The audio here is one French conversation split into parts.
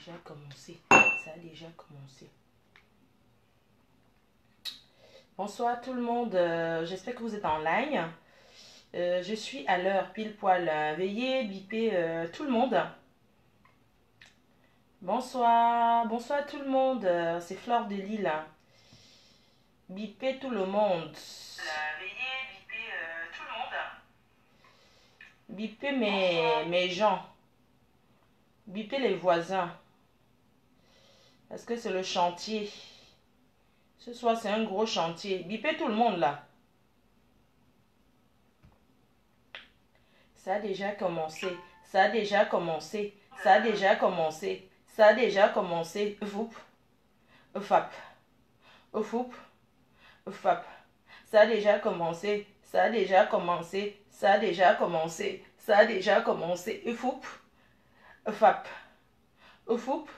déjà commencé. Ça a déjà commencé. Bonsoir tout le monde. J'espère que vous êtes en ligne. Je suis à l'heure pile poil. Veuillez biper tout le monde. Bonsoir. Bonsoir tout le monde. C'est Flore de Lille. Bipez tout le monde. Veuillez biper tout le monde. Bipez mes gens. Bipez les voisins. Parce que c'est le chantier. Ce soir, c'est un gros chantier. Bipez tout le monde là. Ça a déjà commencé. Ça a déjà commencé. Ça a déjà commencé. Ça a déjà commencé. Foup. Fap. Foup. Fap. Ça a déjà commencé. Ça a déjà commencé. Ça a déjà commencé. Ça a déjà commencé. Foup. Fap. Foup.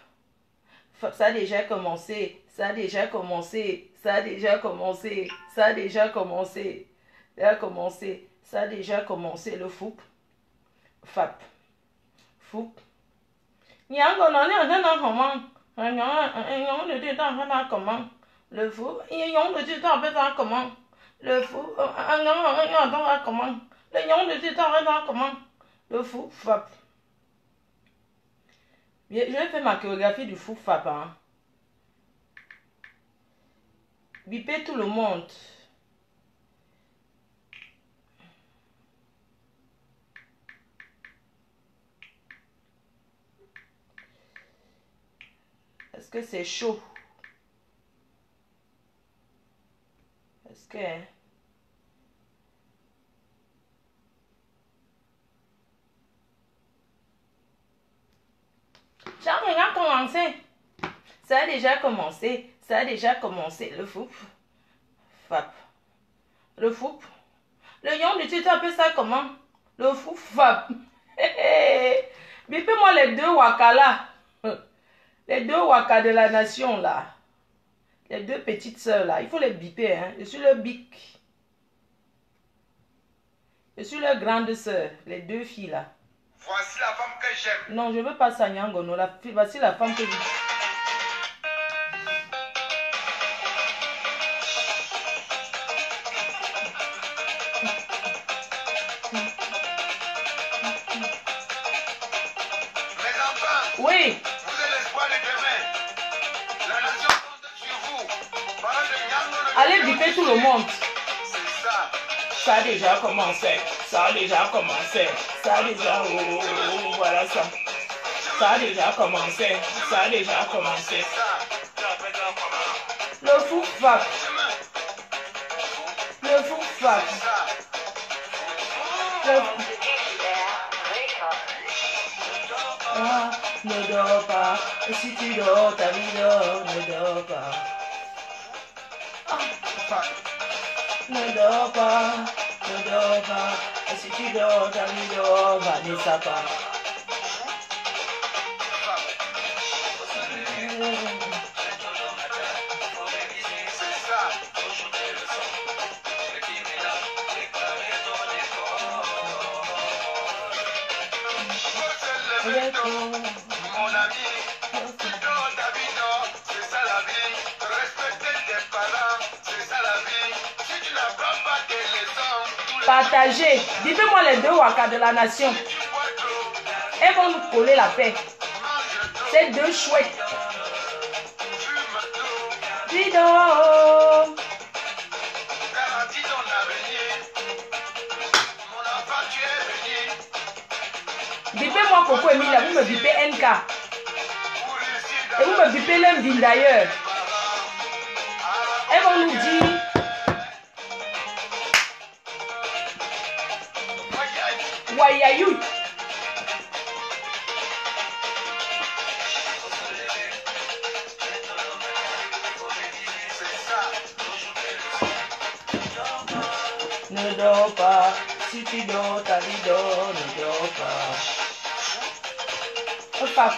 Ça a déjà commencé. Ça a déjà commencé. Ça a déjà commencé. Ça a déjà commencé. Ça a commencé. Ça a déjà commencé. Le foup. Fap. Foup. Nyango non non comment. Comment. Le fou. Comment. Le fou. Comment. Comment. Le fou. Fap. Je vais faire ma chorégraphie du fou fap. Hein. Bipez tout le monde. Est-ce que c'est chaud? Est-ce que... Ça a déjà commencé. Ça a déjà commencé. Ça a déjà commencé. Le fou. Fap. Le fou. Le yon de tu appelles ça comment? Le fou fap. Bipez-moi les deux waka là. Les deux waka de la nation là. Les deux petites sœurs là. Il faut les biper. Hein. Je suis le bic. Je suis leur grande sœur. Les deux filles là. Voici la femme que j'aime. Non, je veux pas ça, Nyangono. Voici la femme que je... Mes enfants, Oui. vous êtes l'espoir de demain. La nation compte sur vous. Parole de Nyango, Allez biper tout le monde. c'est ça. Ça a déjà commencé. Ça a déjà commencé. Ça a déjà... Oh, voilà ça. Ça a déjà commencé. Ça a déjà commencé. Le fou fap. Le fou fap. Le fou... Ah, ne dors pas. Si tu dors, ta vie dort. Ne dors pas. Ah, fap. Ne dors pas. Ne dors pas. Si tu dors, ta vie dort. Vanessa pas. Mon ami, tu dors, ta vie dort, c'est ça la vie. Respecter tes parents, c'est ça la vie. Si tu n'apprends pas tes leçons, Partagez. Dites-moi les deux waka de la nation. Elles vont nous coller la paix. Ces deux chouettes. Dis donc. garantis ton avenir. Mon enfant, tu es venu. Bipez-moi Coco Emilia, vous me bipez NK. Et vous me bipez l'Emville d'ailleurs. Elles vont nous dire. Wayayou. Ne dors pas. Si tu dors, ta vie dort. Ne dors pas. Fap.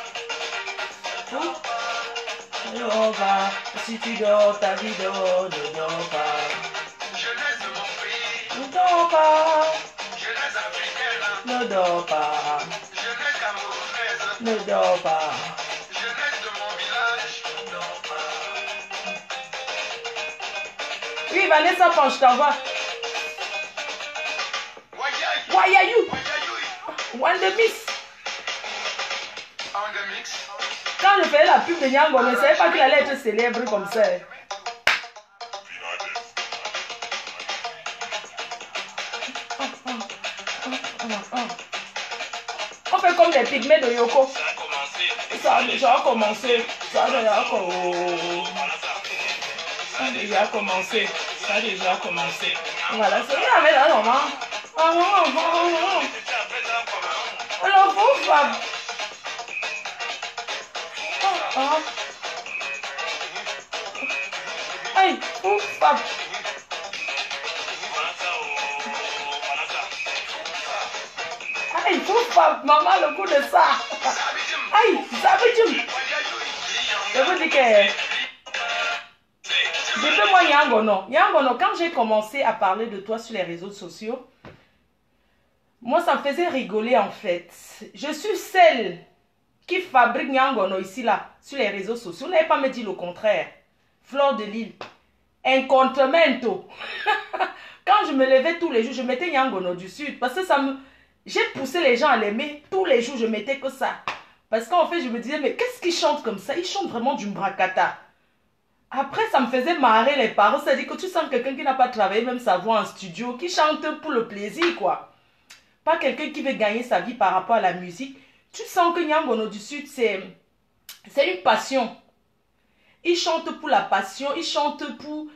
Ne dors pas. Si tu dors, ta vie dort. Ne dors pas. Jeunesse de mon pays, Ne dors pas. jeunesse africaine, Ne dors pas. jeunesse camerounaise, Ne dors pas. jeunesse Vanessa Pan, je t'envoie. Wayayou. One the Mix. Quand je faisais la pub de Nyango, je ne savais pas qu'il allait être célèbre comme ça. On fait comme les pygmées de Yoko. Ça a déjà commencé. Ça a déjà commencé. Ça a déjà commencé. Ça a déjà commencé. Voilà, c'est bien avec la maman. Alors, vous, Fab. Aïe, vous, Fab. Aïe, vous, Fab, maman, le coup de ça. Aïe, ça veut dire. Je vous dis que. Depuis moi, Yangono, quand j'ai commencé à parler de toi sur les réseaux sociaux, moi, ça me faisait rigoler en fait. Je suis celle qui fabrique Yangono ici, là, sur les réseaux sociaux. Vous n'avez pas me dit le contraire. Fleur de Lille. Incontremento. Quand je me levais tous les jours, je mettais Yangono du Sud. Parce que ça me... J'ai poussé les gens à l'aimer. Tous les jours, je mettais que ça. Parce qu'en fait, je me disais, mais qu'est-ce qu'ils chantent comme ça? Ils chantent vraiment du Mbrakata. Après, ça me faisait marrer les paroles. C'est-à-dire que tu sens quelqu'un qui n'a pas travaillé même sa voix en studio, qui chante pour le plaisir, quoi. Pas quelqu'un qui veut gagner sa vie par rapport à la musique. Tu sens que Yangono du Sud, c'est une passion. Il chante pour la passion, il chante pour...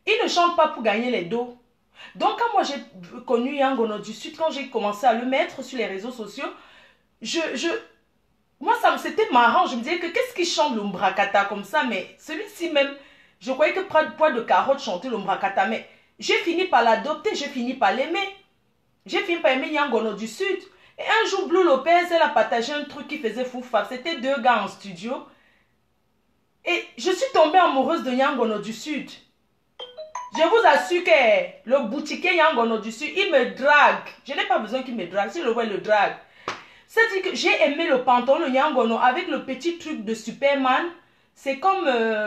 Il ne chante pas pour gagner les dos. Donc, quand moi j'ai connu Yangono du Sud, quand j'ai commencé à le mettre sur les réseaux sociaux, moi, c'était marrant. Je me disais que qu'est-ce qui chante le Mbrakata comme ça? Mais celui-ci même, je croyais que Poids de Carotte chantait le Mbrakata. Mais j'ai fini par l'adopter, j'ai fini par l'aimer. J'ai fini par aimer Yangono du Sud. Et un jour, Blue Lopez, elle a partagé un truc qui faisait fou fab. C'était 2 gars en studio. Et je suis tombée amoureuse de Yangono du Sud. Je vous assure que le boutiquier Yangono du Sud, il me drague. Je n'ai pas besoin qu'il me drague. Si le voit, il le drague. C'est-à-dire que j'ai aimé le pantalon, le Yangono, avec le petit truc de Superman. C'est comme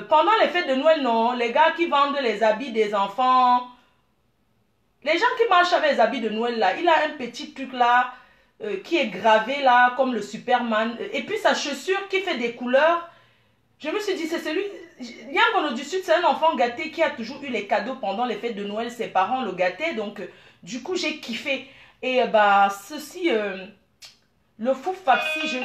pendant les fêtes de Noël, non? Les gars qui vendent les habits des enfants. Les gens qui marchent avec les habits de Noël, là. Il a un petit truc là, qui est gravé là, comme le Superman. Et puis sa chaussure qui fait des couleurs. Je me suis dit, c'est celui... Yangono du Sud, c'est un enfant gâté qui a toujours eu les cadeaux pendant les fêtes de Noël. Ses parents le gâtaient. Donc, du coup, j'ai kiffé. Et bah, ceci... le fou Fapsi, je...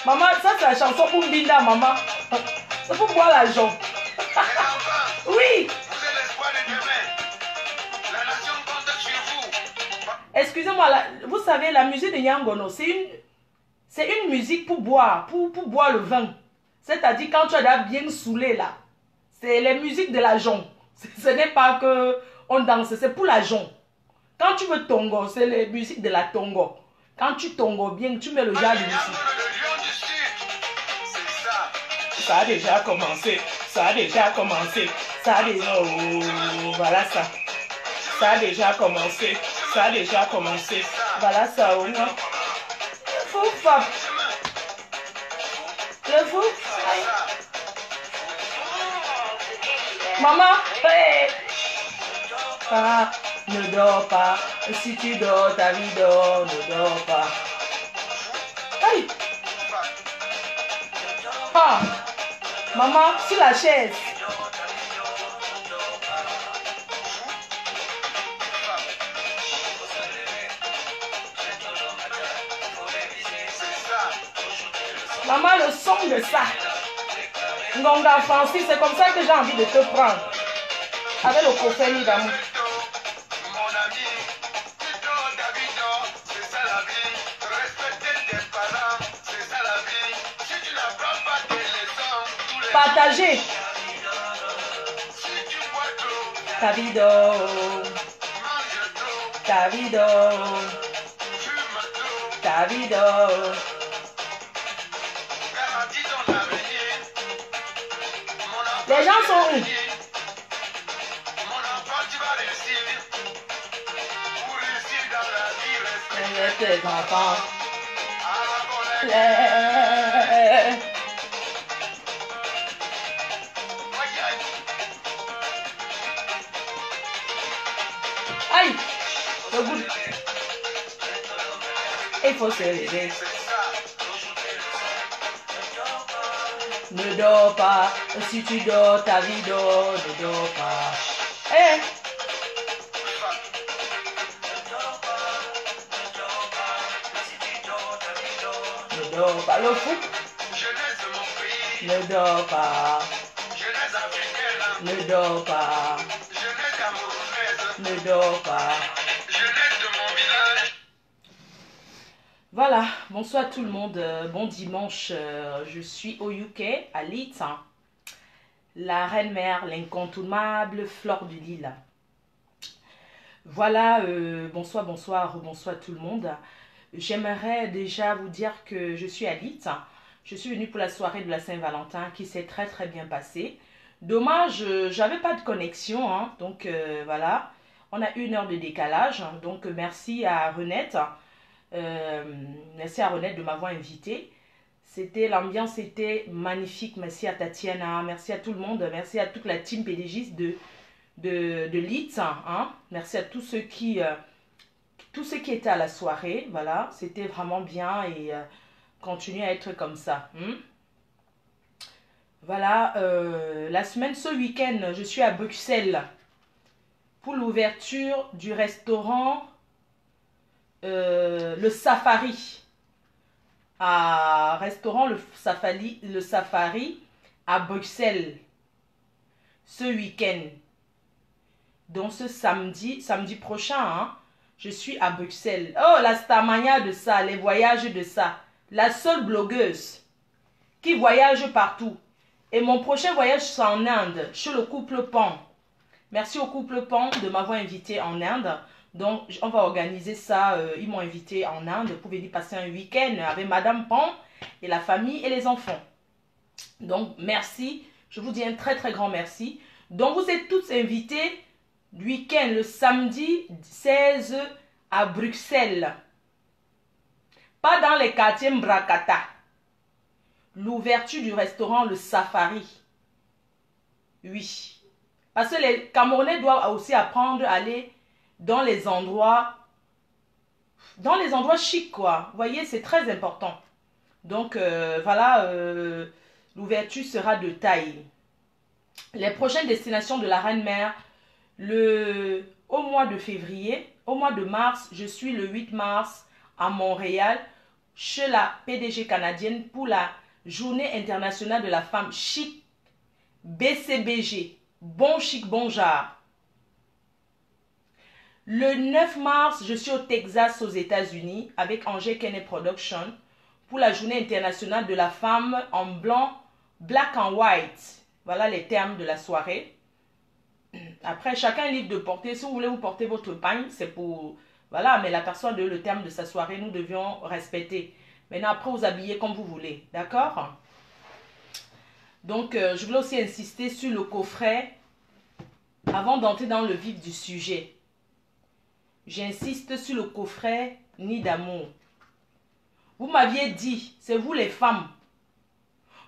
Maman, ça c'est la chanson pour Mbinda, maman. C'est pour boire l'argent. Oui. Vous êtes l'espoir de demain. La nation compte sur vous. Excusez-moi, vous savez, la musique de Yangono, c'est une musique pour boire, pour boire le vin. C'est-à-dire quand tu as bien saoulé là. C'est les musiques de l'argent. Ce n'est pas que on danse, c'est pour l'argent. Quand tu veux tongo, c'est les musiques de la tongo. Quand tu tongo bien, tu mets le genre de musique. Ça a déjà commencé, ça a déjà commencé, ça a déjà... Oh, voilà ça. Ça a déjà commencé, ça a déjà commencé. Voilà ça, au moins. Le fou, Fab. Le fou. Aïe. Maman, hey. Ah, ne dors pas. Si tu dors, ta vie dort, ne dors pas. Aïe. Ah. Maman, sur la chaise. Maman, le son de ça. Ngonga Francis, c'est comme ça que j'ai envie de te prendre. Avec le coffret d'amour. Partagez. Davido. Davido. Davido. Les gens sont où? Tes enfants. Aïe, le goût. Il faut se lever. Ne dors pas. Si tu dors, ta vie dort. Ne dors pas. Eh. Ne dors pas. Le fou. Ne dors pas. Ne dors pas. Ne dors pas. Voilà, bonsoir tout le monde, bon dimanche, je suis au UK, à Leeds, hein. La reine-mère, l'incontournable Fleur du Lila. Voilà, bonsoir tout le monde. J'aimerais déjà vous dire que je suis à Leeds, hein. Je suis venue pour la soirée de la Saint-Valentin qui s'est très très bien passée. Dommage, j'avais pas de connexion, hein, donc voilà, on a 1 heure de décalage, hein, donc merci à Renette. Merci à Renette de m'avoir invité. L'ambiance était magnifique. Merci à Tatiana, merci à tout le monde, merci à toute la team PDGiste de Leeds, hein. Merci à tous ceux qui étaient à la soirée. Voilà, c'était vraiment bien et continuez à être comme ça, hein. Voilà, ce week-end, je suis à Bruxelles pour l'ouverture du restaurant le Safari, le Safari à Bruxelles ce week-end. Donc ce samedi prochain, hein, je suis à Bruxelles. Oh, la starmania de ça, les voyages de ça, la seule blogueuse qui voyage partout. Et mon prochain voyage c'est en Inde, chez le couple Pan. Merci au couple Pan de m'avoir invité en Inde. Donc, on va organiser ça. Ils m'ont invité en Inde pour venir passer un week-end avec Madame Pan et la famille et les enfants. Donc, merci. Je vous dis un très, très grand merci. Donc, vous êtes tous invités week-end, le samedi 16 à Bruxelles. Pas dans les quartiers Mbrakata. L'ouverture du restaurant, le Safari. Oui. Parce que les Camerounais doivent aussi apprendre à aller dans les endroits chics, quoi. Vous voyez, c'est très important. Donc, voilà, l'ouverture sera de taille. Les prochaines destinations de la Reine-Mère, au mois de février, au mois de mars, je suis le 8 mars à Montréal, chez la PDG canadienne pour la Journée internationale de la femme chic, BCBG, bon chic, bon genre. Le 9 mars, je suis au Texas, aux États-Unis, avec Angers Kenney Production pour la Journée internationale de la femme en blanc, black and white. Voilà les termes de la soirée. Après, chacun est libre de porter. Si vous voulez vous porter votre pagne, c'est pour... Voilà, mais la personne, le terme de sa soirée, nous devions respecter. Maintenant, après, vous habillez comme vous voulez. D'accord? Donc, je voulais aussi insister sur le coffret avant d'entrer dans le vif du sujet. J'insiste sur le coffret Nid d'amour. Vous m'aviez dit, c'est vous les femmes.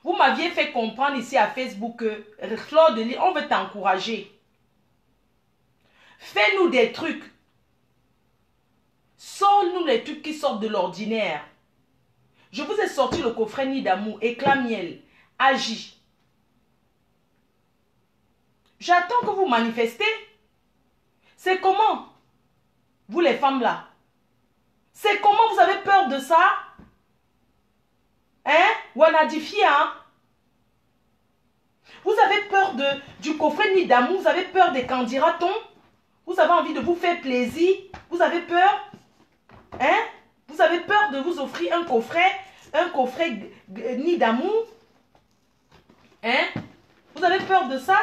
Vous m'aviez fait comprendre ici à Facebook que Fleur de Lys, on veut t'encourager. Fais-nous des trucs. Sors-nous les trucs qui sortent de l'ordinaire. Je vous ai sorti le coffret Nid d'amour, éclat miel, agis. J'attends que vous manifestez. C'est comment? Vous les femmes là. C'est comment vous avez peur de ça? Hein? Wanadifié, hein? Vous avez peur du coffret Nid d'amour? Vous avez peur des candidatons? Vous avez envie de vous faire plaisir? Vous avez peur? Hein? Vous avez peur de vous offrir un coffret Nid d'amour? Hein? Vous avez peur de ça?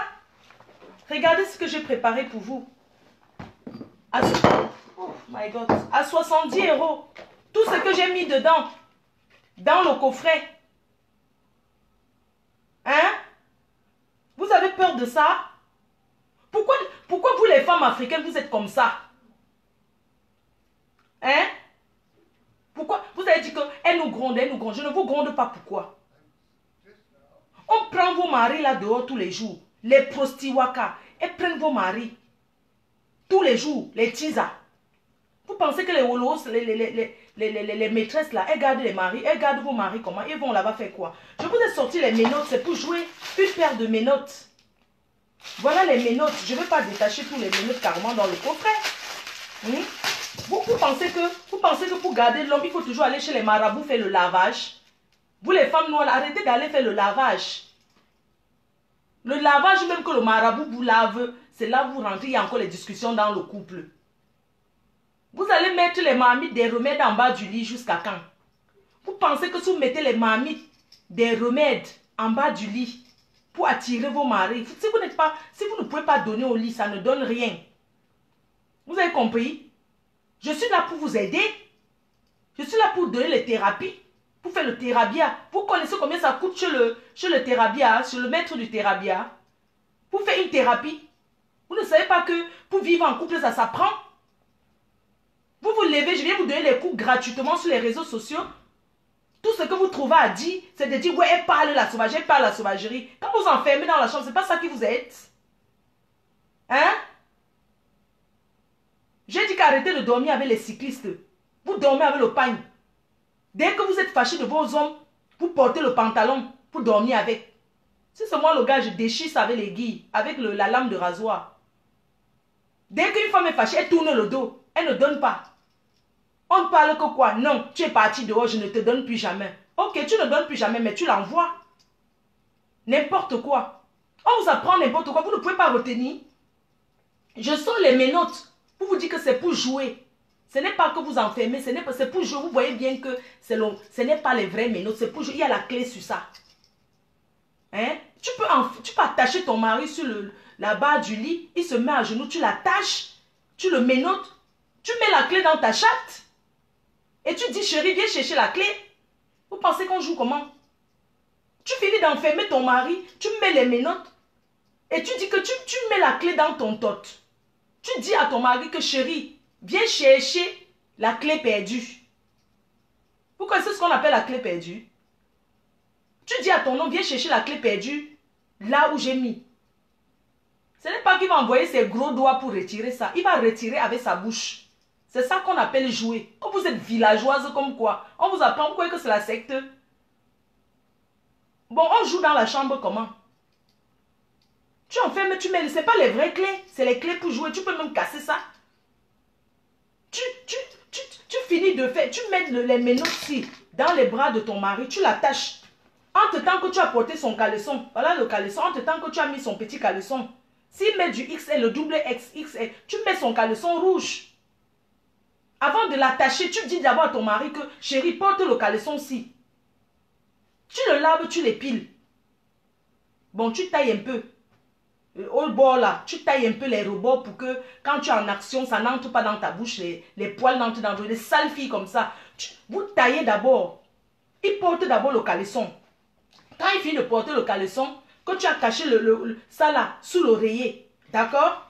Regardez ce que j'ai préparé pour vous. Oh my God. À 70 €. Tout ce que j'ai mis dedans. Dans le coffret. Hein? Vous avez peur de ça? Pourquoi vous les femmes africaines vous êtes comme ça? Hein? Pourquoi? Vous avez dit qu'elle nous gronde, elle nous gronde. Je ne vous gronde pas, pourquoi? On prend vos maris là dehors tous les jours. Les prostiwaka. Elles prennent vos maris. Tous les jours. Les tisa. Vous pensez que les wolos, les maîtresses là, elles gardent les maris. Elles gardent vos maris comment? Ils vont là-bas faire quoi? Je vous ai sorti les ménotes. C'est pour jouer une paire de ménotes. Voilà les ménotes. Je ne vais pas détacher tous les ménotes carrément dans le coffret. Vous pensez que pour garder l'homme, il faut toujours aller chez les marabouts faire le lavage? Vous les femmes noires, arrêtez d'aller faire le lavage. Le lavage même que le marabout vous lave, c'est là où vous rentrez, il y a encore les discussions dans le couple. Vous allez mettre les marmites des remèdes en bas du lit jusqu'à quand? Vous pensez que si vous mettez les marmites des remèdes en bas du lit pour attirer vos maris, si vous ne pouvez pas donner au lit, ça ne donne rien. Vous avez compris? Je suis là pour vous aider. Je suis là pour donner les thérapies. Pour faire le thérabia. Vous connaissez combien ça coûte chez le thérabia, chez le maître du thérabia? Pour faire une thérapie. Vous ne savez pas que pour vivre en couple, ça s'apprend. Vous vous levez, je viens vous donner les cours gratuitement sur les réseaux sociaux. Tout ce que vous trouvez à dire, c'est de dire, ouais, elle parle la sauvagerie, elle parle la sauvagerie. Quand vous enfermez dans la chambre, c'est pas ça qui vous aide. Hein? J'ai dit qu'arrêtez de dormir avec les cyclistes. Vous dormez avec le pagne. Dès que vous êtes fâché de vos hommes, vous portez le pantalon pour dormir avec. Si c'est moi le gars, je déchire ça avec les guilles, avec la lame de rasoir. Dès qu'une femme est fâchée, elle tourne le dos. Elle ne donne pas. On ne parle que quoi? Non, tu es parti dehors, je ne te donne plus jamais. Ok, tu ne donnes plus jamais, mais tu l'envoies. N'importe quoi. On vous apprend n'importe quoi, vous ne pouvez pas retenir. Je sors les ménotes pour vous dire que c'est pour jouer. Ce n'est pas que vous enfermez, c'est pour jouer. Vous voyez bien que ce n'est pas les vraies ménotes, c'est pour jouer. Il y a la clé sur ça. Hein? Tu peux attacher ton mari sur la barre du lit, il se met à genoux, tu l'attaches, tu le ménotes, tu mets la clé dans ta chatte. Et tu dis, chérie, viens chercher la clé. Vous pensez qu'on joue comment? Tu finis d'enfermer ton mari, tu mets les ménotes. Et tu dis que tu mets la clé dans ton tot. Tu dis à ton mari que chérie, viens chercher la clé perdue. Vous connaissez ce qu'on appelle la clé perdue? Tu dis à ton homme, viens chercher la clé perdue là où j'ai mis. Ce n'est pas qu'il va envoyer ses gros doigts pour retirer ça. Il va retirer avec sa bouche. C'est ça qu'on appelle jouer. Quand vous êtes villageoise comme quoi, on vous apprend quoi que c'est la secte. Bon, on joue dans la chambre comment? Tu enfermes, tu mets, c'est pas les vraies clés, c'est les clés pour jouer. Tu peux même casser ça. Tu finis de faire, tu mets les ménotes dans les bras de ton mari, tu l'attaches. Entre temps que tu as porté son caleçon, voilà le caleçon, entre temps que tu as mis son petit caleçon, s'il met du XL, le double XXL, tu mets son caleçon rouge. Avant de l'attacher, tu dis d'abord à ton mari que chérie, porte le caleçon-ci. Tu le laves, tu l'épiles. Bon, tu tailles un peu. Au bord là, tu tailles un peu les rebords pour que quand tu es en action, ça n'entre pas dans ta bouche, les poils n'entrent dans les sales filles comme ça. Vous taillez d'abord. Il porte d'abord le caleçon. Quand il finit de porter le caleçon, que tu as caché ça là, sous l'oreiller, d'accord?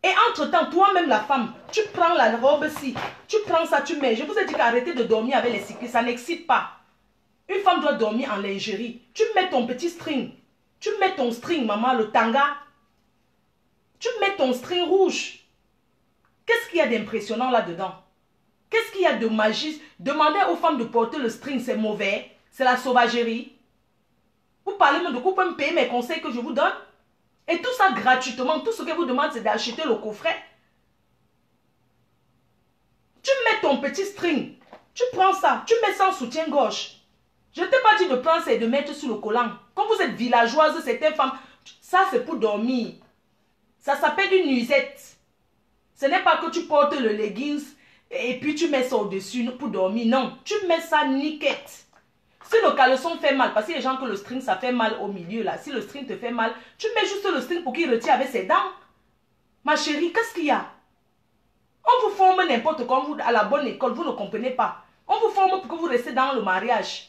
Et entre-temps, toi-même la femme, tu prends la robe-ci, tu prends ça, tu mets. Je vous ai dit qu'arrêtez de dormir avec les cyclistes, ça n'excite pas. Une femme doit dormir en lingerie. Tu mets ton petit string. Tu mets ton string, maman, le tanga. Tu mets ton string rouge. Qu'est-ce qu'il y a d'impressionnant là-dedans? Qu'est-ce qu'il y a de magie? Demandez aux femmes de porter le string, c'est mauvais. C'est la sauvagerie. Vous parlez même de quoi, vous pouvez me payer mes conseils que je vous donne? Et tout ça gratuitement. Tout ce que vous demandez, c'est d'acheter le coffret. Tu mets ton petit string. Tu prends ça. Tu mets ça en soutien-gorge. Je ne t'ai pas dit de prendre ça et de mettre sur le collant. Quand vous êtes villageoise, certaines femmes, ça c'est pour dormir. Ça s'appelle une nuisette. Ce n'est pas que tu portes le leggings et puis tu mets ça au-dessus pour dormir. Non, tu mets ça niquette. Si le caleçon fait mal, parce que les gens que le string ça fait mal au milieu là. Si le string te fait mal, tu mets juste le string pour qu'il retire avec ses dents. Ma chérie, qu'est-ce qu'il y a? On vous forme n'importe comment à la bonne école, vous ne comprenez pas. On vous forme pour que vous restez dans le mariage.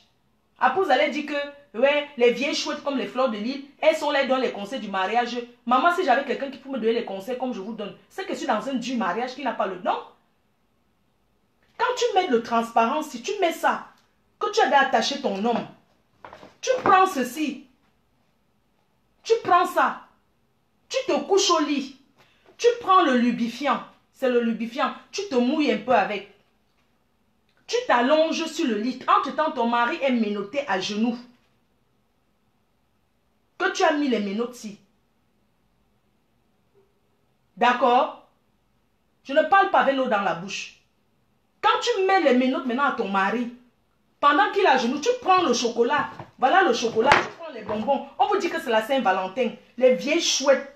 Après, vous allez dire que ouais, les vieilles chouettes comme les fleurs de l'île, elles sont là dans les conseils du mariage. Maman, si j'avais quelqu'un qui peut me donner les conseils comme je vous donne, c'est que je suis dans un dur mariage qui n'a pas le don. Quand tu mets de transparence, si tu mets ça, que tu avais attaché ton homme, tu prends ceci, tu prends ça, tu te couches au lit, tu prends le lubrifiant, c'est le lubrifiant, tu te mouilles un peu avec. Tu t'allonges sur le lit. Entre-temps, ton mari est menotté à genoux. Que tu as mis les menottes-ci. D'accord? Je ne parle pas avec l'eau dans la bouche. Quand tu mets les menottes maintenant à ton mari, pendant qu'il est à genoux, tu prends le chocolat. Voilà le chocolat, tu prends les bonbons. On vous dit que c'est la Saint-Valentin. Les vieilles chouettes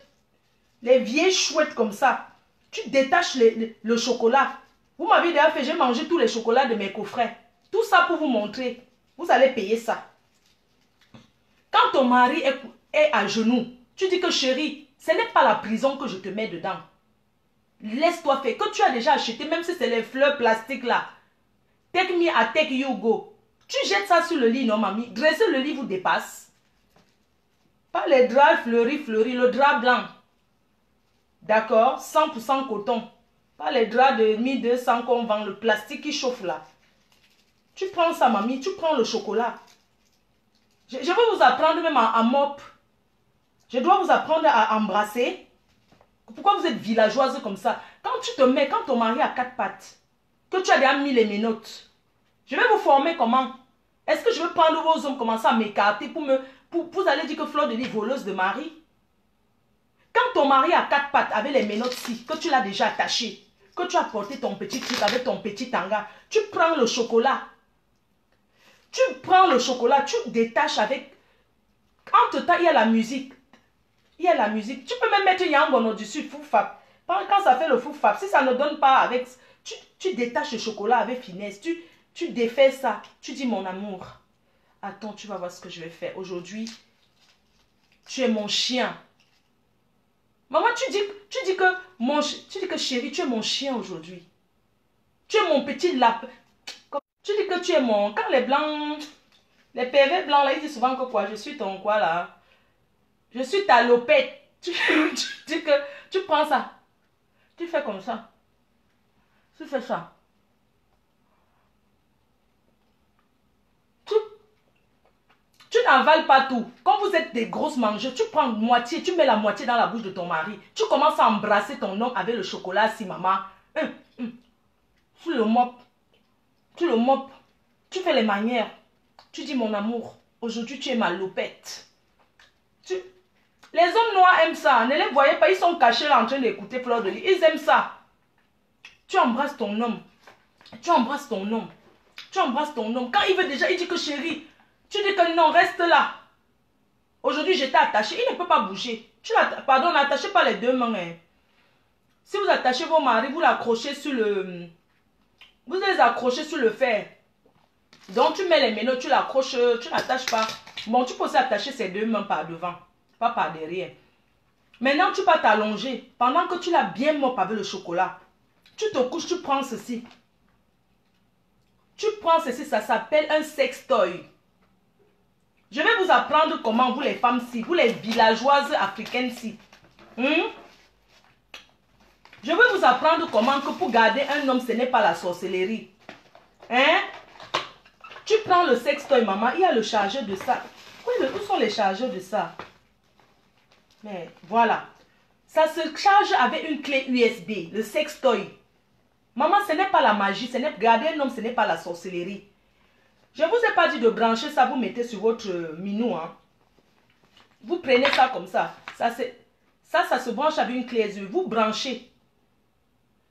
comme ça. Tu détaches le chocolat. Vous m'avez déjà fait, j'ai mangé tous les chocolats de mes coffrets. Tout ça pour vous montrer. Vous allez payer ça. Quand ton mari est à genoux, tu dis que chérie, ce n'est pas la prison que je te mets dedans. Laisse-toi faire. Que tu as déjà acheté, même si c'est les fleurs plastiques là. Take me, I take you, go. Tu jettes ça sur le lit, non, mamie. Dresser le lit vous dépasse. Pas les draps fleuris, le drap blanc. D'accord? 100% coton. Pas les draps de 1200 qu'on vend, le plastique qui chauffe là. Tu prends ça, mamie, tu prends le chocolat. Je vais vous apprendre même à mop. Je dois vous apprendre à embrasser. Pourquoi vous êtes villageoise comme ça? Quand tu te mets, quand ton mari a 4 pattes, que tu as déjà mis les menottes, je vais vous former comment. Est-ce que je vais prendre vos hommes, commencer à m'écarter pour vous allez dire que Fleur de Lys voleuse de mari? Quand ton mari a 4 pattes avec les menottes-ci, que tu l'as déjà attaché, que tu as porté ton petit truc avec ton petit tanga, tu prends le chocolat. Tu prends le chocolat, tu détaches avec... Entre-temps, il y a la musique. Il y a la musique. Tu peux même mettre Yangon au-dessus, foufap. Quand ça fait le foufap, si ça ne donne pas avec... Tu détaches le chocolat avec finesse. Tu défais ça. Tu dis, mon amour, attends, tu vas voir ce que je vais faire. Aujourd'hui, tu es mon chien. Maman, tu dis que chérie, tu es mon chien aujourd'hui. Tu es mon petit lapin. Tu dis que tu es mon... Quand les blancs... Les pervers blancs, là, ils disent souvent que quoi? Je suis ton quoi, là? Je suis ta lopette. Tu dis que... Tu prends ça. Tu fais comme ça. Tu fais ça. Tu n'avales pas tout. Quand vous êtes des grosses mangeuses, tu prends moitié, tu mets la moitié dans la bouche de ton mari. Tu commences à embrasser ton homme avec le chocolat, si maman. Tu le mopes. Tu le mopes. Tu fais les manières. Tu dis, mon amour, aujourd'hui tu es ma lopette. Les hommes noirs aiment ça. Ne les voyez pas, ils sont cachés là en train d'écouter Fleur de Lys. Ils aiment ça. Tu embrasses ton homme. Tu embrasses ton homme. Tu embrasses ton homme. Quand il veut déjà, il dit que chérie, tu dis que non, reste là. Aujourd'hui, je t'ai attaché. Il ne peut pas bouger. Pardon, n'attachez pas les deux mains. Hein. Si vous attachez vos maris, vous l'accrochez sur le... Vous les accrochez sur le fer. Donc, tu mets les menottes, tu l'accroches, tu n'attaches pas. Bon, tu peux aussi attacher ses deux mains par devant, pas par derrière. Maintenant, tu vas t'allonger. Pendant que tu l'as bien mopé avec le chocolat, tu te couches, tu prends ceci. Tu prends ceci, ça s'appelle un sextoy. Je vais vous apprendre comment, vous les femmes-ci, vous les villageoises africaines-ci. Je vais vous apprendre comment que pour garder un homme, ce n'est pas la sorcellerie. Hein? Tu prends le sextoy, maman, il y a le chargeur de ça. Oui, où sont les chargeurs de ça? Mais voilà. Ça se charge avec une clé USB, le sextoy. Maman, ce n'est pas la magie, garder un homme, ce n'est pas la sorcellerie. Je ne vous ai pas dit de brancher ça, vous mettez sur votre minou. Hein. Vous prenez ça comme ça. Ça se branche avec une clé USB. Vous branchez.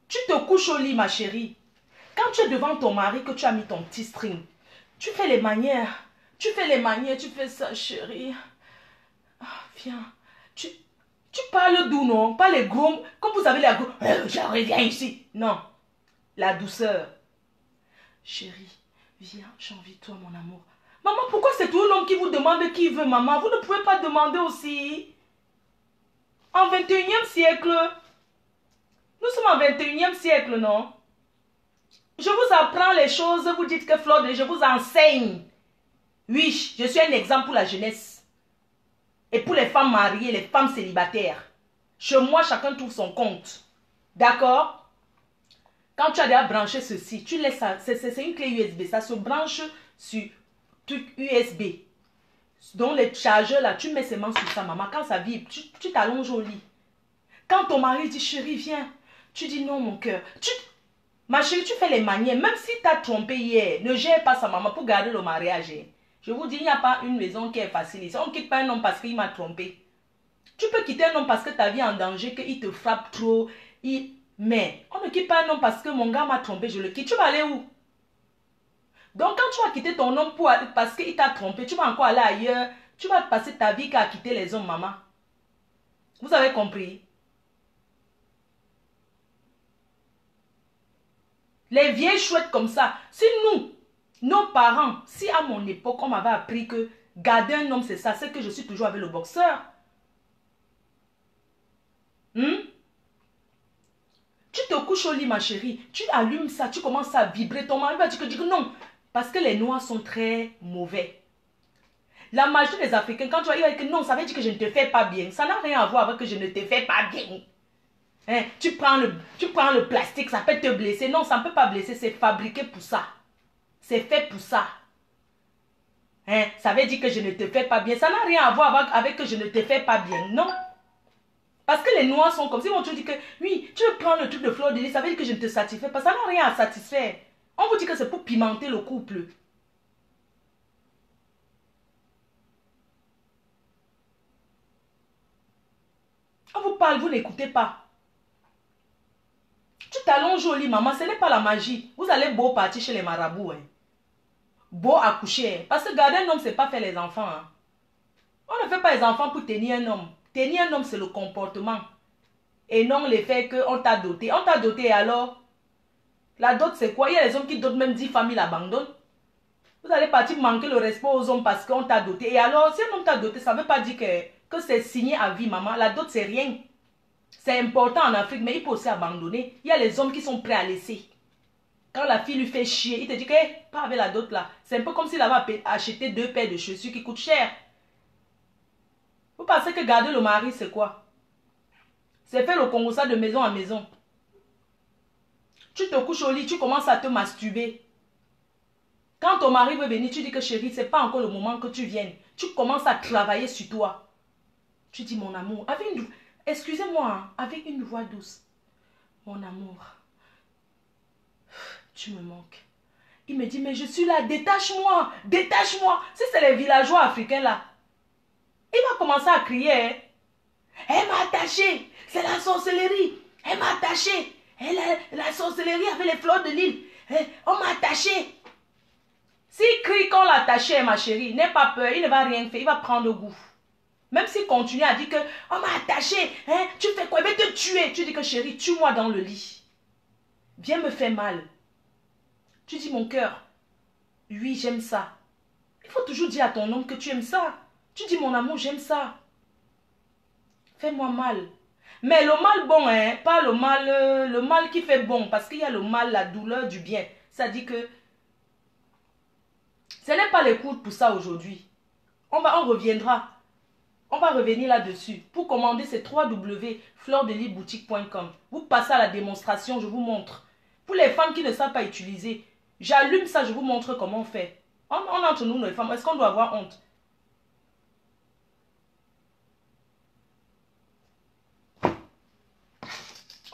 Tu te couches au lit, ma chérie. Quand tu es devant ton mari, que tu as mis ton petit string, tu fais les manières. Tu fais ça, chérie. Ah, viens. Tu parles doux, non? Pas les gros. Comme vous avez les gros. Je reviens ici. Non. La douceur. Chérie, viens, j'ai envie de toi, mon amour. Maman, pourquoi c'est tout l'homme qui vous demande qui veut, maman? Vous ne pouvez pas demander aussi. En 21e siècle. Nous sommes en 21e siècle, non? Je vous apprends les choses, vous dites que Fleur de Lys, je vous enseigne. Oui, je suis un exemple pour la jeunesse. Et pour les femmes mariées, les femmes célibataires. Chez moi, chacun trouve son compte. D'accord? Quand tu as déjà branché ceci, tu laisses ça. C'est une clé USB. Ça se branche sur truc USB. Donc les chargeurs là, tu mets seulement sur ça, maman. Quand ça vibre, tu t'allonges au lit. Quand ton mari dit chérie, viens, tu dis non, mon cœur. Ma chérie, tu fais les manières. Même si tu as trompé hier, ne gère pas sa maman pour garder le mariage. Je vous dis, il n'y a pas une maison qui est facile ici. On ne quitte pas un homme parce qu'il m'a trompé. Tu peux quitter un homme parce que ta vie est en danger, qu'il te frappe trop. Mais on ne quitte pas un homme parce que mon gars m'a trompé, je le quitte. Tu vas aller où? Donc quand tu vas quitter ton homme parce qu'il t'a trompé, tu vas encore aller ailleurs. Tu vas passer ta vie qu'à quitter les hommes, maman. Vous avez compris? Les vieilles chouettes comme ça. Si nous, nos parents, si à mon époque, on m'avait appris que garder un homme, c'est ça, c'est que je suis toujours avec le boxeur. Tu te couches au lit, ma chérie, tu allumes ça, tu commences à vibrer. Ton mari va dire que non. Parce que les Noirs sont très mauvais. La majorité des Africains, quand tu vas dire que non, ça veut dire que je ne te fais pas bien. Ça n'a rien à voir avec que je ne te fais pas bien. Hein? Tu prends le plastique, ça peut te blesser. Non, ça ne peut pas blesser, c'est fabriqué pour ça. C'est fait pour ça. Hein? Ça veut dire que je ne te fais pas bien. Ça n'a rien à voir avec que je ne te fais pas bien. Non. Parce que les Noirs sont comme ça. Ils vont te dire que oui, tu veux prendre le truc de fleur de lis, ça veut dire que je ne te satisfais pas. Ça n'a rien à satisfaire. On vous dit que c'est pour pimenter le couple. On vous parle, vous n'écoutez pas. Tu t'allonges au lit, maman, ce n'est pas la magie. Vous allez beau partir chez les marabouts. Hein. Beau accoucher. Hein. Parce que garder un homme, ce n'est pas faire les enfants. Hein. On ne fait pas les enfants pour tenir un homme. Tenir un homme, c'est le comportement. Et non le fait qu'on t'a doté. On t'a doté alors. La dot, c'est quoi? Il y a les hommes qui dotent même 10 familles abandonnent. Vous allez partir manquer le respect aux hommes parce qu'on t'a doté. Et alors, si un homme t'a doté, ça ne veut pas dire que c'est signé à vie, maman. La dot, c'est rien. C'est important en Afrique, mais il peut aussi abandonner. Il y a les hommes qui sont prêts à laisser. Quand la fille lui fait chier, il te dit que pas avec la dot là. C'est un peu comme s'il avait acheté 2 paires de chaussures qui coûtent cher. Vous pensez que garder le mari, c'est quoi? C'est faire le Congo ça de maison à maison. Tu te couches au lit, tu commences à te masturber. Quand ton mari veut venir, tu dis que chérie, c'est pas encore le moment que tu viennes. Tu commences à travailler sur toi. Tu dis mon amour, excusez-moi, hein, avec une voix douce. Mon amour, tu me manques. Il me dit, mais je suis là, détache-moi, détache-moi. Si c'est les villageois africains là, il va commencer à crier. Hein. Elle m'a attaché, c'est la sorcellerie. Elle m'a attaché, la sorcellerie avec les fleurs de l'île. On m'a attaché. S'il crie qu'on l'a attaché, ma chérie, n'aie pas peur, il ne va rien faire, il va prendre goût. Même s'il continue à dire que on m'a attaché, hein, tu fais quoi? Il va te tuer. Tu dis que chérie, tue-moi dans le lit. Viens me faire mal. Tu dis mon cœur, oui, j'aime ça. Il faut toujours dire à ton homme que tu aimes ça. Tu dis mon amour, j'aime ça. Fais-moi mal. Mais le mal bon, hein, pas le mal qui fait bon. Parce qu'il y a le mal, la douleur du bien. Ça dit que ce n'est pas l'écoute pour ça aujourd'hui. On reviendra. On va revenir là-dessus. Pour commander, c'est www.fleurdeliboutique.com. Vous passez à la démonstration, je vous montre. Pour les femmes qui ne savent pas utiliser, j'allume ça, je vous montre comment on fait. On entre nous, les femmes, est-ce qu'on doit avoir honte?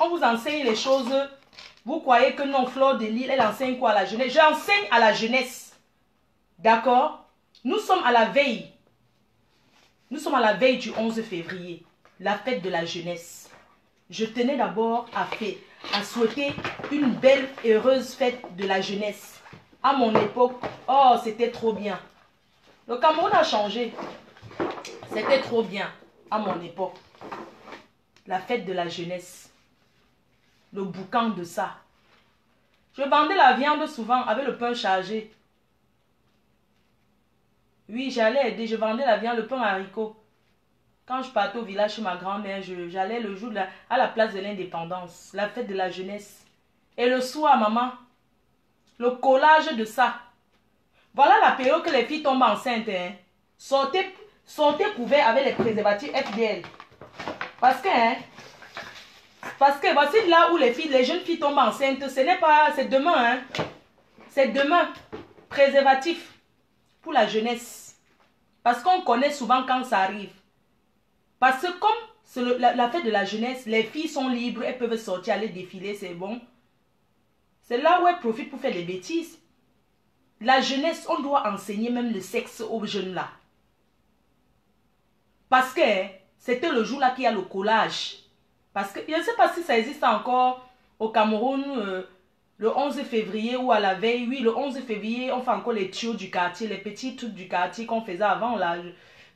On vous enseigne les choses. Vous croyez que non, Fleur de Lys, elle enseigne quoi à la jeunesse? J'enseigne à la jeunesse. D'accord? Nous sommes à la veille. Nous sommes à la veille du 11 février, la fête de la jeunesse. Je tenais d'abord à souhaiter une belle et heureuse fête de la jeunesse. À mon époque, oh, c'était trop bien. Le Cameroun a changé. C'était trop bien à mon époque. La fête de la jeunesse. Le boucan de ça. Je vendais la viande souvent avec le pain chargé. Oui, j'allais aider, je vendais la viande, le pain haricot. Quand je partais au village chez ma grand-mère, j'allais le jour à la place de l'indépendance, la fête de la jeunesse. Et le soir, maman, le collage de ça. Voilà la période que les filles tombent enceintes. Hein. Sortez couvert avec les préservatifs FDL. Parce que, hein, Parce que voici là où les jeunes filles tombent enceintes. Ce n'est pas... C'est demain, hein. C'est demain. Préservatif pour la jeunesse. Parce qu'on connaît souvent quand ça arrive. Parce que comme c'est la fête de la jeunesse, les filles sont libres, elles peuvent sortir, aller défiler, c'est bon. C'est là où elles profitent pour faire des bêtises. La jeunesse, on doit enseigner même le sexe aux jeunes là. Parce que c'était le jour là qu'il y a le collage. Parce que je ne sais pas si ça existe encore au Cameroun le 11 février ou à la veille. Oui, le 11 février, on fait encore les tuyaux du quartier, les petits trucs du quartier qu'on faisait avant là,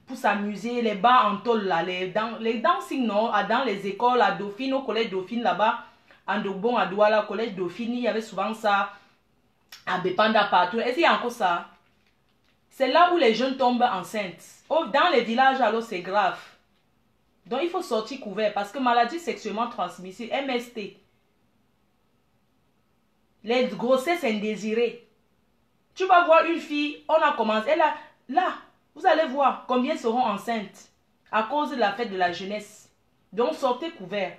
pour s'amuser, les bas en tôle là, les dancing non, dans les écoles, à Dauphine, au collège Dauphine là-bas, en Dogbon, à Douala, au collège Dauphine, il y avait souvent ça, à Bepanda partout. Est-ce qu'il y a encore ça? C'est là où les jeunes tombent enceintes. Oh, dans les villages, alors c'est grave. Donc il faut sortir couvert parce que maladie sexuellement transmissible, MST. Les grossesses indésirées. Tu vas voir une fille, on a commencé, elle a, là, vous allez voir combien seront enceintes à cause de la fête de la jeunesse. Donc sortez couvert.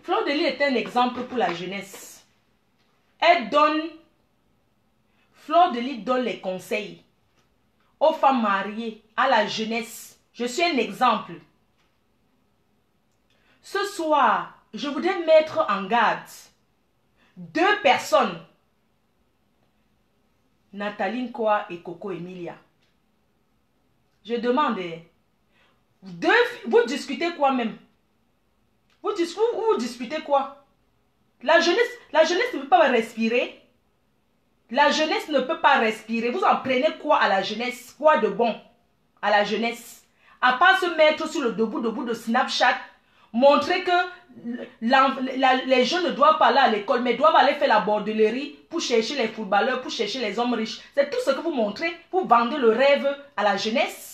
Fleur de Lys est un exemple pour la jeunesse. Elle donne, Fleur de Lys donne les conseils aux femmes mariées, à la jeunesse. Je suis un exemple. Ce soir, je voudrais mettre en garde 2 personnes. Nathalie Nkoa et Coco Emilia. Je demande, vous discutez quoi même? Vous disputez quoi? La jeunesse ne peut pas respirer. La jeunesse ne peut pas respirer. Vous en prenez quoi à la jeunesse? Quoi de bon à la jeunesse? À part se mettre sur le debout de Snapchat, montrer que les jeunes ne doivent pas aller à l'école, mais doivent aller faire la bordellerie pour chercher les footballeurs, pour chercher les hommes riches. C'est tout ce que vous montrez. Vous vendez le rêve à la jeunesse.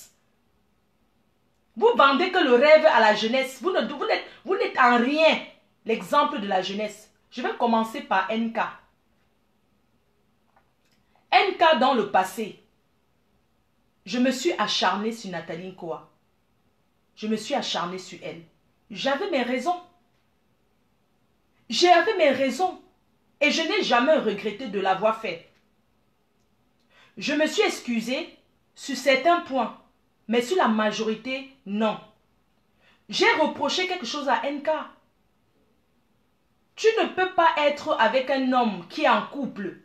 Vous vendez que le rêve à la jeunesse. Vous n'êtes en rien l'exemple de la jeunesse. Je vais commencer par NK. NK dans le passé, je me suis acharnée sur Nathalie Nkoa. Je me suis acharnée sur elle. J'avais mes raisons. J'avais mes raisons. Et je n'ai jamais regretté de l'avoir fait. Je me suis excusée sur certains points. Mais sur la majorité, non. J'ai reproché quelque chose à NK. Tu ne peux pas être avec un homme qui est en couple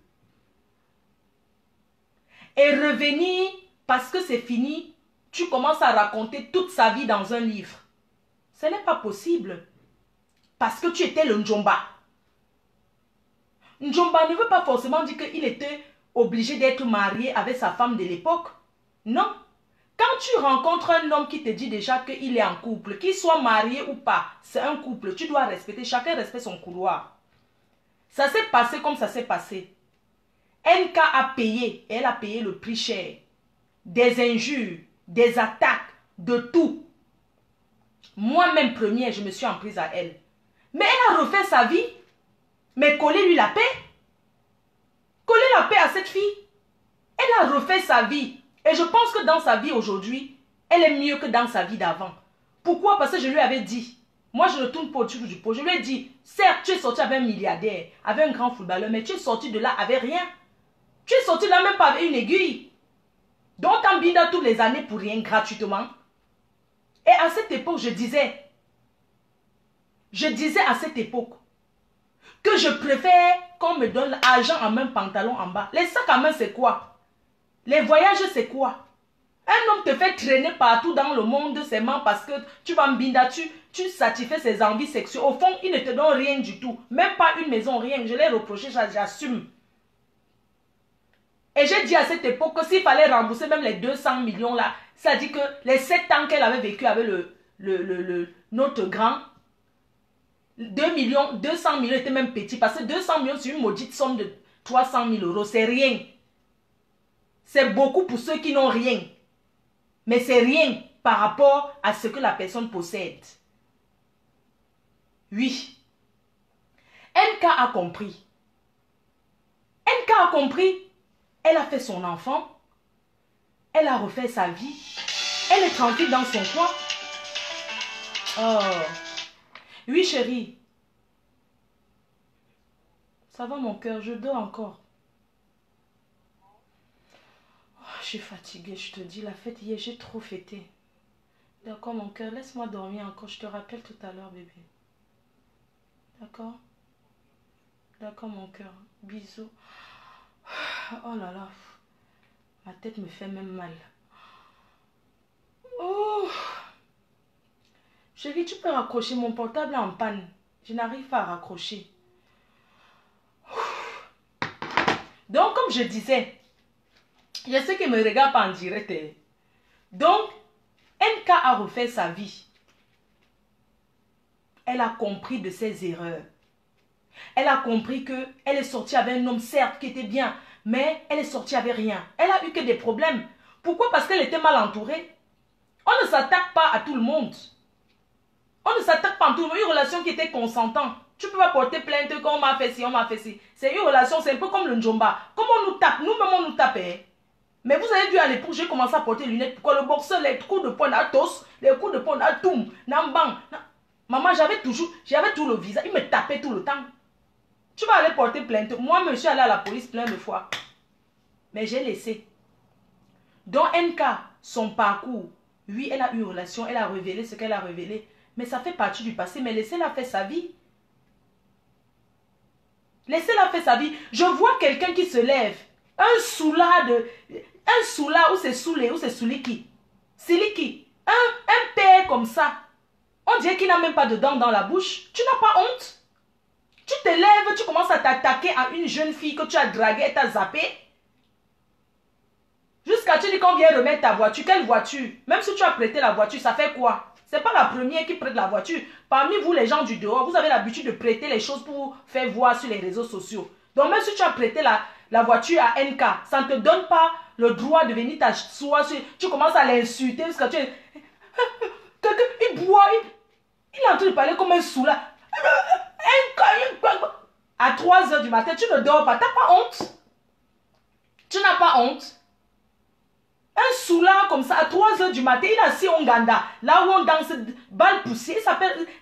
et revenir parce que c'est fini, tu commences à raconter toute sa vie dans un livre. Ce n'est pas possible. Parce que tu étais le Njomba. Njomba ne veut pas forcément dire qu'il était obligé d'être marié avec sa femme de l'époque. Non. Quand tu rencontres un homme qui te dit déjà qu'il est en couple, qu'il soit marié ou pas, c'est un couple, tu dois respecter, chacun respecte son couloir. Ça s'est passé comme ça s'est passé. NK a payé, et elle a payé le prix cher. Des injures, des attaques, de tout. Moi-même première, je me suis en prise à elle. Mais elle a refait sa vie. Mais collez-lui la paix. Collez la paix à cette fille. Elle a refait sa vie. Et je pense que dans sa vie aujourd'hui, elle est mieux que dans sa vie d'avant. Pourquoi? Parce que je lui avais dit. Moi, je ne tourne pas autour du pot. Je lui ai dit, certes, tu es sorti avec un milliardaire, avec un grand footballeur, mais tu es sorti de là avec rien. Tu es sorti là même pas avec une aiguille. Donc, t'en binda toutes les années pour rien, gratuitement. Et à cette époque, je disais à cette époque que je préfère qu'on me donne l'argent en main, pantalon en bas. Les sacs à main, c'est quoi? Les voyages, c'est quoi? Un homme te fait traîner partout dans le monde seulement parce que tu vas mbinda, tu satisfais ses envies sexuelles. Au fond, il ne te donne rien du tout. Même pas une maison, rien. Je l'ai reproché, j'assume. Et j'ai dit à cette époque que s'il fallait rembourser même les 200 millions là, ça dit que les 7 ans qu'elle avait vécu avec notre grand, 200 millions était même petit. Parce que 200 millions, c'est une maudite somme de 300 000 euros. C'est rien. C'est beaucoup pour ceux qui n'ont rien. Mais c'est rien par rapport à ce que la personne possède. Oui. NK a compris. NK a compris. Elle a fait son enfant. Elle a refait sa vie. Elle est tranquille dans son coin. Oh. Oui, chérie. Ça va, mon cœur, je dors encore. Oh, je suis fatiguée, je te dis. La fête hier, j'ai trop fêté. D'accord, mon cœur, laisse-moi dormir encore. Je te rappelle tout à l'heure, bébé. D'accord? D'accord, mon cœur. Bisous. Oh là là. Ma tête me fait même mal. Oh. Chérie, tu peux raccrocher mon portable en panne. Je n'arrive pas à raccrocher. Donc, comme je disais, il y a ceux qui me regardent pas en direct. Donc, NK a refait sa vie. Elle a compris de ses erreurs. Elle a compris qu'elle est sortie avec un homme, certes, qui était bien, mais elle est sortie avec rien. Elle a eu que des problèmes. Pourquoi? Parce qu'elle était mal entourée. On ne s'attaque pas à tout le monde. On ne s'attaque pas à tout le monde. Une relation qui était consentante. Tu peux pas porter plainte quand on m'a fait ci, on m'a fait ci. C'est une relation, c'est un peu comme le njomba. Comme on nous tape, nous-mêmes on nous tape. Hein? Mais vous avez vu à l'époque, j'ai commencé à porter les lunettes. Pourquoi? Le boxeur, les coups de poing à tos, les coups de poing à toum, nambang. Maman, j'avais tout le visage. Il me tapait tout le temps. Tu vas aller porter plainte. Moi, je suis allée à la police plein de fois. Mais j'ai laissé. Dans NK, son parcours, oui, elle a eu une relation, elle a révélé ce qu'elle a révélé. Mais ça fait partie du passé. Mais laissez-la faire sa vie. Laissez-la faire sa vie. Je vois quelqu'un qui se lève. Un soulard où c'est soulé, où c'est souliki. Siliki. Un père comme ça. On dirait qu'il n'a même pas de dents dans la bouche. Tu n'as pas honte? Tu te lèves, tu commences à t'attaquer à une jeune fille que tu as draguée et t'as zappé. Jusqu'à tu dis qu'on vient remettre ta voiture. Quelle voiture? Même si tu as prêté la voiture, ça fait quoi? C'est pas la première qui prête la voiture. Parmi vous, les gens du dehors, vous avez l'habitude de prêter les choses pour faire voir sur les réseaux sociaux. Donc même si tu as prêté la voiture à NK, ça ne te donne pas le droit de venir t'asseoir sur... Tu commences à l'insulter jusqu'à tu... Il boit, il est en train de parler comme un soulard. À 3 h du matin, tu ne dors pas. Tu n'as pas honte? Tu n'as pas honte? Un soulard comme ça, à 3 h du matin, il est assis au Nganda, là où on danse balle poussière.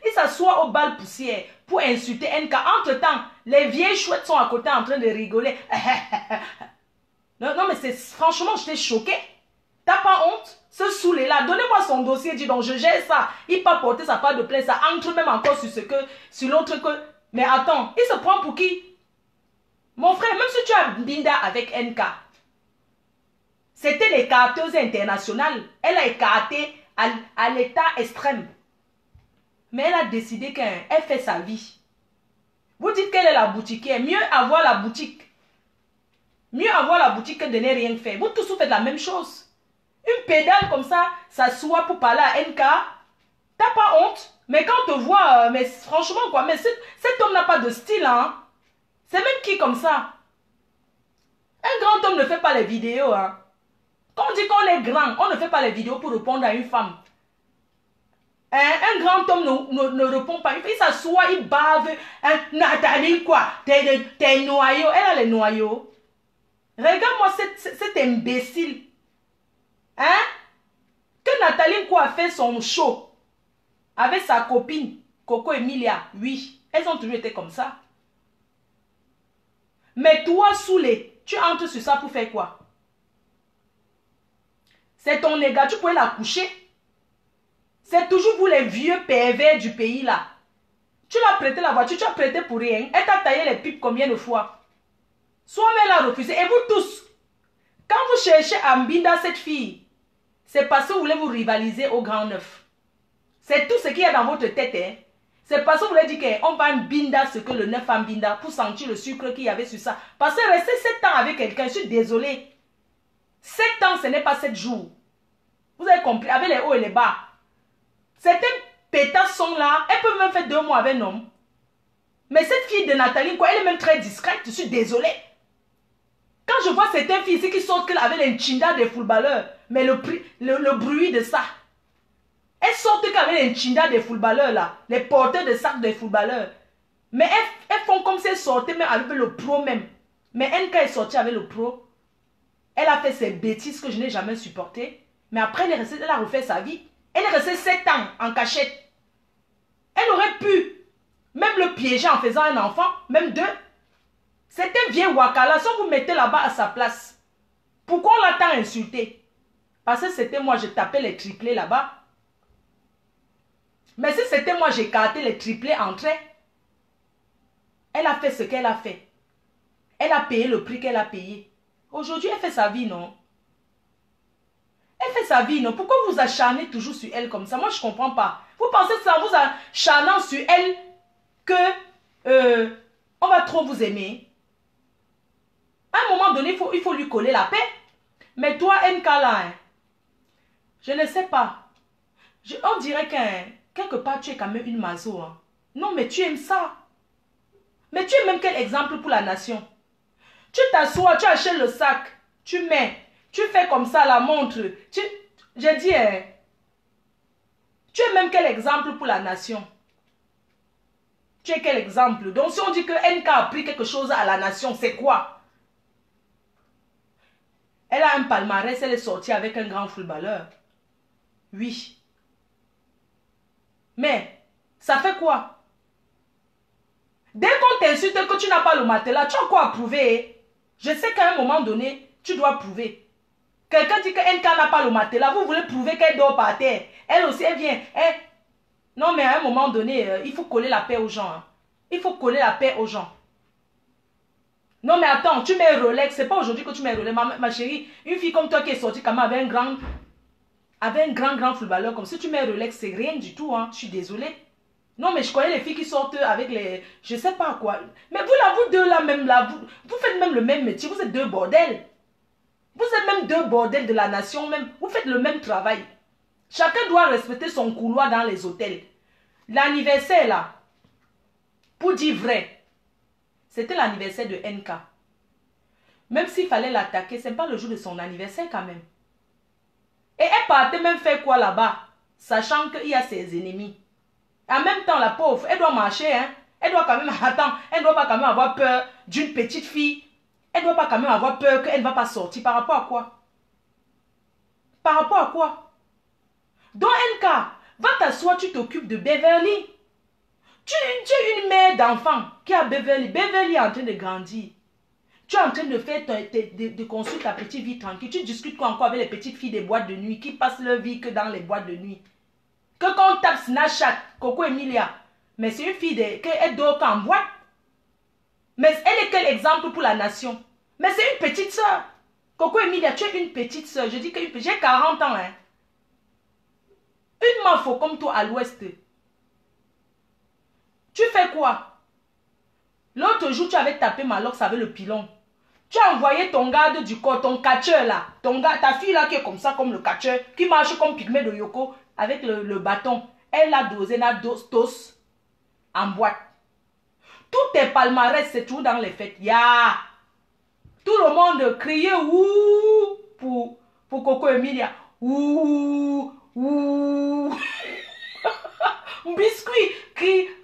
Il s'assoit au bal poussière pour insulter NK. Entre-temps, les vieilles chouettes sont à côté en train de rigoler. Non, mais franchement, j'étais choquée. T'as pas honte? Ce saoulé là, donnez-moi son dossier, dit donc je gère ça. Il peut porter sa part de plainte, ça entre même encore sur l'autre que... Mais attends, il se prend pour qui? Mon frère, même si tu as Binda avec NK, c'était les carteuses internationales. Elle a écarté à l'état extrême. Mais elle a décidé qu'elle fait sa vie. Vous dites qu'elle est la boutiquière. Mieux avoir la boutique. Mieux avoir la boutique que de ne rien faire. Vous tous vous faites la même chose. Une pédale comme ça, s'assoit pour parler à NK. T'as pas honte? Mais quand on te voit, mais franchement quoi, mais cet homme n'a pas de style, hein. C'est même qui comme ça? Un grand homme ne fait pas les vidéos, hein. Quand on dit qu'on est grand, on ne fait pas les vidéos pour répondre à une femme. Un grand homme ne répond pas. Il s'assoit, il bave. Nathalie, quoi? T'es noyau. Elle a les noyaux. Regarde-moi cet imbécile. Hein? Que Nathalie, quoi, a fait son show avec sa copine, Coco Emilia. Oui, elles ont toujours été comme ça. Mais toi, Soulé, tu entres sur ça pour faire quoi? C'est ton nègre, tu pouvais la coucher. C'est toujours vous les vieux pervers du pays là. Tu l'as prêté la voiture, tu as prêté pour rien. Elle t'a taillé les pipes combien de fois? Soit elle a refusé. Et vous tous, quand vous cherchez à Mbinda cette fille, c'est parce que vous voulez vous rivaliser au Grand Neuf. C'est tout ce qu'il y a dans votre tête. Hein? C'est parce que vous voulez dire qu'on va Mbinda ce que le Neuf a Mbinda pour sentir le sucre qu'il y avait sur ça. Parce que rester 7 ans avec quelqu'un, je suis désolé. 7 ans, ce n'est pas 7 jours. Vous avez compris, avec les hauts et les bas. Certaines pétasses sont là, elles peuvent même faire 2 mois avec un homme. Mais cette fille de Nathalie, quoi, elle est même très discrète, je suis désolé. Quand je vois certaines filles ici qui sortent avec les chindas des footballeurs, mais le bruit de ça. Elles sortent avec les chindas des footballeurs là, les porteurs de sacs des footballeurs. Mais elles font comme si elles sortaient même avec le pro même. Mais NK est sortie avec le pro. Elle a fait ces bêtises que je n'ai jamais supportées. Mais après, elle a refait sa vie. Elle est restée 7 ans en cachette. Elle aurait pu même le piéger en faisant un enfant, même deux. C'est un vieux Wakala. Si vous mettez là-bas à sa place, pourquoi on l'a tant insulté? Parce que c'était moi, je tapais les triplés là-bas. Mais si c'était moi, j'écartais les triplés entrés. Elle a fait ce qu'elle a fait. Elle a payé le prix qu'elle a payé. Aujourd'hui, elle fait sa vie, non? Elle fait sa vie, non? Pourquoi vous acharnez toujours sur elle comme ça? Moi, je ne comprends pas. Vous pensez que c'est en vous acharnant sur elle que on va trop vous aimer? À un moment donné, il faut lui coller la paix. Mais toi, NK là, hein, je ne sais pas. On dirait que quelque part, tu es quand même une maso. Hein. Non, mais tu aimes ça. Mais tu es même quel exemple pour la nation? Tu t'assois, tu achètes le sac, tu mets, tu fais comme ça la montre. J'ai dit, hein, tu es même quel exemple pour la nation? Tu es quel exemple? Donc si on dit que NK a pris quelque chose à la nation, c'est quoi? Elle a un palmarès, elle est sortie avec un grand footballeur. Oui. Mais, ça fait quoi? Dès qu'on t'insulte que tu n'as pas le matelas, tu as quoi à prouver? Je sais qu'à un moment donné, tu dois prouver. Quelqu'un dit que NK n'a pas le matelas, vous voulez prouver qu'elle dort par terre. Elle aussi, elle vient. Non, mais à un moment donné, il faut coller la paix aux gens. Hein. Il faut coller la paix aux gens. Non, mais attends, tu mets Rolex. C'est pas aujourd'hui que tu mets Rolex. Ma chérie, une fille comme toi qui est sortie quand même avec un grand footballeur comme si tu mets Rolex, c'est rien du tout. Hein. Je suis désolée. Non, mais je connais les filles qui sortent avec les... Je sais pas quoi. Mais vous là, vous deux là, même là, vous faites même le même métier. Vous êtes deux bordels. Vous êtes même deux bordels de la nation même. Vous faites le même travail. Chacun doit respecter son couloir dans les hôtels. L'anniversaire là, pour dire vrai, c'était l'anniversaire de NK. Même s'il fallait l'attaquer, ce n'est pas le jour de son anniversaire quand même. Et elle partait même faire quoi là-bas, sachant qu'il y a ses ennemis. En même temps, la pauvre, elle doit marcher, hein. Elle doit quand même, attends, elle ne doit pas quand même avoir peur d'une petite fille. Elle ne doit pas quand même avoir peur qu'elle ne va pas sortir. Par rapport à quoi? Par rapport à quoi? Donc NK, va t'asseoir, tu t'occupes de Beverly. Tu es une mère d'enfant qui a Beverly. Beverly est en train de grandir. Tu es en train de faire de construire ta petite vie tranquille. Tu discutes quoi encore avec les petites filles des boîtes de nuit qui passent leur vie que dans les boîtes de nuit. Que quand on tape Snapchat, Coco Emilia, mais c'est une fille qui dort qu'en boîte. Mais elle est quel exemple pour la nation? Mais c'est une petite soeur. Coco Emilia, tu es une petite soeur. Je dis que j'ai 40 ans. Hein. Une mafo comme toi à l'ouest. Tu fais quoi? L'autre jour, tu avais tapé Malox avec le pilon. Tu as envoyé ton garde du corps, ton catcheur là. Ta fille là qui est comme ça, comme le catcheur, qui marche comme Pygmée de Yoko avec le bâton. Elle a dosé la dose en boîte. Tous tes palmarès, c'est tout dans les fêtes. Ya! Tout le monde criait ouh pour Coco Emilia. Ouh, ouh. Biscuit,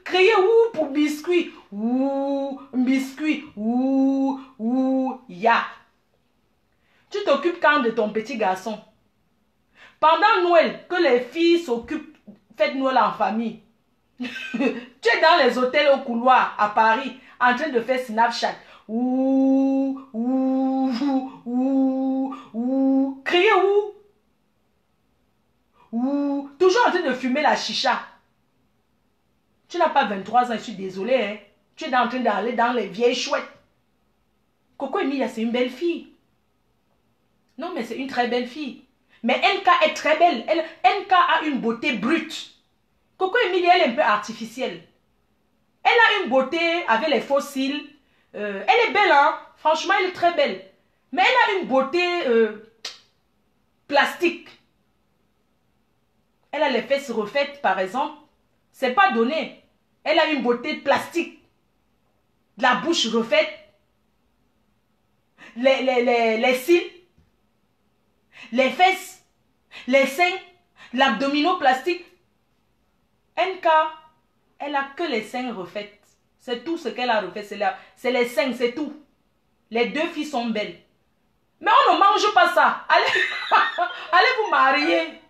criez ouh pour biscuit. Ouh, biscuit, ouh, ya. Tu t'occupes quand de ton petit garçon? Pendant Noël, que les filles s'occupent, faites Noël en famille. Tu es dans les hôtels au couloir à Paris, en train de faire Snapchat. Ouh, criez ouh. Ouh, toujours en train de fumer la chicha. Tu n'as pas 23 ans, je suis désolée. Hein. Tu es en train d'aller dans les vieilles chouettes. Coco Emilia, c'est une belle fille. Non, mais c'est une très belle fille. Mais NK est très belle. NK a une beauté brute. Coco Emilia, elle est un peu artificielle. Elle a une beauté avec les faux cils. Elle est belle, hein. Franchement, elle est très belle. Mais elle a une beauté plastique. Elle a les fesses refaites, par exemple. C'est pas donné. Elle a une beauté plastique. La bouche refaite. Les cils. Les fesses. Les seins. L'abdominoplastique. NK, elle a que les seins refaites. C'est tout ce qu'elle a refait. C'est les seins, c'est tout. Les deux filles sont belles. Mais on ne mange pas ça. Allez vous marier.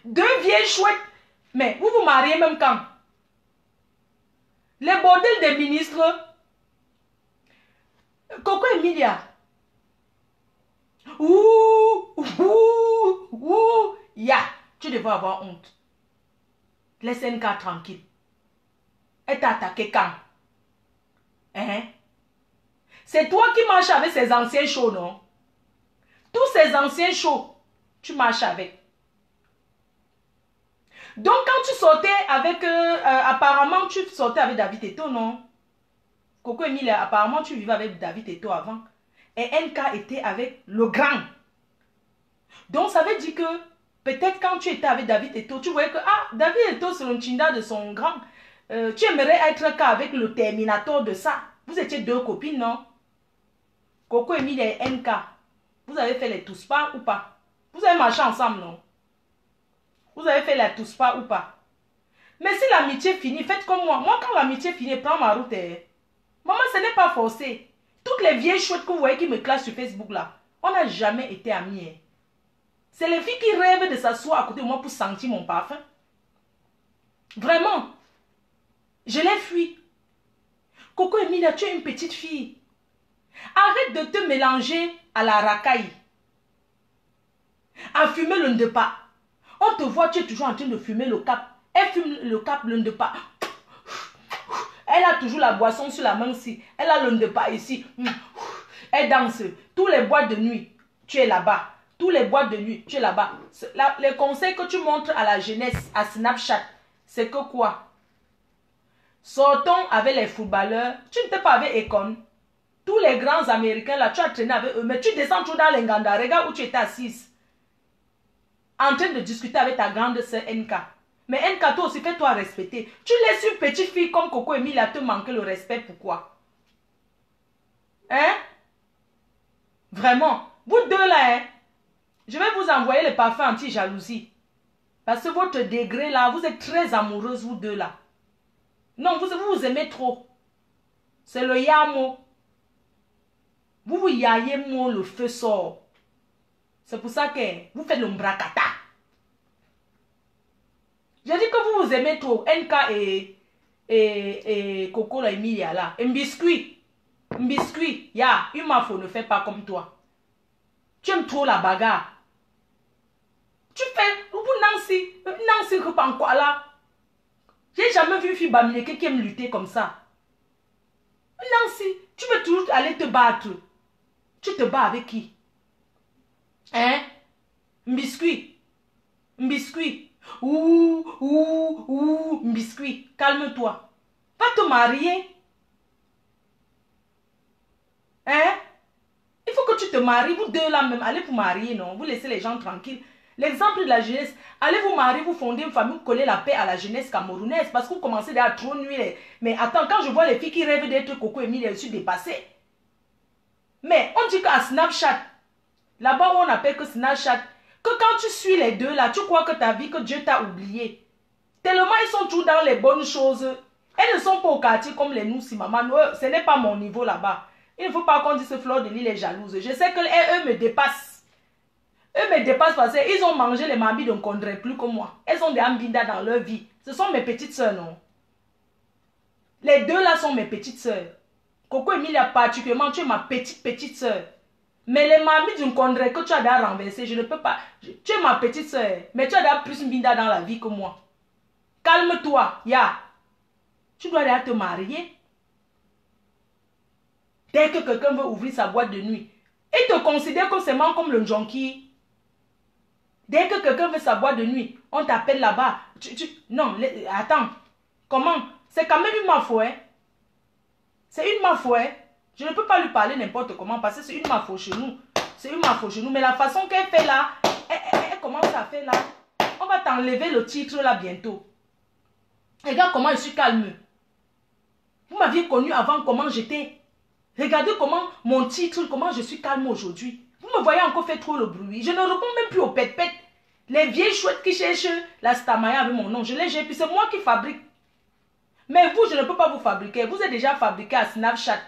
Deux vieilles chouettes. Mais vous vous mariez même quand? Les bordels des ministres. Coco Emilia. Ya, tu devrais avoir honte. Laisse NK tranquille. Elle t'a attaqué quand? Hein? C'est toi qui marches avec ces anciens shows, non? Tous ces anciens shows, tu marches avec. Donc quand tu sortais avec... apparemment, tu sortais avec David Eto, non? Coco Emilia, apparemment, tu vivais avec David Eto avant. Et NK était avec le grand. Donc ça veut dire que peut-être quand tu étais avec David Eto, tu voyais que David Eto c'est le chinda de son grand. Tu aimerais être qu'avec le terminator de ça. Vous étiez deux copines, non? Coco Emilia et NK. Vous avez fait les tous pas ou pas? Vous avez marché ensemble, non? Vous avez fait les tous pas ou pas? Mais si l'amitié finit, faites comme moi. Moi, quand l'amitié finit, prends ma route. Maman, ce n'est pas forcé. Toutes les vieilles chouettes que vous voyez qui me classent sur Facebook là, on n'a jamais été amis. C'est les filles qui rêvent de s'asseoir à côté de moi pour sentir mon parfum. Vraiment. Je l'ai fui. Coco Emilia, tu es une petite fille. Arrête de te mélanger à la racaille. À fumer le ndepa. On te voit, tu es toujours en train de fumer le cap. Elle fume le cap, le ndepa. Elle a toujours la boisson sur la main ici. Elle a le ndepa ici. Elle danse. Tous les boîtes de nuit, tu es là-bas. Tous les boîtes de nuit, tu es là-bas. Les conseils que tu montres à la jeunesse, à Snapchat, c'est que quoi? Sortons avec les footballeurs. Tu n'étais pas avec Econ. Tous les grands Américains, là, tu as traîné avec eux. Mais tu descends tout dans les Nganda. Regarde où tu étais assise. En train de discuter avec ta grande sœur NK. Mais NK, toi aussi, fais-toi respecter. Tu laisses une petite fille comme Coco Emilia te manquer le respect. Pourquoi? Hein? Vraiment. Vous deux là, hein? Je vais vous envoyer le parfum anti-jalousie. Parce que votre degré là, vous êtes très amoureuse, vous deux là. Non, vous aimez trop. C'est le yamo. Vous vous yaillez, moi, le feu sort. C'est pour ça que vous faites le mbrakata. J'ai dit que vous vous aimez trop. NK et Coco la Emilia là. Un biscuit. Un biscuit. Ya, une mafo ne fait pas comme toi. Tu aimes trop la bagarre. Tu fais, vous Nancy Rupankwa là. J'ai jamais vu une fille bamileke qui aime lutter comme ça. Nancy, tu veux toujours aller te battre. Tu te bats avec qui? Hein? Un biscuit. Un biscuit. Un biscuit. Calme-toi. Va te marier. Hein? Il faut que tu te maries. Vous deux là même, allez vous marier, non? Vous laissez les gens tranquilles. L'exemple de la jeunesse, allez vous marier, vous fondez une famille, vous collez la paix à la jeunesse camerounaise parce que vous commencez déjà à trop nuire. Mais attends, quand je vois les filles qui rêvent d'être Coco Emilia, je suis dépassée. Mais on dit qu'à Snapchat, là-bas où on appelle que Snapchat, que quand tu suis les deux là, tu crois que ta vie, que Dieu t'a oublié. Tellement ils sont tous dans les bonnes choses. Elles ne sont pas au quartier comme les nous, si maman. Ce n'est pas mon niveau là-bas. Il ne faut pas qu'on dise que Fleur de Lille est jalouse. Je sais qu'eux me dépassent. Eux me dépassent parce qu'ils ont mangé les mambis de Condré plus que moi. Elles ont des ambindas dans leur vie. Ce sont mes petites soeurs, non? Les deux là sont mes petites soeurs. Coco Emilia particulièrement, tu es ma petite soeur. Mais les mamies d'une Condré que tu as déjà renversé, je ne peux pas. Tu es ma petite soeur. Mais tu as déjà plus mbinda dans la vie que moi. Calme-toi, ya. Tu dois déjà te marier. Dès que quelqu'un veut ouvrir sa boîte de nuit, il te considère comme seulement comme le junkie. Dès que quelqu'un veut sa boîte de nuit, on t'appelle là-bas. Non, attends. Comment? C'est quand même une mafo, hein? C'est une mafo, hein? Je ne peux pas lui parler n'importe comment parce que c'est une mafo chez nous. C'est une mafo chez nous. Mais la façon qu'elle fait là, elle commence à faire là. On va t'enlever le titre là bientôt. Regarde comment je suis calme. Vous m'aviez connu avant comment j'étais. Regardez comment mon titre, comment je suis calme aujourd'hui. Vous me voyez encore faire trop le bruit. Je ne réponds même plus aux pète-pète. Les vieilles chouettes qui cherchent la Stamaya avec mon nom, je les gère. Puis c'est moi qui fabrique. Mais vous, je ne peux pas vous fabriquer. Vous êtes déjà fabriqué à Snapchat.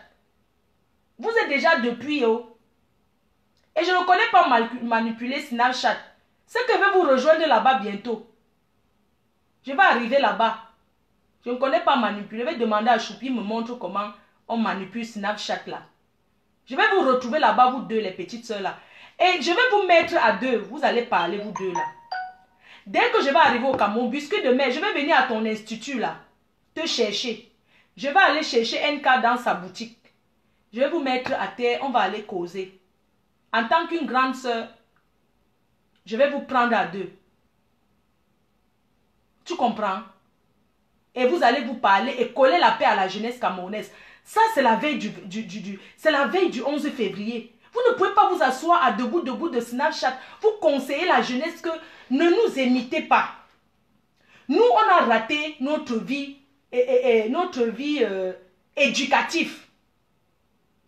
Vous êtes déjà depuis. Oh. Et je ne connais pas manipuler Snapchat. C'est que je vais vous rejoindre là-bas bientôt. Je vais arriver là-bas. Je ne connais pas manipuler. Je vais demander à Choupi me montre comment on manipule Snapchat là. Je vais vous retrouver là-bas, vous deux, les petites soeurs là. Et je vais vous mettre à deux. Vous allez parler, vous deux là. Dès que je vais arriver au Cameroun, biscuit de mer, je vais venir à ton institut là, te chercher. Je vais aller chercher NK dans sa boutique. Je vais vous mettre à terre, on va aller causer. En tant qu'une grande soeur, je vais vous prendre à deux. Tu comprends? Et vous allez vous parler et coller la paix à la jeunesse camerounaise. Ça, c'est la veille c'est la veille du 11 février. Vous ne pouvez pas vous asseoir à debout de Snapchat. Vous conseillez la jeunesse que ne nous imitez pas. Nous, on a raté notre vie, éducative.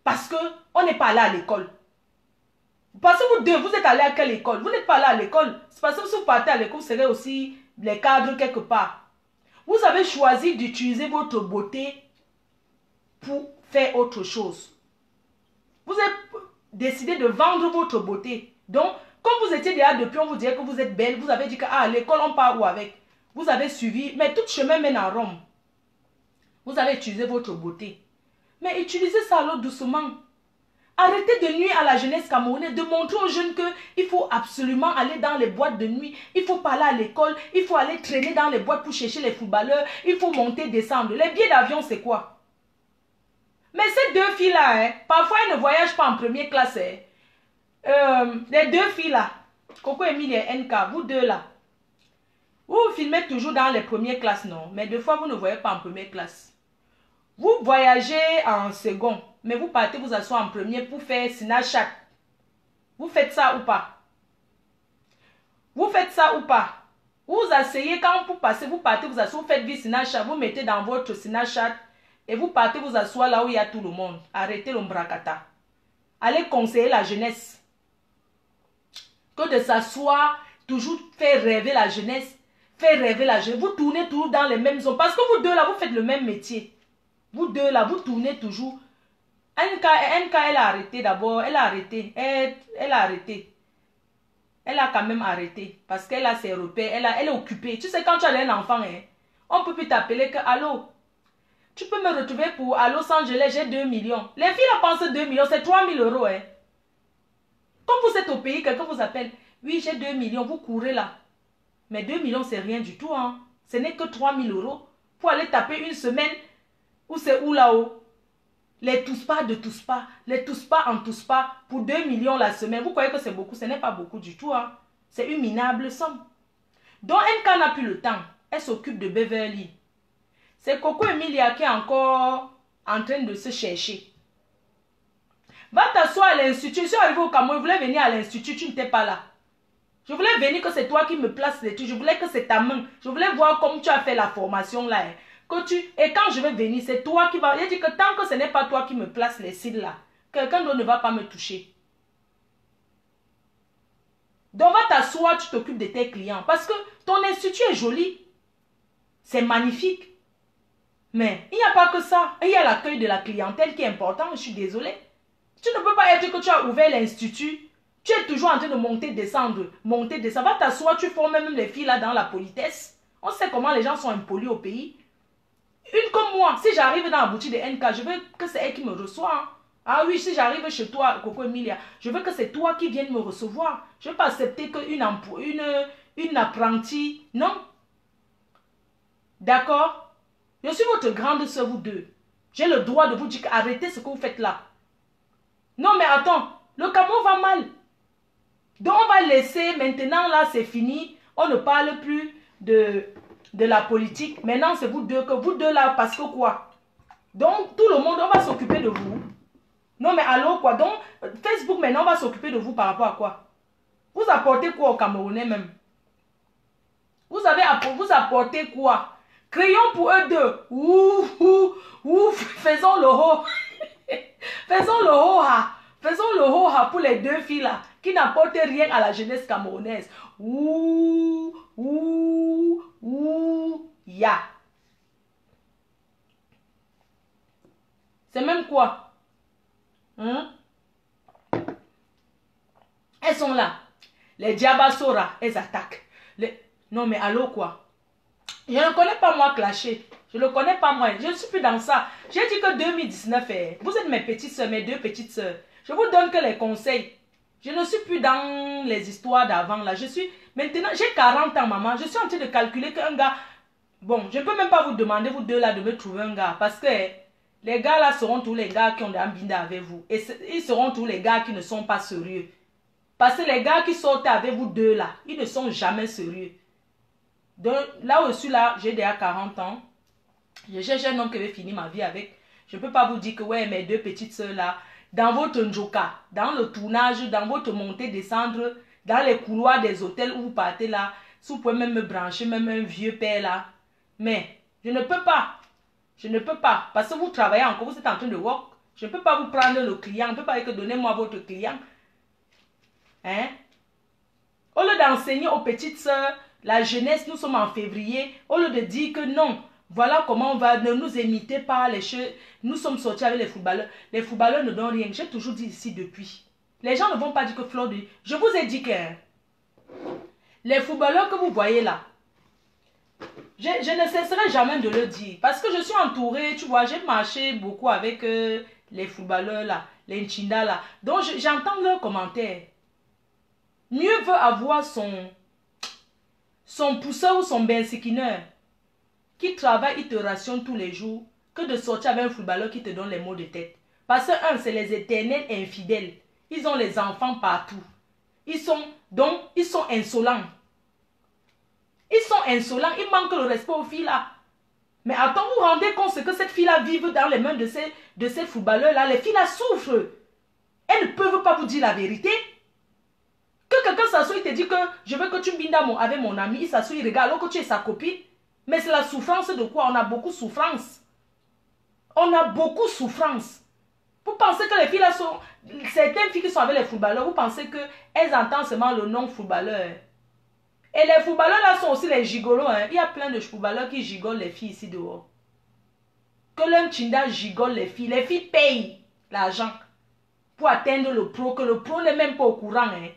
Parce qu'on n'est pas allé à l'école. Parce que vous deux, vous êtes allés à quelle école? Vous n'êtes pas allé à l'école. C'est parce que si vous partez à l'école, vous serez aussi les cadres quelque part. Vous avez choisi d'utiliser votre beauté pour faire autre chose. Vous avez décidé de vendre votre beauté. Donc, comme vous étiez déjà depuis, on vous disait que vous êtes belle, vous avez dit que à l'école, on part où avec? Vous avez suivi, mais tout chemin mène à Rome. Vous avez utilisé votre beauté. Mais utilisez ça alors doucement. Arrêtez de nuire à la jeunesse camerounaise, de montrer aux jeunes qu'il faut absolument aller dans les boîtes de nuit, il faut pas aller à l'école, il faut aller traîner dans les boîtes pour chercher les footballeurs, il faut monter, descendre. Les billets d'avion, c'est quoi? Mais ces deux filles-là, hein, parfois elles ne voyagent pas en première classe. Hein. Les deux filles-là, Coco Emile et NK, vous deux là, vous filmez toujours dans les premières classes, non? Mais deux fois, vous ne voyez pas en première classe. Vous voyagez en second, mais vous partez vous asseoir en premier pour faire Snapchat. Vous faites ça ou pas? Vous faites ça ou pas? Vous asseyez quand vous passez, vous partez vous asseoir, vous faites vie Snapchat, vous mettez dans votre Snapchat et vous partez vous asseoir là où il y a tout le monde. Arrêtez l'ombracata. Allez conseiller la jeunesse. Que de s'asseoir, toujours faire rêver la jeunesse, faire rêver la jeunesse. Vous tournez toujours dans les mêmes zones parce que vous deux là, vous faites le même métier. Vous deux là, vous tournez toujours. NK, elle a arrêté d'abord. Elle a arrêté. Elle a arrêté. Elle a quand même arrêté. Parce qu'elle a ses repères. Elle est occupée. Tu sais, quand tu as un enfant, hein, on peut plus t'appeler que allô. Tu peux me retrouver pour à Los Angeles, j'ai 2 millions. Les filles là pensent 2 millions, c'est 3 000 euros. Hein. Quand vous êtes au pays, quelqu'un vous appelle. Oui, j'ai 2 millions, vous courez là. Mais 2 millions, c'est rien du tout. Hein. Ce n'est que 3 000 euros. Pour aller taper une semaine. Ou c'est où là-haut? Les tous pas de tous pas. Les tous pas en tous pas. Pour 2 millions la semaine. Vous croyez que c'est beaucoup? Ce n'est pas beaucoup du tout. Hein. C'est une minable somme. Donc, NK n'a plus le temps. Elle s'occupe de Beverly. C'est Coco Emilia qui est encore en train de se chercher. Va t'asseoir à l'institut. Je suis arrivé au Cameroun. Je voulais venir à l'institut. Tu n'étais pas là. Je voulais venir que c'est toi qui me places les trucs. Je voulais que c'est ta main. Je voulais voir comment tu as fait la formation là. Hein. Et quand je vais venir, c'est toi qui vas... Il dit que tant que ce n'est pas toi qui me place les cils là, quelqu'un d'autre ne va pas me toucher. Donc va t'asseoir, tu t'occupes de tes clients. Parce que ton institut est joli. C'est magnifique. Mais il n'y a pas que ça. Il y a l'accueil de la clientèle qui est important. Je suis désolée. Tu ne peux pas être que tu as ouvert l'institut. Tu es toujours en train de monter, descendre. Monter, descendre. Va t'asseoir, tu formes même les filles là dans la politesse. On sait comment les gens sont impolis au pays. Une comme moi, si j'arrive dans la boutique de NK, je veux que c'est elle qui me reçoit. Hein. Ah oui, si j'arrive chez toi, Coco Emilia, je veux que c'est toi qui viennes me recevoir. Je ne veux pas accepter qu'une apprentie. Non. D'accord? Je suis votre grande soeur, vous deux. J'ai le droit de vous dire arrêtez ce que vous faites là. Non, mais attends, le Cameroun va mal. Donc on va laisser, maintenant là c'est fini. On ne parle plus de la politique. Maintenant, c'est vous deux là, parce que quoi? Donc, tout le monde, on va s'occuper de vous. Non, mais allô, quoi? Donc, Facebook, maintenant, on va s'occuper de vous par rapport à quoi? Vous apportez quoi aux Camerounais même? Vous apportez quoi? Crayon pour eux deux. Ouh, faisons le haut. Faisons le haut, ha. Faisons le haut, ha, pour les deux filles là, qui n'apportent rien à la jeunesse camerounaise. Ya. C'est même quoi? Hein? Elles sont là. Les Diabasora, elles attaquent. Non mais allô quoi? Je ne connais pas moi clasher. Je ne le connais pas moi. Je ne suis plus dans ça. J'ai dit que 2019, vous êtes mes petites soeurs, mes deux petites soeurs. Je vous donne que les conseils. Je ne suis plus dans les histoires d'avant là. Je suis maintenant, j'ai 40 ans maman. Je suis en train de calculer qu'un gars... Bon, je ne peux même pas vous demander, vous deux là, de me trouver un gars. Parce que les gars là seront tous les gars qui ont des ambinda avec vous. Et ils seront tous les gars qui ne sont pas sérieux. Parce que les gars qui sortent avec vous deux là, ils ne sont jamais sérieux. Donc là où je suis là, j'ai déjà 40 ans. Je cherche un homme qui veut finir ma vie avec. Je ne peux pas vous dire que ouais, mes deux petites soeurs là, dans votre njoka, dans le tournage, dans votre montée, descendre, dans les couloirs des hôtels où vous partez là, si vous pouvez même me brancher, même un vieux père là. Mais je ne peux pas. Je ne peux pas. Parce que vous travaillez encore, vous êtes en train de work. Je ne peux pas vous prendre le client. Je ne peux pas dire que donnez-moi votre client. Hein? Au lieu d'enseigner aux petites soeurs, la jeunesse, nous sommes en février, au lieu de dire que non, voilà comment on va, ne nous imitez pas les choses. Nous sommes sortis avec les footballeurs. Les footballeurs ne donnent rien. J'ai toujours dit ici depuis. Les gens ne vont pas dire que Flore de... Je vous ai dit que les footballeurs que vous voyez là, je ne cesserai jamais de le dire. Parce que je suis entourée, tu vois, j'ai marché beaucoup avec les footballeurs là, les Nchinda là. Donc j'entends leurs commentaires. Mieux vaut avoir son pousseur ou son bensikineur qui travaille, il te rationne tous les jours, que de sortir avec un footballeur qui te donne les maux de tête. Parce que un, c'est les éternels infidèles. Ils ont les enfants partout. Ils sont insolents. Ils sont insolents, ils manquent le respect aux filles là. Mais attends, vous vous rendez compte ce que cette fille là vive dans les mains de ces footballeurs là. Les filles là souffrent. Elles ne peuvent pas vous dire la vérité. Que quelqu'un s'assoit, il te dit que je veux que tu bindes avec mon ami, il s'assoit, il regarde alors que tu es sa copine. Mais c'est la souffrance de quoi? On a beaucoup de souffrance. On a beaucoup de souffrance. Vous pensez que les filles là sont... Certaines filles qui sont avec les footballeurs, vous pensez qu'elles entendent seulement le nom footballeur. Et les footballeurs là sont aussi les gigolos. Hein. Il y a plein de footballeurs qui gigolent les filles ici dehors. Que l'un Chinda gigole les filles. Les filles payent l'argent pour atteindre le pro. Que le pro n'est même pas au courant. Hein.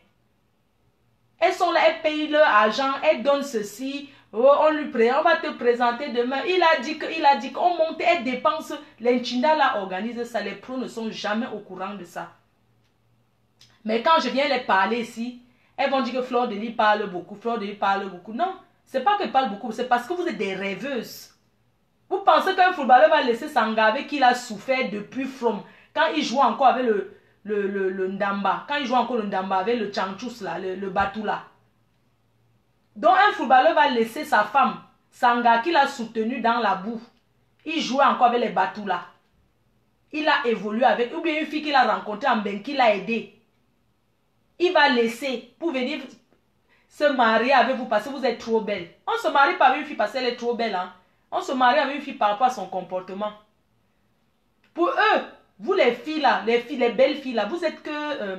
Elles sont là, elles payent leur argent, elles donnent ceci. Oh, on va te présenter demain. Il a dit qu'on monte, elles dépensent. Les Nchinda là organisent ça. Les pros ne sont jamais au courant de ça. Mais quand je viens les parler ici, elles vont dire que Flore de Lys parle beaucoup. Flore de Lys parle beaucoup. Non, c'est pas qu'elle parle beaucoup, c'est parce que vous êtes des rêveuses. Vous pensez qu'un footballeur va laisser s'engaver qu'il a souffert depuis From. Quand il joue encore avec le Ndamba. Quand il joue encore le Ndamba avec le Tchanchous là, le Batou là. Donc un footballeur va laisser sa femme, Sanga, qu'il a soutenu dans la boue. Il jouait encore avec les Batou là. Il a évolué avec, ou bien une fille qu'il a rencontrée en Benki, qu'il a aidé. Il va laisser pour venir se marier avec vous parce que vous êtes trop belle. On se marie pas avec une fille parce qu'elle est trop belle. Hein? On se marie avec une fille par rapport à son comportement. Pour eux, vous les filles là, les belles filles là, vous êtes que...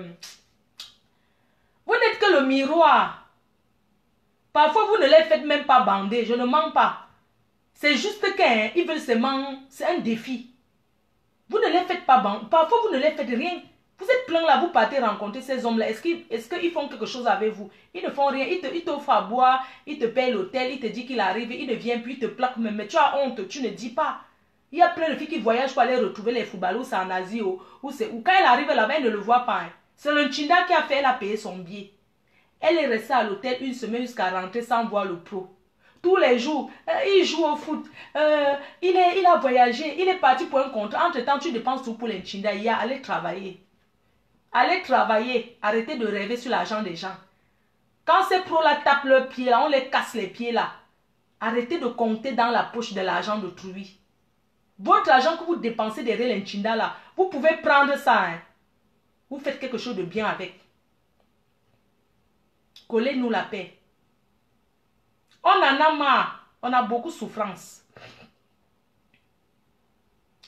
vous n'êtes que le miroir. Parfois, vous ne les faites même pas bander. Je ne mens pas. C'est juste qu'ils veulent seulement... C'est un défi. Vous ne les faites pas bander. Parfois, vous ne les faites rien. Vous êtes plein là, vous partez rencontrer ces hommes-là. Est-ce qu'ils font quelque chose avec vous? Ils ne font rien. Ils t'offrent à boire, ils te payent l'hôtel, ils te disent qu'il arrive, il ne vient plus, il te plaque même. Mais tu as honte, tu ne dis pas. Il y a plein de filles qui voyagent pour aller retrouver les footballeurs, c'est en Asie ou quand elle arrive là-bas, elle ne le voit pas. Hein. C'est le Nchinda qui a fait, elle a payé son billet. Elle est restée à l'hôtel une semaine jusqu'à rentrer sans voir le pro. Tous les jours, il joue au foot. Il a voyagé, il est parti pour un contrat. Entre-temps, tu dépenses tout pour les Nchinda. Il y a aller travailler. Allez travailler, arrêtez de rêver sur l'argent des gens. Quand ces pros-là tapent leurs pieds, là, on les casse les pieds là. Arrêtez de compter dans la poche de l'argent d'autrui. Votre argent que vous dépensez derrière les Nchinda là, vous pouvez prendre ça. Hein. Vous faites quelque chose de bien avec. Collez-nous la paix. On en a marre. On a beaucoup de souffrance.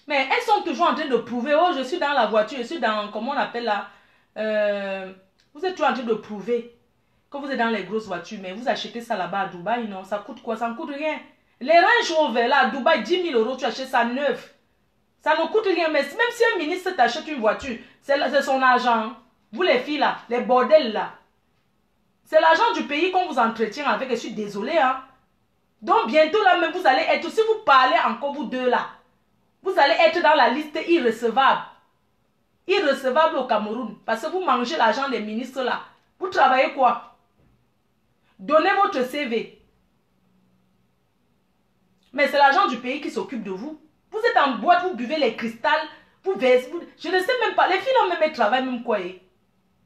Mais elles sont toujours en train de prouver. Oh, je suis dans la voiture, je suis dans, comment on appelle là, vous êtes toujours en train de prouver que vous êtes dans les grosses voitures. Mais vous achetez ça là-bas à Dubaï, non? Ça coûte quoi? Ça ne coûte rien. Les Range Rover là, à Dubaï, 10 000 €, tu achètes ça neuf. Ça ne coûte rien. Mais même si un ministre t'achète une voiture, c'est son argent. Vous les filles là, les bordels là. C'est l'argent du pays qu'on vous entretient avec. Je suis désolée, hein. Donc bientôt là même, vous allez être, si vous parlez encore vous deux là, vous allez être dans la liste irrecevable. Irrecevable au Cameroun. Parce que vous mangez l'argent des ministres là. Vous travaillez quoi? Donnez votre CV. Mais c'est l'argent du pays qui s'occupe de vous. Vous êtes en boîte, vous buvez les cristals, vous versez, je ne sais même pas. Les filles là même travaillent même quoi.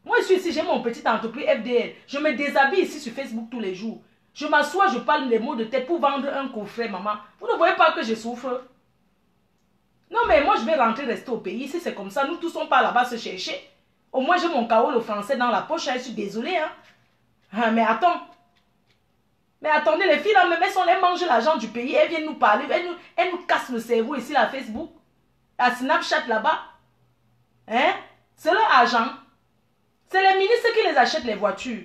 Moi je suis ici, j'ai mon petit entreprise FDL. Je me déshabille ici sur Facebook tous les jours. Je m'assois, je parle les mots de tête pour vendre un coffret, maman. Vous ne voyez pas que je souffre? Non, mais moi, je vais rentrer, rester au pays. Si c'est comme ça, nous tous, on part là-bas se chercher. Au moins, j'ai mon carreau, le français dans la poche. Je suis désolée, hein. Ah, mais attends. Mais attendez, les filles, là, même, elles mangent l'argent du pays. Elles viennent nous parler. Elles nous cassent le cerveau ici, là, Facebook. À Snapchat, là-bas. Hein? C'est leur argent. C'est les ministres qui les achètent les voitures.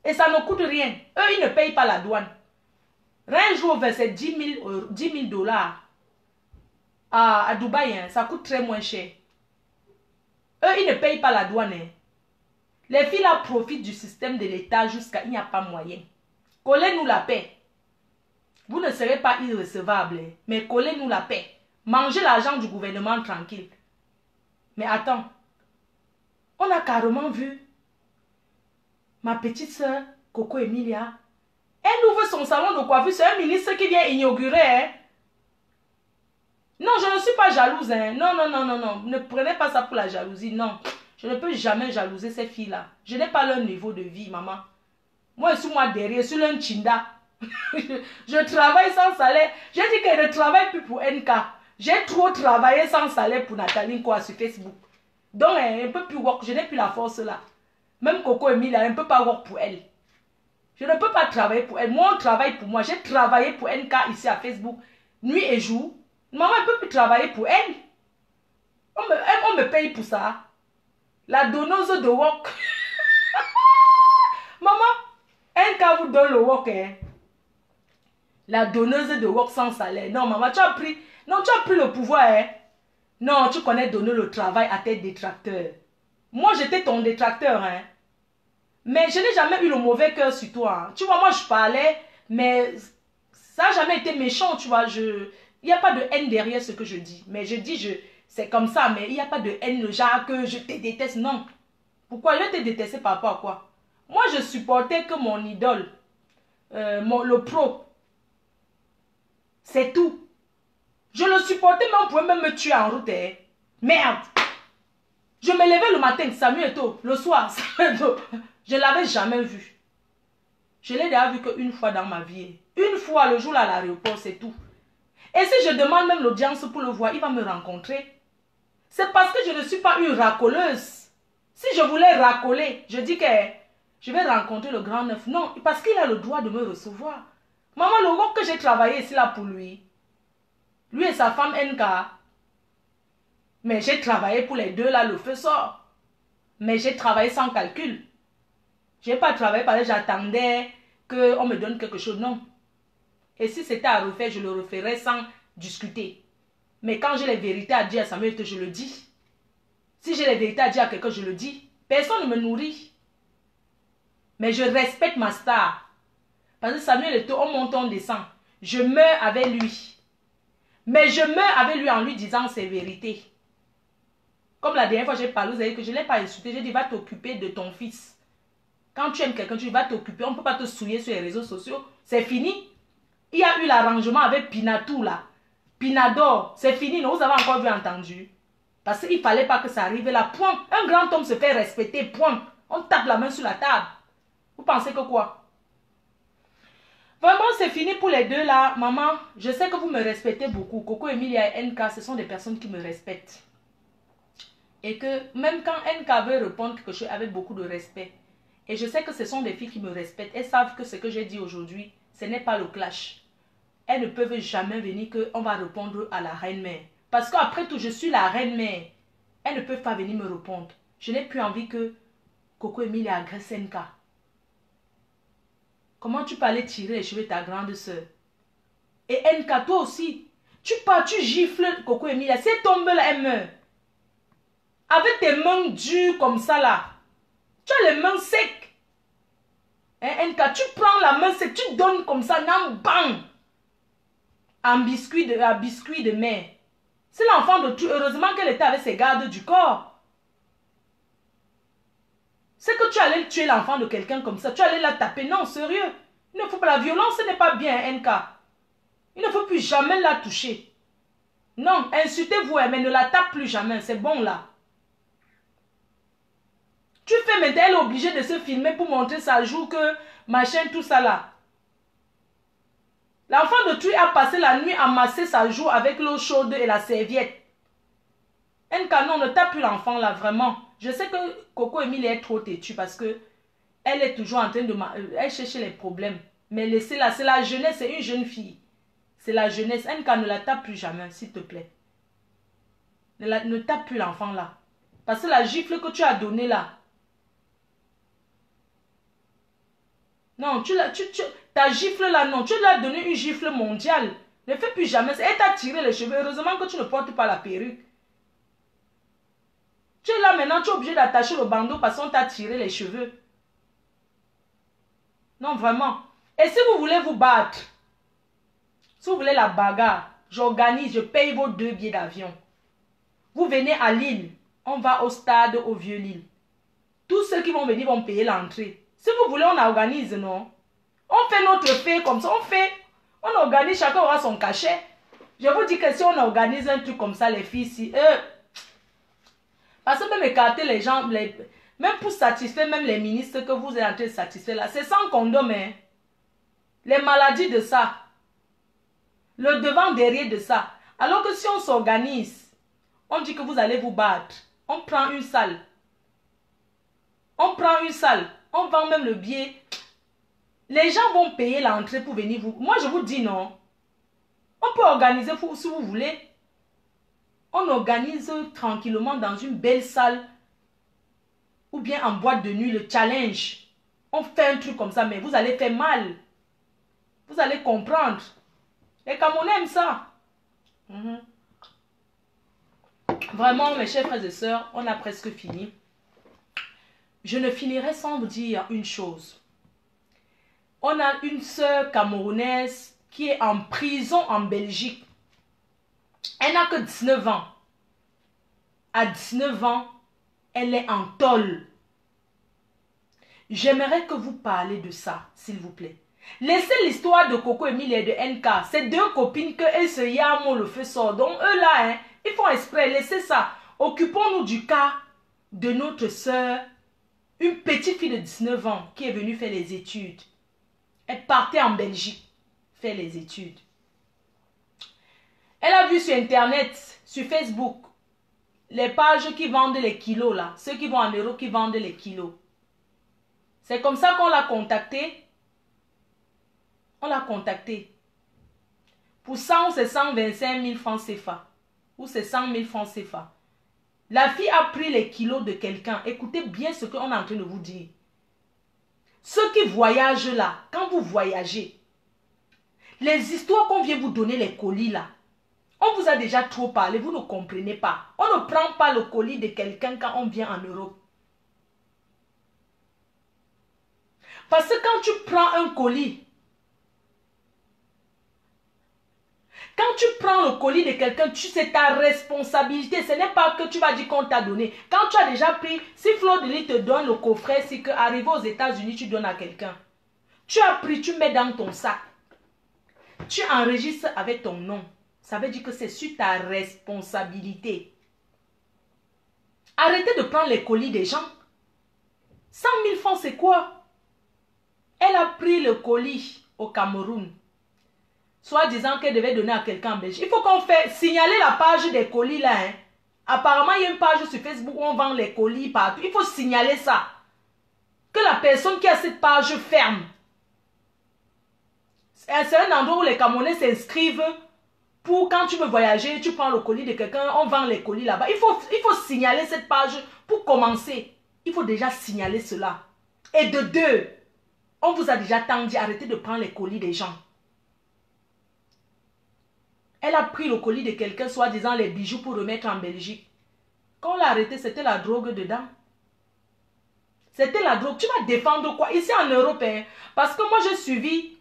Et ça ne coûte rien. Eux, ils ne payent pas la douane. Un jour, verser 10 000 dollars. À Dubaï, hein, ça coûte très moins cher. Eux, ils ne payent pas la douane. Hein. Les filles là profitent du système de l'État jusqu'à il n'y a pas moyen. Collez-nous la paix. Vous ne serez pas irrecevables, hein, mais collez-nous la paix. Mangez l'argent du gouvernement tranquille. Mais attends, on a carrément vu ma petite soeur, Coco Emilia. Elle ouvre son salon de coiffure, c'est un ministre qui vient inaugurer. Hein. Non, je ne suis pas jalouse. Hein. Non, non, non, non, non. Ne prenez pas ça pour la jalousie. Non, je ne peux jamais jalouser ces filles-là. Je n'ai pas leur niveau de vie, maman. Moi, je suis moi derrière, je suis un chinda. Je travaille sans salaire. J'ai dit qu'elle ne travaille plus pour NK. J'ai trop travaillé sans salaire pour Nathalie quoi sur Facebook. Donc, elle ne peut plus work. Je n'ai plus la force là. Même Coco Emilie, elle ne peut pas work pour elle. Je ne peux pas travailler pour elle. Moi, on travaille pour moi. J'ai travaillé pour NK ici à Facebook, nuit et jour. Maman, elle ne peut plus travailler pour elle. On me paye pour ça. La donneuse de work. Maman, NK vous donne le work. Hein. La donneuse de work sans salaire. Non, maman, tu as pris le pouvoir. Hein. Non, tu connais donner le travail à tes détracteurs. Moi, j'étais ton détracteur. Hein. Mais je n'ai jamais eu le mauvais cœur sur toi. Hein. Tu vois, moi, je parlais, mais ça n'a jamais été méchant, tu vois. Il n'y a pas de haine derrière ce que je dis. Mais je dis, c'est comme ça, mais il n'y a pas de haine, genre que je te déteste. Non. Pourquoi? Je vais te détester par rapport à quoi? Moi, je supportais que mon idole, le pro, c'est tout. Je le supportais, mais on pouvait même me tuer en route. Hein. Merde. Je me levais le matin, Samuel Eto'o, le soir, Samuel Eto'o. Je ne l'avais jamais vu. Je l'ai déjà vu qu'une fois dans ma vie. Une fois, le jour là à l'aéroport, c'est tout. Et si je demande même l'audience pour le voir, il va me rencontrer. C'est parce que je ne suis pas une racoleuse. Si je voulais racoler, je dis que je vais rencontrer le grand neuf. Non, parce qu'il a le droit de me recevoir. Maman, le work que j'ai travaillé ici là pour lui et sa femme NK. Mais j'ai travaillé pour les deux là, le feu sort. Mais j'ai travaillé sans calcul. Je n'ai pas travaillé parce que j'attendais qu'on me donne quelque chose, non. Et si c'était à refaire, je le referais sans discuter. Mais quand j'ai les vérités à dire à Samuel, je le dis. Si j'ai les vérités à dire à quelqu'un, je le dis. Personne ne me nourrit. Mais je respecte ma star. Parce que Samuel Eto'o, on monte, on descend. Je meurs avec lui. Mais je meurs avec lui en lui disant ses vérités. Comme la dernière fois, j'ai parlé, vous savez que je ne l'ai pas insulté. J'ai dit, va t'occuper de ton fils. Quand tu aimes quelqu'un, tu vas t'occuper. On ne peut pas te souiller sur les réseaux sociaux. C'est fini. Il y a eu l'arrangement avec Pinatou là. Pinador. C'est fini. Non, vous avez encore vu entendu. Parce qu'il ne fallait pas que ça arrive là. Point. Un grand homme se fait respecter. Point. On tape la main sur la table. Vous pensez que quoi? Vraiment, c'est fini pour les deux là. Maman, je sais que vous me respectez beaucoup. Coco, Emilia et NK, ce sont des personnes qui me respectent. Et que même quand NK veut répondre quelque chose avec beaucoup de respect. Et je sais que ce sont des filles qui me respectent. Elles savent que ce que j'ai dit aujourd'hui, ce n'est pas le clash. Elles ne peuvent jamais venir qu'on va répondre à la reine-mère. Parce qu'après tout, je suis la reine-mère. Elles ne peuvent pas venir me répondre. Je n'ai plus envie que Coco Emilia agresse NK. Comment tu peux aller tirer les cheveux de ta grande soeur? Et NK, toi aussi, tu pars, tu gifles Coco Emilia. Si elle tombe là, elle meurt. Avec tes mains dures comme ça là. Tu as les mains secs. Hein, NK, tu prends la main sec, tu donnes comme ça, nan bang. en biscuit de mère. C'est l'enfant de tout. Heureusement qu'elle était avec ses gardes du corps. C'est que tu allais tuer l'enfant de quelqu'un comme ça. Tu allais la taper. Non, sérieux. Il ne faut pas. La violence, ce n'est pas bien, NK. Il ne faut plus jamais la toucher. Non, insultez-vous, mais ne la tape plus jamais. C'est bon là. Tu fais maintenant, elle est obligée de se filmer pour montrer sa joue que machin, tout ça là. L'enfant de Tui a passé la nuit à masser sa joue avec l'eau chaude et la serviette. NK, non, ne tape plus l'enfant là, vraiment. Je sais que Coco Emile est trop têtue parce que elle est toujours en train de... Elle cherche les problèmes. Mais laissez-la, c'est la jeunesse, c'est une jeune fille. C'est la jeunesse. NK, ne la tape plus jamais, s'il te plaît. Ne tape plus l'enfant là. Parce que la gifle que tu as donnée là. Non, ta gifle là, non. Tu lui as donné une gifle mondiale. Ne fais plus jamais ça. Elle t'a tiré les cheveux. Heureusement que tu ne portes pas la perruque. Tu es là maintenant, tu es obligé d'attacher le bandeau parce qu'on t'a tiré les cheveux. Non, vraiment. Et si vous voulez vous battre, si vous voulez la bagarre, j'organise, je paye vos 2 billets d'avion. Vous venez à Lille, on va au stade au Vieux-Lille. Tous ceux qui vont venir vont payer l'entrée. Si vous voulez, on organise, non? On fait notre fête comme ça, on organise, chacun aura son cachet. Je vous dis que si on organise un truc comme ça, les filles, si... parce que même écarter les gens, même pour satisfaire même les ministres que vous êtes en train de satisfaire là, c'est sans condom, hein. Les maladies de ça. Le devant derrière de ça. Alors que si on s'organise, on dit que vous allez vous battre. On prend une salle. On prend une salle. On vend même le billet. Les gens vont payer l'entrée pour venir vous... Moi, je vous dis non. On peut organiser si vous voulez. On organise tranquillement dans une belle salle. Ou bien en boîte de nuit, le challenge. On fait un truc comme ça, mais vous allez faire mal. Vous allez comprendre. Les Camerounais aiment ça. Vraiment, mes chers frères et sœurs, on a presque fini. Je ne finirai sans vous dire une chose. On a une sœur camerounaise qui est en prison en Belgique. Elle n'a que 19 ans. À 19 ans, elle est en tôle. J'aimerais que vous parlez de ça, s'il vous plaît. Laissez l'histoire de Coco Emile et de NK. Ces 2 copines que elles se yamment, le feu sort. Donc eux là, hein, ils font exprès. Laissez ça. Occupons-nous du cas de notre sœur, une petite fille de 19 ans qui est venue faire les études. Elle partait en Belgique faire les études. Elle a vu sur Internet, sur Facebook, les pages qui vendent les kilos là. Ceux qui vont en euros qui vendent les kilos. C'est comme ça qu'on l'a contactée. On l'a contactée. Pour 100 ou c'est 125 000 francs CFA. Ou c'est 100 000 francs CFA. La fille a pris les kilos de quelqu'un. Écoutez bien ce qu'on est en train de vous dire. Ceux qui voyagent là, quand vous voyagez, les histoires qu'on vient vous donner, les colis là, on vous a déjà trop parlé, vous ne comprenez pas. On ne prend pas le colis de quelqu'un quand on vient en Europe. Parce que quand tu prends un colis, quand tu prends le colis de quelqu'un, c'est ta responsabilité. Ce n'est pas que tu vas dire qu'on t'a donné. Quand tu as déjà pris, si Fleur de Lys te donne le coffret, c'est qu'arrivé aux États-Unis, tu donnes à quelqu'un. Tu as pris, tu mets dans ton sac. Tu enregistres avec ton nom. Ça veut dire que c'est sur ta responsabilité. Arrêtez de prendre les colis des gens. 100 000 francs, c'est quoi? Elle a pris le colis au Cameroun. Soit disant qu'elle devait donner à quelqu'un en Belgique. Il faut qu'on fait signaler la page des colis là. Hein. Apparemment, il y a une page sur Facebook où on vend les colis partout. Il faut signaler ça. Que la personne qui a cette page ferme. C'est un endroit où les Camerounais s'inscrivent pour quand tu veux voyager, tu prends le colis de quelqu'un, on vend les colis là-bas. Il faut signaler cette page pour commencer. Il faut déjà signaler cela. Et de 2, on vous a déjà tant dit, arrêtez de prendre les colis des gens. Elle a pris le colis de quelqu'un, soi-disant les bijoux pour remettre en Belgique. Quand on l'a arrêté, c'était la drogue dedans. C'était la drogue. Tu vas défendre quoi? Ici en Europe, hein, parce que moi j'ai suivi.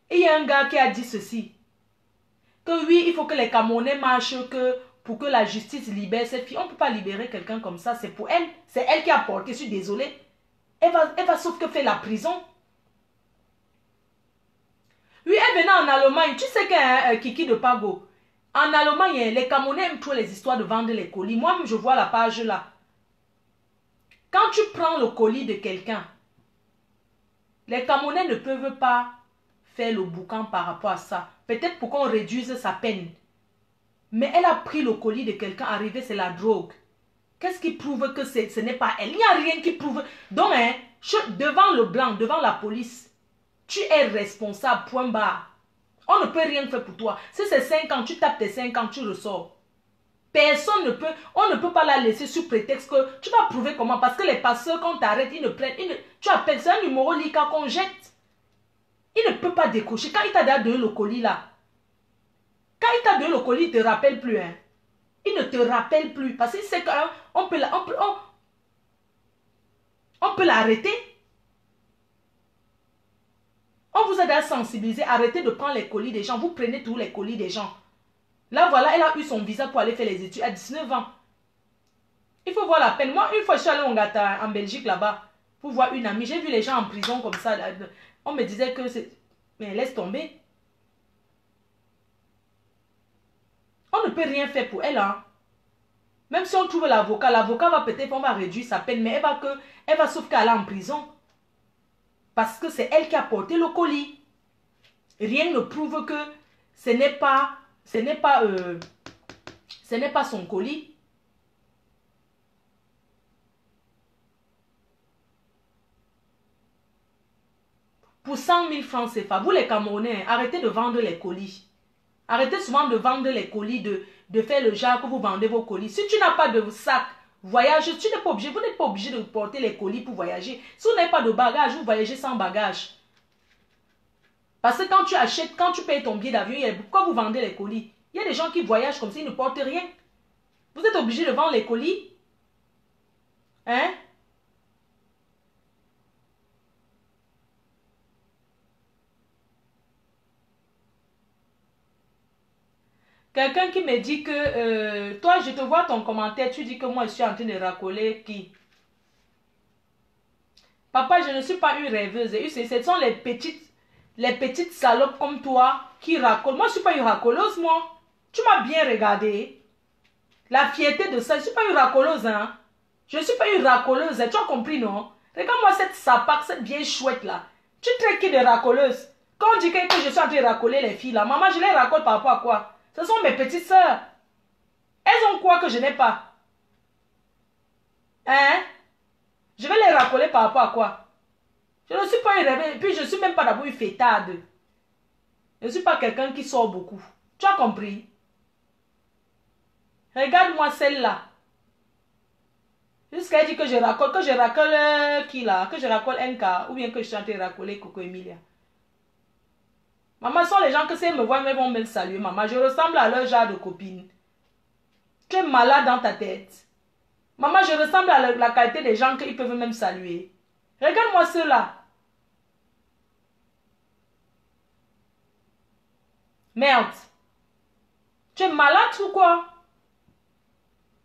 Et il y a un gars qui a dit ceci. que oui, il faut que les Camerounais marchent pour que la justice libère cette fille. On ne peut pas libérer quelqu'un comme ça, c'est pour elle. C'est elle qui a porté, je suis désolée. Elle va sauf que faire la prison. Oui, elle venait en Allemagne. Tu sais qu'un Kiki de Pago. En Allemagne, les Camerounais aiment trop les histoires de vendre les colis. Moi, je vois la page là. Quand tu prends le colis de quelqu'un, les Camerounais ne peuvent pas faire le boucan par rapport à ça. Peut-être pour qu'on réduise sa peine. Mais elle a pris le colis de quelqu'un, arrivé, c'est la drogue. Qu'est-ce qui prouve que ce n'est pas elle? Il n'y a rien qui prouve. Donc, hein, devant le blanc, devant la police, tu es responsable, point barre. On ne peut rien faire pour toi. Si c'est 5 ans, tu tapes tes 5 ans, tu ressors. Personne ne peut, on ne peut pas la laisser sous prétexte que tu vas prouver comment. Parce que les passeurs, quand t'arrêtes, ils ne prennent, tu appelles, c'est un numéro Lika qu'on jette. Il ne peut pas décrocher. Quand il t'a donné le colis là, quand il t'a donné le colis, il ne te rappelle plus. Hein. Il ne te rappelle plus. Parce qu'il sait qu'on peut l'arrêter. On vous a déjà sensibilisé. Arrêtez de prendre les colis des gens. Vous prenez tous les colis des gens. Là, voilà, elle a eu son visa pour aller faire les études à 19 ans. Il faut voir la peine. Moi, une fois, je suis allée en Belgique là-bas pour voir une amie. J'ai vu les gens en prison comme ça. On me disait que c'est... Mais laisse tomber. On ne peut rien faire pour elle. Hein. Même si on trouve l'avocat va peut-être, on va réduire sa peine. Mais elle va sauf qu'elle est en prison. Parce que c'est elle qui a porté le colis. Rien ne prouve que ce n'est pas son colis. Pour 100 000 francs CFA, vous les Camerounais, arrêtez de vendre les colis. Arrêtez souvent de vendre les colis, de faire le genre que vous vendez vos colis. Si tu n'as pas de sac, voyage, tu n'es pas obligé, vous n'êtes pas obligé de porter les colis pour voyager. Si vous n'avez pas de bagage, vous voyagez sans bagage. Parce que quand tu achètes, quand tu payes ton billet d'avion, pourquoi vous vendez les colis? Il y a des gens qui voyagent comme ça, ils ne portent rien. Vous êtes obligé de vendre les colis? Hein? Quelqu'un qui me dit que, toi, je te vois ton commentaire, tu dis que moi, je suis en train de racoler qui? Papa, je ne suis pas une rêveuse. Ce sont les petites salopes comme toi qui racolent. Moi, je ne suis pas une racoleuse, moi. Tu m'as bien regardé. La fierté de ça, je ne suis pas une racoleuse, hein. Je ne suis pas une racoleuse, tu as compris, non? Regarde-moi cette sapac, cette vieille chouette là. Tu traites qui de racoleuse? Quand on dit que je suis en train de racoler les filles là, maman, je les racole par rapport à quoi? Ce sont mes petites sœurs. Elles ont quoi que je n'ai pas? Hein? Je vais les racoler par rapport à quoi? Je ne suis pas une rêveuse, et puis je ne suis même pas d'abord une fêtarde. Je ne suis pas quelqu'un qui sort beaucoup. Tu as compris? Regarde-moi celle-là. Jusqu'à dire que je racole qui là? Que je racole NK, ou bien que je suis en train de racoler Coco Emilia. Maman, ce sont les gens que si elles me voient, elles vont me saluer. Maman, je ressemble à leur genre de copine. Tu es malade dans ta tête. Maman, je ressemble à la qualité des gens qu'ils peuvent même saluer. Regarde-moi ceux-là. Merde. Tu es malade ou quoi?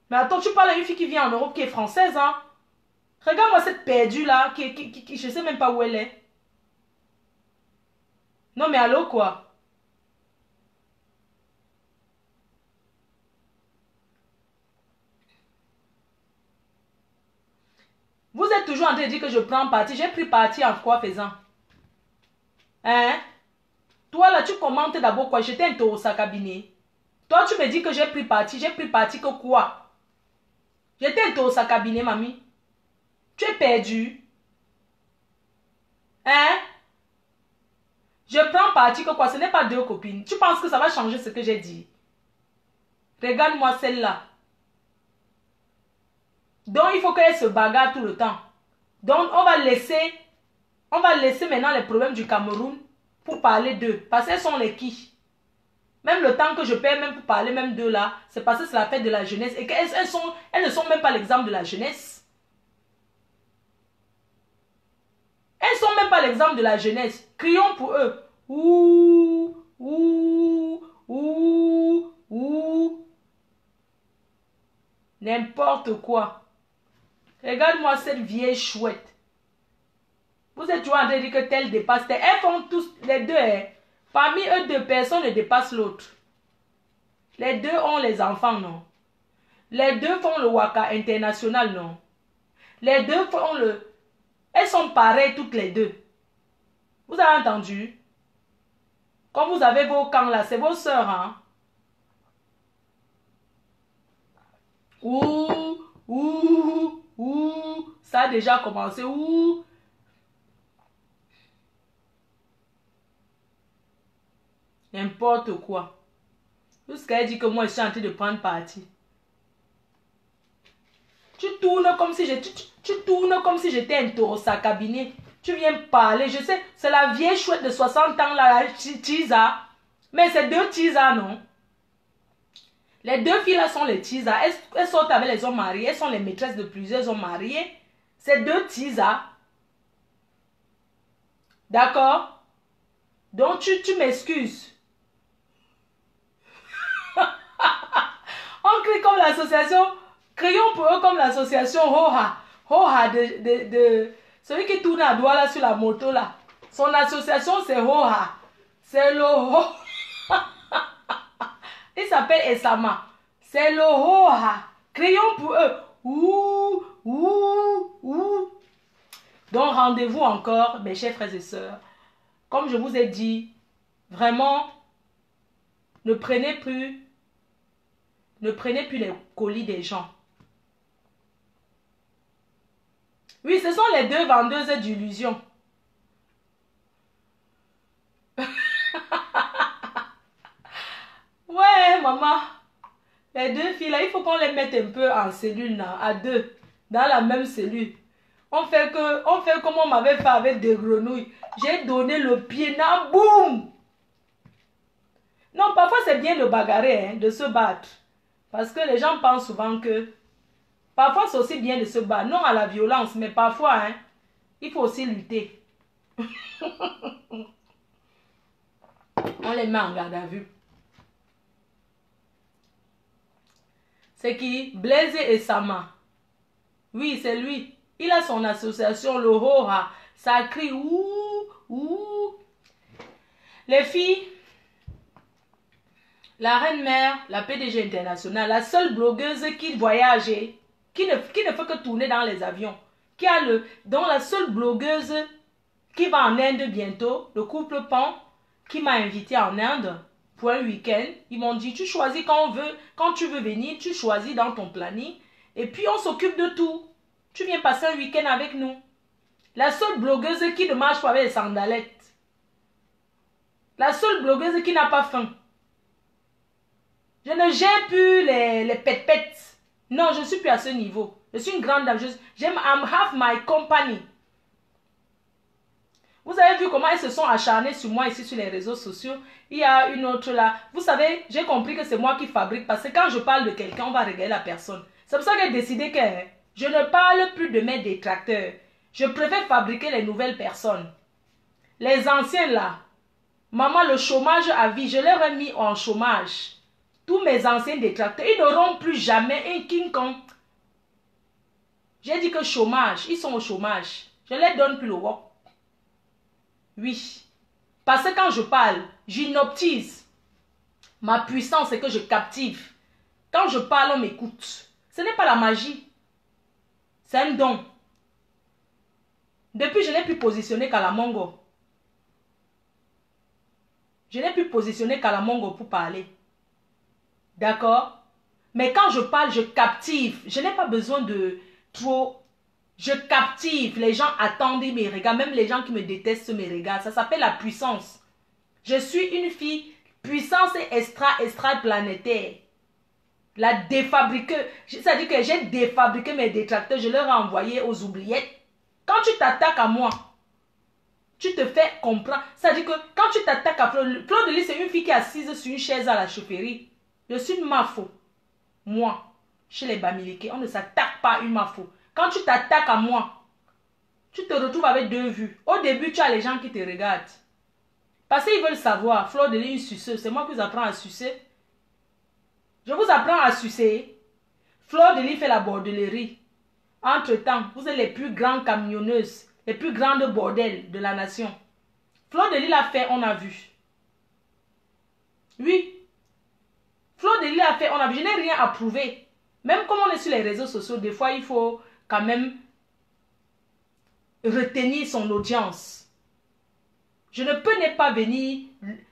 Mais attends, tu parles à une fille qui vient en Europe, qui est française, hein? Regarde-moi cette perdue là, qui je sais même pas où elle est. Non mais allô quoi? Vous êtes toujours en train de dire que je prends parti. J'ai pris parti en quoi faisant? Hein? Toi là, tu commentes d'abord quoi? J'étais un taureau au cabinet. Toi, tu me dis que j'ai pris parti. J'ai pris parti que quoi? J'étais un taureau au cabinet, mamie. Tu es perdu. Hein? Je prends parti que quoi? Ce n'est pas deux copines. Tu penses que ça va changer ce que j'ai dit? Regarde-moi celle-là. Donc, il faut qu'elle se bagarre tout le temps. Donc, on va laisser maintenant les problèmes du Cameroun pour parler d'eux. Parce qu'elles sont les qui? Même le temps que je perds même pour parler même d'eux là, c'est parce que c'est la fête de la jeunesse. Et qu'elles elles ne sont même pas l'exemple de la jeunesse. Elles ne sont même pas l'exemple de la jeunesse. Crions pour eux. Ouh, ouh, Ouh. N'importe quoi. Regarde-moi cette vieille chouette. Vous êtes toujours en train de dire que tel dépasse tel. Elles font tous, les deux. Hein. Parmi eux deux, personne ne dépasse l'autre. Les deux ont les enfants, non? Les deux font le Waka international, non? Les deux font le... Elles sont pareilles toutes les deux. Vous avez entendu? Comme vous avez vos camps là, c'est vos sœurs, hein? Ouh. Ça a déjà commencé. Ouh. N'importe quoi. Jusqu'à dit que moi, je suis en train de prendre parti. Tu tournes comme si j'étais un taureau à cabinet. Tu viens parler. Je sais, c'est la vieille chouette de 60 ans, là, Tisa. Mais c'est deux Tisa, non? Les deux filles là sont les Tisa. Elles sortent avec les hommes mariés. Elles sont les maîtresses de plusieurs hommes mariés. C'est deux Tisa. D'accord? Donc tu m'excuses. On crie comme l'association, crions pour eux comme l'association Hoha. Hoha de celui qui tourne à doigt là sur la moto là. Son association c'est Hoha. C'est le Hoha. Il s'appelle Esama. C'est le Hoha. Crions pour eux. Ouh. Donc rendez-vous encore, mes chers frères et sœurs. Comme je vous ai dit, vraiment, ne prenez plus les colis des gens. Oui, ce sont les deux vendeuses d'illusions. Ouais, maman. Les deux filles là, il faut qu'on les mette un peu en cellule, là, à deux, dans la même cellule. On fait comme on m'avait fait avec des grenouilles. J'ai donné le pied, là, boum. Non, parfois c'est bien de bagarrer, hein, de se battre. Parce que les gens pensent souvent que... Parfois c'est aussi bien de se battre. Non à la violence, mais parfois, hein, il faut aussi lutter. On les met en garde à vue. C'est qui? Blaise et Sama. Oui, c'est lui. Il a son association, le Hoha. Ça crie ouh. Les filles... La reine mère, la PDG internationale, la seule blogueuse qui voyage, qui ne fait que tourner dans les avions, dont la seule blogueuse qui va en Inde bientôt, le couple Pan, qui m'a invité en Inde pour un week-end. Ils m'ont dit, tu choisis quand tu veux venir, tu choisis dans ton planning, et puis on s'occupe de tout. Tu viens passer un week-end avec nous. La seule blogueuse qui ne marche pas avec les sandalettes. La seule blogueuse qui n'a pas faim. Je ne gère plus les pet-pets. Non, je ne suis plus à ce niveau. Je suis une grande dame. J'aime have my company. Vous avez vu comment elles se sont acharnées sur moi ici sur les réseaux sociaux. Il y a une autre là. Vous savez, j'ai compris que c'est moi qui fabrique. Parce que quand je parle de quelqu'un, on va regarder la personne. C'est pour ça que j'ai décidé que je ne parle plus de mes détracteurs. Je préfère fabriquer les nouvelles personnes. Les anciens là. Maman, le chômage à vie, je leur ai mis en chômage. Tous mes anciens détracteurs, ils n'auront plus jamais un King Kong. J'ai dit que chômage, ils sont au chômage. Je ne leur donne plus le work. Oui. Parce que quand je parle, j'hypnotise. Ma puissance, c'est que je captive. Quand je parle, on m'écoute. Ce n'est pas la magie. C'est un don. Depuis, je n'ai plus positionné Kalamongo. Je n'ai plus positionné Kalamongo pour parler. D'accord? Mais quand je parle, je captive. Je n'ai pas besoin de trop... Je captive. Les gens attendent mes regards. Même les gens qui me détestent me regardent. Ça s'appelle la puissance. Je suis une fille puissance extra-planétaire. La défabriqueuse. C'est-à-dire que j'ai défabriqué mes détracteurs. Je leur ai envoyé aux oubliettes. Quand tu t'attaques à moi, tu te fais comprendre. C'est-à-dire que quand tu t'attaques à Claude Lys, c'est une fille qui est assise sur une chaise à la chaufferie. Je suis une mafo. Moi, chez les Bamileke, on ne s'attaque pas à une mafo. Quand tu t'attaques à moi, tu te retrouves avec deux vues. Au début, tu as les gens qui te regardent. Parce qu'ils veulent savoir, Fleur de Lys, une suceuse. C'est moi qui vous apprends à sucer. Je vous apprends à sucer. Fleur de Lys fait la bordellerie. Entre-temps, vous êtes les plus grandes camionneuses, les plus grandes bordels de la nation. Fleur de Lys l'a fait, on a vu. Oui. Fleur de Lys l'a fait, on a vu. Je n'ai rien à prouver. Même comme on est sur les réseaux sociaux, des fois, il faut quand même retenir son audience. Je ne peux pas venir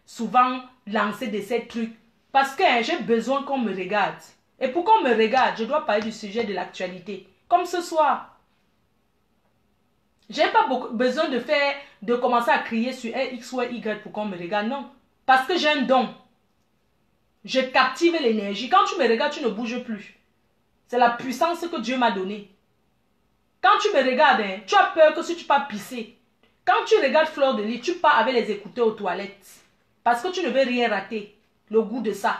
souvent lancer de ces trucs parce que j'ai besoin qu'on me regarde. Et pour qu'on me regarde, je dois parler du sujet de l'actualité. Comme ce soir. Je n'ai pas besoin de commencer à crier sur un X ou un Y pour qu'on me regarde. Non. Parce que j'ai un don. Je captive l'énergie. Quand tu me regardes, tu ne bouges plus. C'est la puissance que Dieu m'a donnée. Quand tu me regardes, hein, tu as peur que si tu pars pisser. Quand tu regardes Fleur de Lys, tu pars avec les écouteurs aux toilettes. Parce que tu ne veux rien rater. Le goût de ça.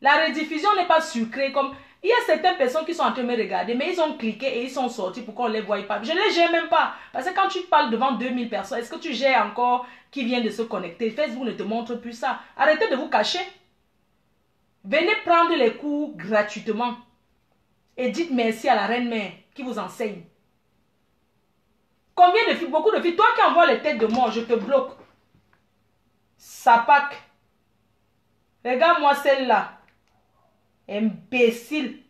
La rediffusion n'est pas sucrée comme... Il y a certaines personnes qui sont en train de me regarder, mais ils ont cliqué et ils sont sortis pour qu'on ne les voie pas. Je ne les gère même pas. Parce que quand tu parles devant 2000 personnes, est-ce que tu gères encore qui vient de se connecter? Facebook ne te montre plus ça. Arrêtez de vous cacher. Venez prendre les cours gratuitement. Et dites merci à la reine-mère qui vous enseigne. Combien de filles? Beaucoup de filles. Toi qui envoies les têtes de mort, je te bloque. Sapac. Regarde-moi celle-là. Imbécile.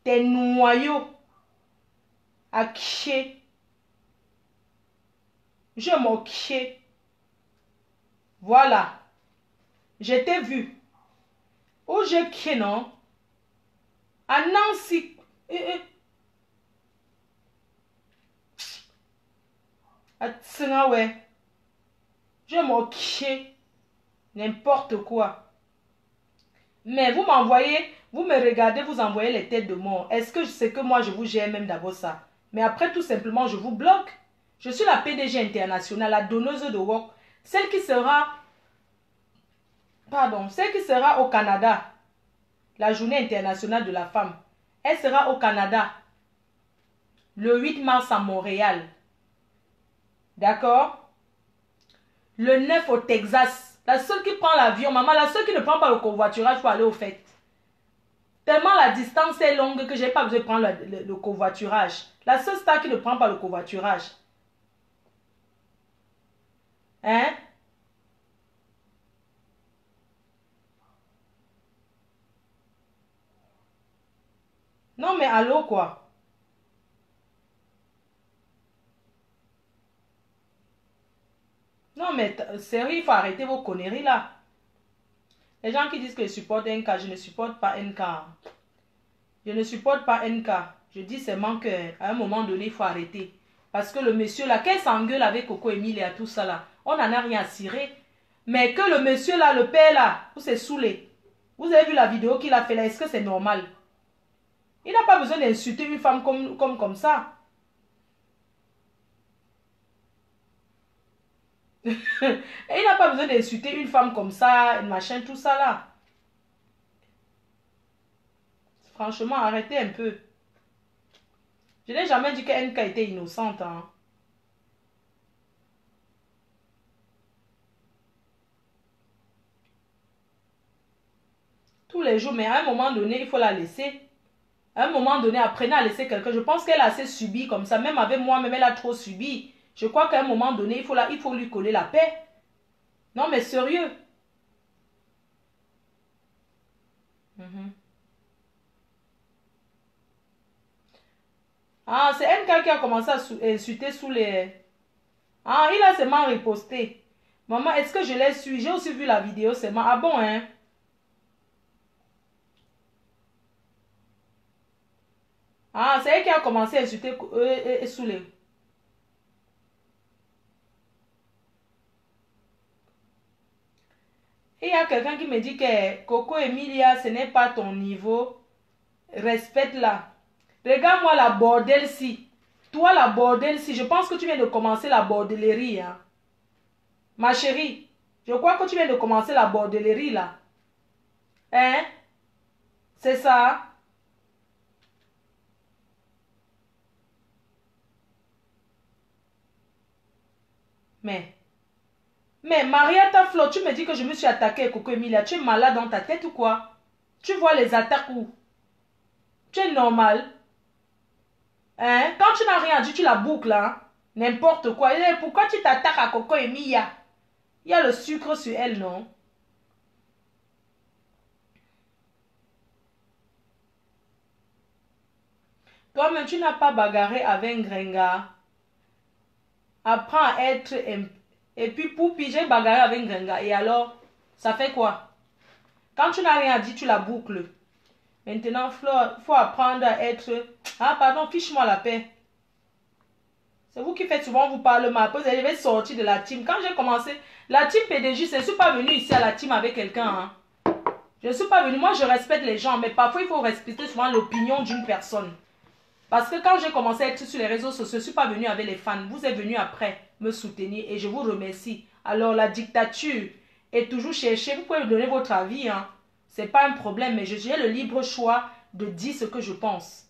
Tes noyaux. Aché. Je m'en ché. Voilà. Je t'ai vu. Où je ké, non? À Nancy. À ouais. Je m'en ké. N'importe quoi. Mais vous m'envoyez, vous me regardez, vous envoyez les têtes de mort. Est-ce que c'est que moi je vous gère même d'abord ça? Mais après tout simplement je vous bloque. Je suis la PDG internationale, la donneuse de work. Celle qui sera au Canada. La journée internationale de la femme. Elle sera au Canada. Le 8 mars à Montréal. D'accord? Le 9 au Texas. La seule qui prend l'avion, maman, la seule qui ne prend pas le covoiturage pour aller aux fêtes. Tellement la distance est longue que je n'ai pas besoin de prendre le covoiturage. La seule star qui ne prend pas le covoiturage. Hein? Non mais allô quoi? Non mais sérieux, il faut arrêter vos conneries là. Les gens qui disent que je supporte NK, je ne supporte pas NK. Je ne supporte pas NK. Je dis seulement qu'à un moment donné, il faut arrêter. Parce que le monsieur là, qu'elle s'engueule avec Coco Emile et tout ça là, on n'en a rien à cirer. Mais que le monsieur là, le père là, vous s'est saoulé. Vous avez vu la vidéo qu'il a fait là, est-ce que c'est normal? Il n'a pas besoin d'insulter une femme comme ça. Et il n'a pas besoin d'insulter une femme comme ça, machin, tout ça là. Franchement, arrêtez un peu. Je n'ai jamais dit que NK était innocente. Hein. Tous les jours, mais à un moment donné, il faut la laisser. À un moment donné, apprenez à laisser quelqu'un. Je pense qu'elle a assez subi comme ça. Même avec moi-même, elle a trop subi. Je crois qu'à un moment donné, il faut lui coller la paix. Non, mais sérieux. Ah, c'est NK qui a commencé à insulter sous les... Ah, il a seulement riposté. Maman, est-ce que je l'ai su? J'ai aussi vu la vidéo seulement. Ah bon, hein? Ah, c'est elle qui a commencé à insulter sous les... Et il y a quelqu'un qui me dit que Coco Emilia, ce n'est pas ton niveau. Respecte-la. Regarde-moi la bordel-ci. Toi, la bordel-ci, je pense que tu viens de commencer la bordellerie. Hein. Ma chérie, je crois que tu viens de commencer la bordellerie là. Hein? C'est ça? Mais, Mais Marietta Flo, tu me dis que je me suis attaquée à Coco Emilia. Tu es malade dans ta tête ou quoi? Tu vois les attaques où? Tu es normal. Hein? Quand tu n'as rien dit, tu la boucles, hein? N'importe quoi. Et pourquoi tu t'attaques à Coco Emilia? Il y a le sucre sur elle, non? Toi-même, tu n'as pas bagarré avec Grenga. Apprends à être... Et puis, Poupi, j'ai bagarré avec Grenga. Et alors, ça fait quoi? Quand tu n'as rien dit, tu la boucles. Maintenant, Flore, il faut apprendre à être... Ah, pardon, fiche-moi la paix. C'est vous qui faites souvent, vous parlez mal. Après, vous allez sortir de la team. Quand j'ai commencé, la team PDJ, je ne suis pas venue ici à la team avec quelqu'un. Hein. Je ne suis pas venue. Moi, je respecte les gens, mais parfois, il faut respecter souvent l'opinion d'une personne. Parce que quand j'ai commencé à être sur les réseaux sociaux, je ne suis pas venue avec les fans. Vous êtes venus après me soutenir et je vous remercie. Alors, la dictature est toujours cherchée. Vous pouvez me donner votre avis. Hein. Ce n'est pas un problème, mais j'ai le libre choix de dire ce que je pense.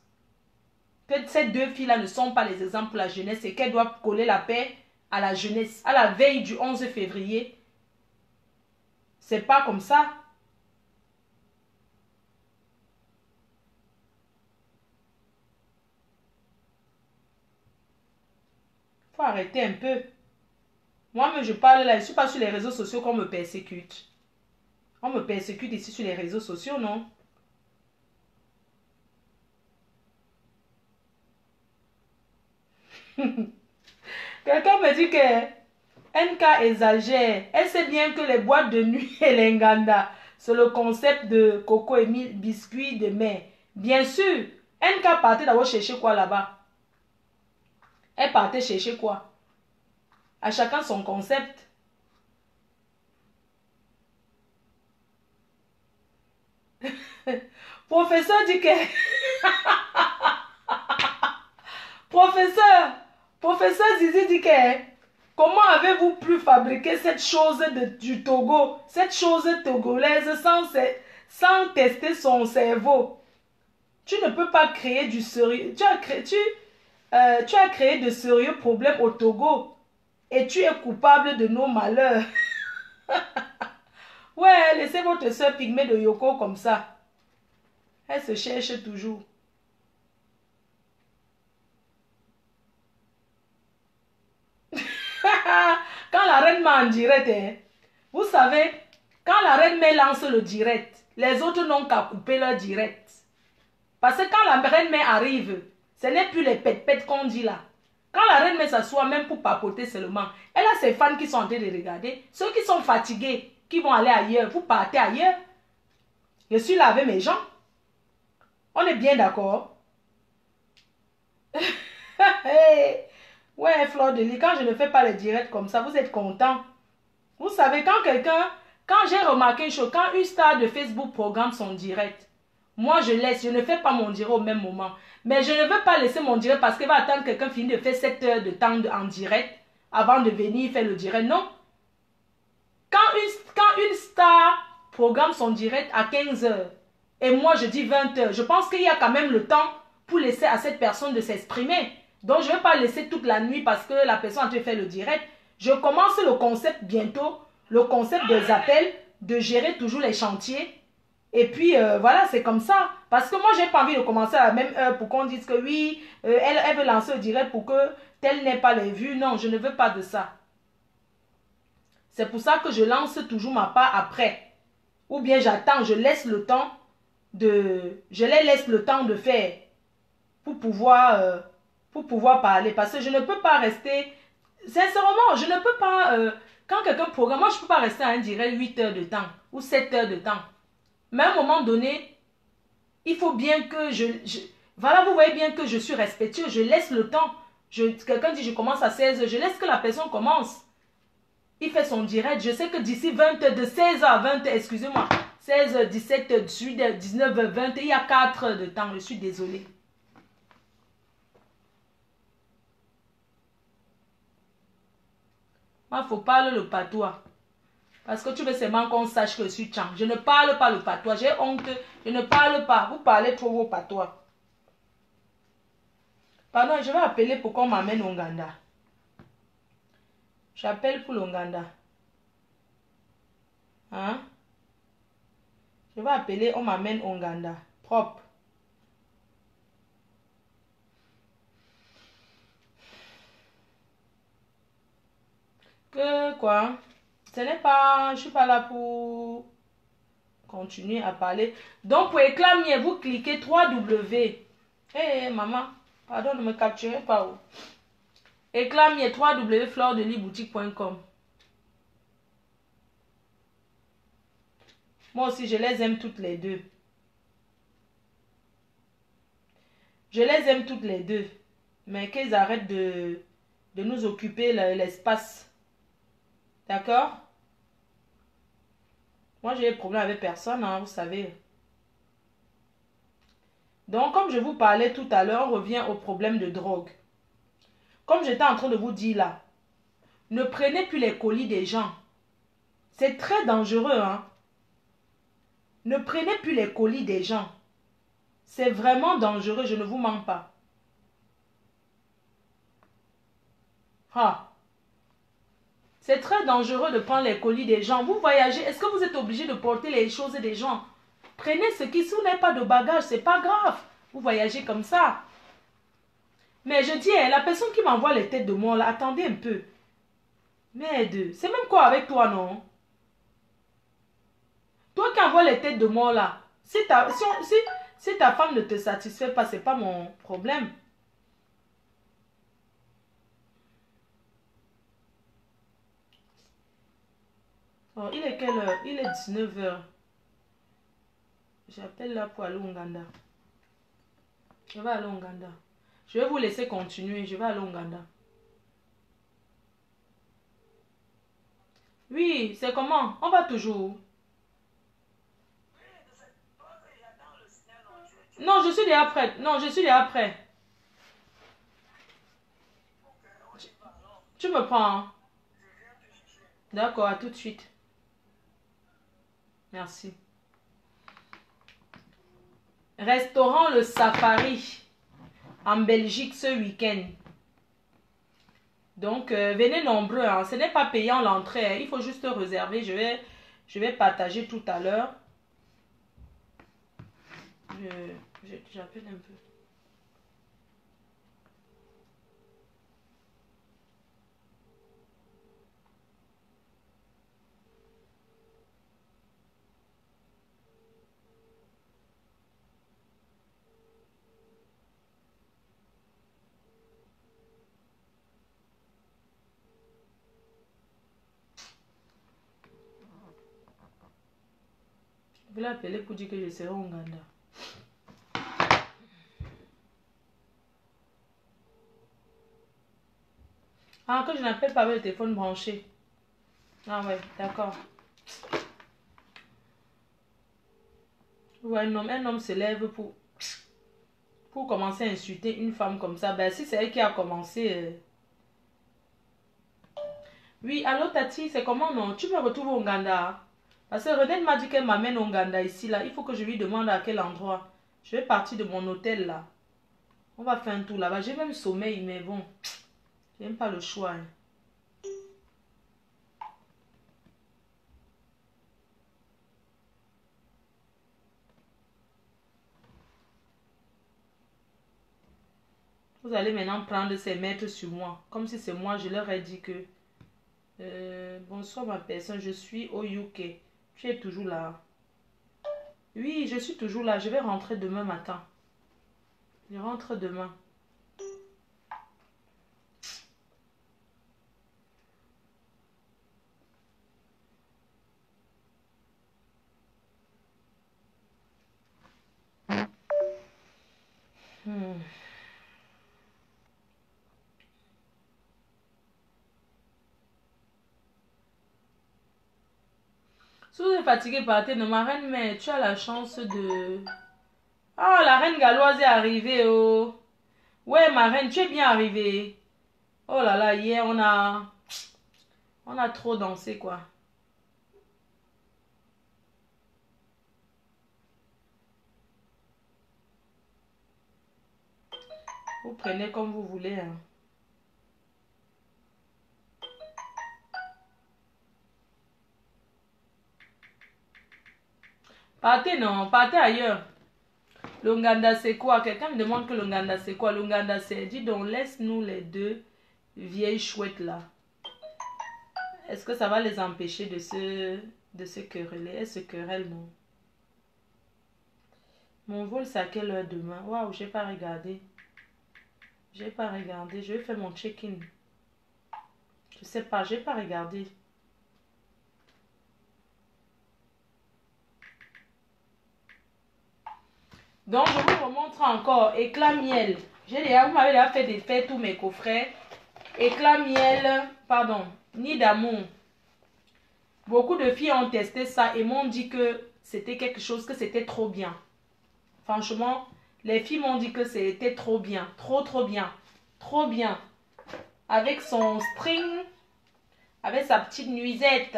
Que ces deux filles-là ne sont pas les exemples pour la jeunesse et qu'elles doivent coller la paix à la jeunesse. À la veille du 11 février, c'est pas comme ça. Faut arrêter un peu. Moi-même, je parle là, je ne suis pas sur les réseaux sociaux qu'on me persécute. On me persécute ici sur les réseaux sociaux, non? Quelqu'un me dit que NK exagère. Elle sait bien que les boîtes de nuit et les nganda, c'est le concept de Coco et biscuits de mer. Bien sûr, NK partait d'abord chercher quoi là-bas? Elle partait chercher quoi? À chacun son concept. Professeur dit que... Professeur Zizi dit que... Comment avez-vous pu fabriquer cette chose du Togo, cette chose togolaise sans tester son cerveau? Tu ne peux pas créer du sérieux. Tu as créé de sérieux problèmes au Togo et tu es coupable de nos malheurs. Ouais, laissez votre soeur pygmée de Yoko comme ça. Elle se cherche toujours. Quand la reine met en direct, hein, vous savez, quand la reine met lance le direct, les autres n'ont qu'à couper leur direct. Parce que quand la reine mère arrive, ce n'est plus les pètes-pètes qu'on dit là. Quand la reine mère s'assoit, même pour papoter seulement, elle a ses fans qui sont en train de regarder. Ceux qui sont fatigués, qui vont aller ailleurs, vous partez ailleurs. Je suis là avec mes gens. On est bien d'accord. Ouais, Fleur de Lis, quand je ne fais pas les directs comme ça, vous êtes content. Vous savez, quand j'ai remarqué une chose, quand une star de Facebook programme son direct, moi je laisse, je ne fais pas mon direct au même moment. Mais je ne veux pas laisser mon direct parce qu'il va attendre que quelqu'un finisse de faire 7 heures de temps en direct avant de venir faire le direct. Non. Quand une star programme son direct à 15 heures et moi je dis 20 heures, je pense qu'il y a quand même le temps pour laisser à cette personne de s'exprimer. Donc je ne vais pas laisser toute la nuit parce que la personne a fait le direct. Je commence le concept bientôt, le concept des appels, de gérer toujours les chantiers. Et puis voilà, c'est comme ça. Parce que moi, j'ai pas envie de commencer à la même heure pour qu'on dise que oui, elle veut lancer le direct pour que tel n'ait pas les vues. Non, je ne veux pas de ça. C'est pour ça que je lance toujours ma part après. Ou bien j'attends, je laisse le temps de... Je les laisse le temps de faire pour pouvoir parler. Parce que je ne peux pas rester... Sincèrement, je ne peux pas... quand quelqu'un programme, moi je ne peux pas rester à un direct 8 heures de temps ou 7 heures de temps. Mais à un moment donné, il faut bien que voilà, vous voyez bien que je suis respectueux. Je laisse le temps. Quelqu'un dit je commence à 16 heures. Je laisse que la personne commence. Il fait son direct. Je sais que d'ici 20 heures, de 16 à 20 heures, excusez-moi, 16 heures, 17 heures, 18 heures, 19 heures, 20 heures, il y a 4 heures de temps. Je suis désolée. Moi, il faut parler le patois. Parce que tu veux seulement qu'on sache que je suis Tchang. Je ne parle pas le patois. J'ai honte. Je ne parle pas. Vous parlez trop vos patois. Pardon, je vais appeler pour qu'on m'amène au Nganda. J'appelle pour l'Ouganda. Hein? Je vais appeler, on m'amène Onganda. Propre. Que quoi? Ce n'est pas... Je suis pas là pour continuer à parler. Donc, pour éclamer, vous cliquez 3W. Hé, maman. Pardon, ne me capturez pas. Oh. Éclamer 3W.fleurdeliboutique.com. Moi aussi, je les aime toutes les deux. Je les aime toutes les deux. Mais qu'ils arrêtent de nous occuper l'espace. D'accord? Moi, j'ai des problèmes avec personne, hein, vous savez. Donc, comme je vous parlais tout à l'heure, on revient au problème de drogue. Comme j'étais en train de vous dire là, ne prenez plus les colis des gens. C'est très dangereux, hein. Ne prenez plus les colis des gens. C'est vraiment dangereux, je ne vous mens pas. Ah. C'est très dangereux de prendre les colis des gens. Vous voyagez, est-ce que vous êtes obligé de porter les choses des gens? Prenez ce qui, si vous n'avez pas de bagage, c'est pas grave. Vous voyagez comme ça. Mais je dis, la personne qui m'envoie les têtes de mort là, attendez un peu. Merde, c'est même quoi avec toi, non? Toi qui envoies les têtes de mort là, si ta femme ne te satisfait pas, c'est pas mon problème. Oh, il est quelle heure? Il est 19h. J'appelle là pour aller au Ouganda. Je vais aller au Ouganda. Je vais vous laisser continuer. Je vais aller au Ouganda. Oui, c'est comment? On va toujours. Non, je suis déjà prête. Non, je suis déjà prête. Tu me prends, hein? D'accord, à tout de suite. Merci. Restaurant Le Safari en Belgique ce week-end. Donc, venez nombreux. Hein. Ce n'est pas payant l'entrée. Hein. Il faut juste réserver. Je vais partager tout à l'heure. J'appelle un peu. Je vais l'appeler pour dire que je serai au Ouganda. Ah, que je n'appelle pas avec le téléphone branché. Ah ouais, d'accord. Ouais, un homme se lève pour commencer à insulter une femme comme ça. Ben, si c'est elle qui a commencé... Oui, allô Tati, c'est comment non? Tu me retrouves au Ouganda? Parce que Renette m'a dit qu'elle m'amène au Ouganda ici, là. Il faut que je lui demande à quel endroit. Je vais partir de mon hôtel, là. On va faire un tour là-bas. J'ai même sommeil, mais bon. J'ai même pas le choix. Hein. Vous allez maintenant prendre ces maîtres sur moi. Comme si c'est moi, je leur ai dit que... bonsoir ma personne, je suis au UK. Tu es toujours là? Oui, je suis toujours là. Je vais rentrer demain matin. Je rentre demain. Si vous êtes fatigué, partez. Non, ma reine, mais tu as la chance de... Ah, la reine galloise est arrivée, oh. Ouais, ma reine, tu es bien arrivée. Oh là là, hier, on a trop dansé, quoi. Vous prenez comme vous voulez, hein. Partez, non, partez ailleurs. L'Ouganda, c'est quoi? Quelqu'un me demande que l'Ouganda, c'est quoi? L'Ouganda, c'est... Dis donc, laisse-nous les deux vieilles chouettes là. Est-ce que ça va les empêcher de se quereller? Elles se querellent, non? Mon vol, c'est à quelle heure demain? Waouh, j'ai pas regardé. J'ai pas regardé. Je vais faire mon check-in. Je sais pas, j'ai pas regardé. Donc, je vous remontre encore. Éclat miel. Vous m'avez déjà fait défaire tous mes coffrets. Éclat miel, pardon, nid d'amour. Beaucoup de filles ont testé ça et m'ont dit que c'était quelque chose, que c'était trop bien. Franchement, les filles m'ont dit que c'était trop bien. Trop bien. Trop bien. Avec son string, avec sa petite nuisette.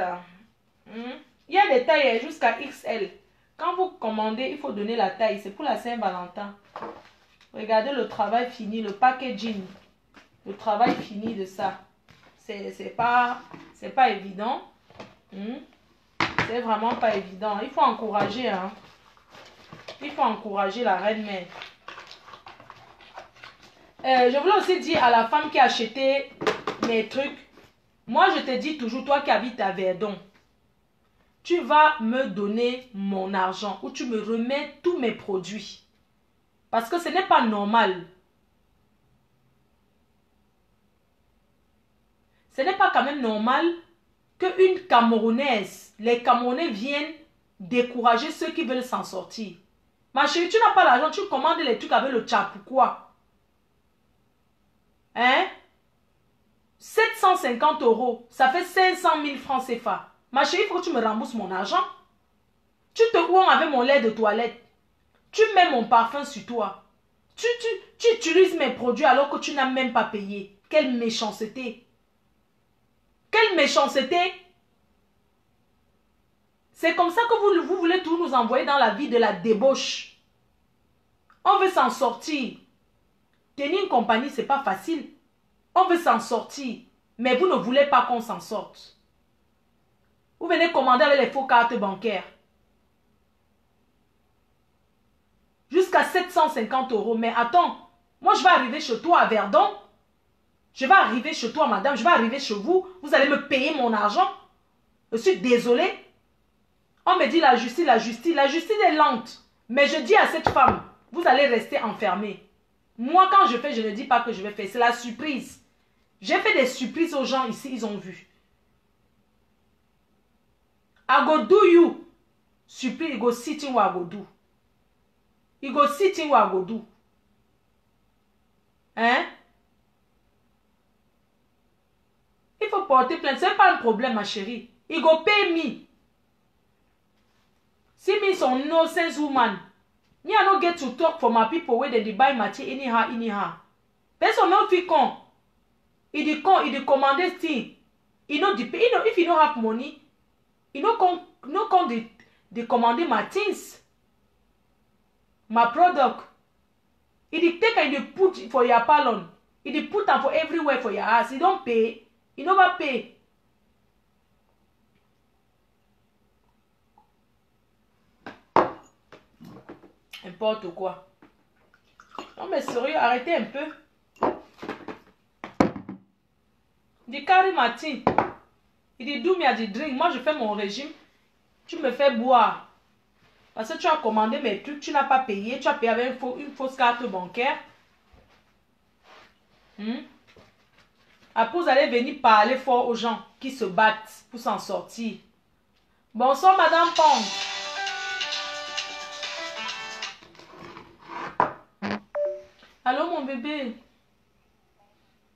Il y a des tailles jusqu'à XL. Quand vous commandez, il faut donner la taille. C'est pour la Saint-Valentin. Regardez le travail fini, le packaging. Le travail fini de ça. C'est pas évident. C'est vraiment pas évident. Il faut encourager. Hein. Il faut encourager la reine-mère. Je voulais aussi dire à la femme qui a acheté mes trucs. Moi, je te dis toujours, toi qui habites à Verdun, tu vas me donner mon argent ou tu me remets tous mes produits. Parce que ce n'est pas normal. Ce n'est pas quand même normal qu'une Camerounaise, les Camerounais viennent décourager ceux qui veulent s'en sortir. Ma chérie, tu n'as pas l'argent, tu commandes les trucs avec le tchap, pourquoi? Hein? 750 €, ça fait 500 000 francs CFA. Ma chérie, il faut que tu me rembourses mon argent. Tu te ouons avec mon lait de toilette. Tu mets mon parfum sur toi. Tu utilises mes produits alors que tu n'as même pas payé. Quelle méchanceté. Quelle méchanceté. C'est comme ça que vous voulez tout nous envoyer dans la vie de la débauche. On veut s'en sortir. Tenir une compagnie, c'est pas facile. On veut s'en sortir. Mais vous ne voulez pas qu'on s'en sorte. Vous venez commander avec les faux cartes bancaires. Jusqu'à 750 €. Mais attends, moi je vais arriver chez toi à Verdun. Je vais arriver chez toi, madame. Je vais arriver chez vous. Vous allez me payer mon argent. Je suis désolée. On me dit la justice, la justice. La justice est lente. Mais je dis à cette femme, vous allez rester enfermée. Moi, quand je fais, je ne dis pas que je vais faire. C'est la surprise. J'ai fait des surprises aux gens ici, ils ont vu. I go do you. Surprise, you go sitting where I go do. You go sitting where I go do. Hein? Il faut porter plainte. Ce n'est pas un problème, ma chérie. You go pay me. See me some nonsense woman. Me, I don't get to talk for my people where they buy material anyhow. Person no fit come. Il dit commander thing. Il no depend. If you don't have money, you no come de commander my things. My product. Il dit take and you put for your parlor. Il dit put them for everywhere for your house. You don't pay. You never pay. N'importe quoi. Non mais sérieux, arrêtez un peu. Il dit carry Martin. Il dit do me a dit drink. Moi je fais mon régime. Tu me fais boire. Parce que tu as commandé mes trucs, tu n'as pas payé. Tu as payé avec une fausse carte bancaire. Après vous allez venir parler fort aux gens qui se battent pour s'en sortir. Bonsoir Madame Pong. Allô mon bébé.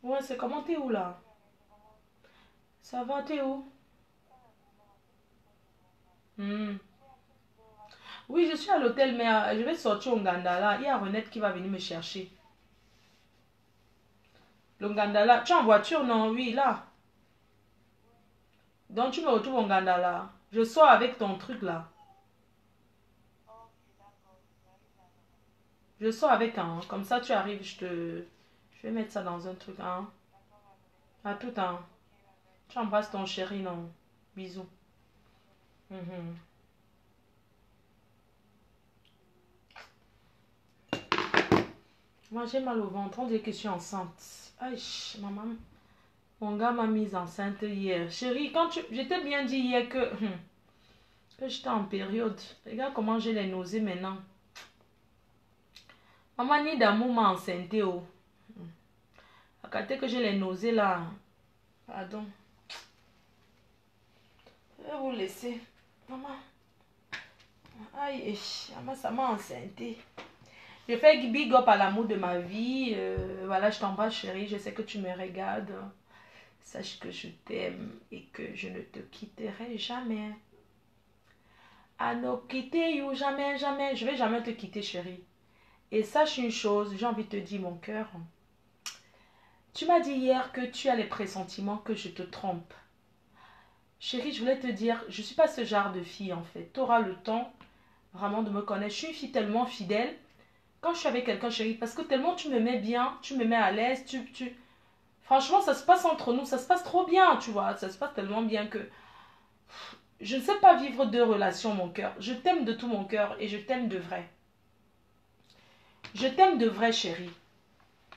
Ouais, c'est comment, t'es où là? Ça va, t'es où? Oui, je suis à l'hôtel, mais je vais sortir au Ngandala. Il y a Renette qui va venir me chercher. Le Ngandala. Tu es en voiture, non? Oui, là. Donc tu me retrouves au Ngandala. Je sors avec ton truc là. Je sors avec un. Comme ça, tu arrives, je vais mettre ça dans un truc. Hein. À tout temps. Tu embrasses ton chéri, non? Bisous. Moi, j'ai mal au ventre. On dirait que je suis enceinte. Aïe, maman. Mon gars m'a mise enceinte hier. Chérie, quand tu... Je t'ai bien dit hier que j'étais en période. Regarde comment j'ai les nausées maintenant. Maman, ni d'amour m'a enceinte. Oh. Regardez que j'ai les nausées là. Pardon. Je vais vous laisser. Maman. Aïe, maman, ça m'a enceinte. Je fais big up à l'amour de ma vie. Voilà, je t'embrasse, chérie. Je sais que tu me regardes. Sache que je t'aime et que je ne te quitterai jamais. À ne quitter, you, jamais, jamais. Je vais jamais te quitter, chérie. Et sache une chose, j'ai envie de te dire, mon cœur. Tu m'as dit hier que tu as les pressentiments que je te trompe. Chérie, je voulais te dire, je ne suis pas ce genre de fille, en fait. Tu auras le temps vraiment de me connaître. Je suis une fille tellement fidèle. Quand je suis avec quelqu'un, chérie, parce que tellement tu me mets bien, tu me mets à l'aise, Franchement, ça se passe entre nous, ça se passe trop bien, tu vois. Ça se passe tellement bien que... Je ne sais pas vivre deux relations, mon cœur. Je t'aime de tout mon cœur et je t'aime de vrai. Je t'aime de vrai, chérie.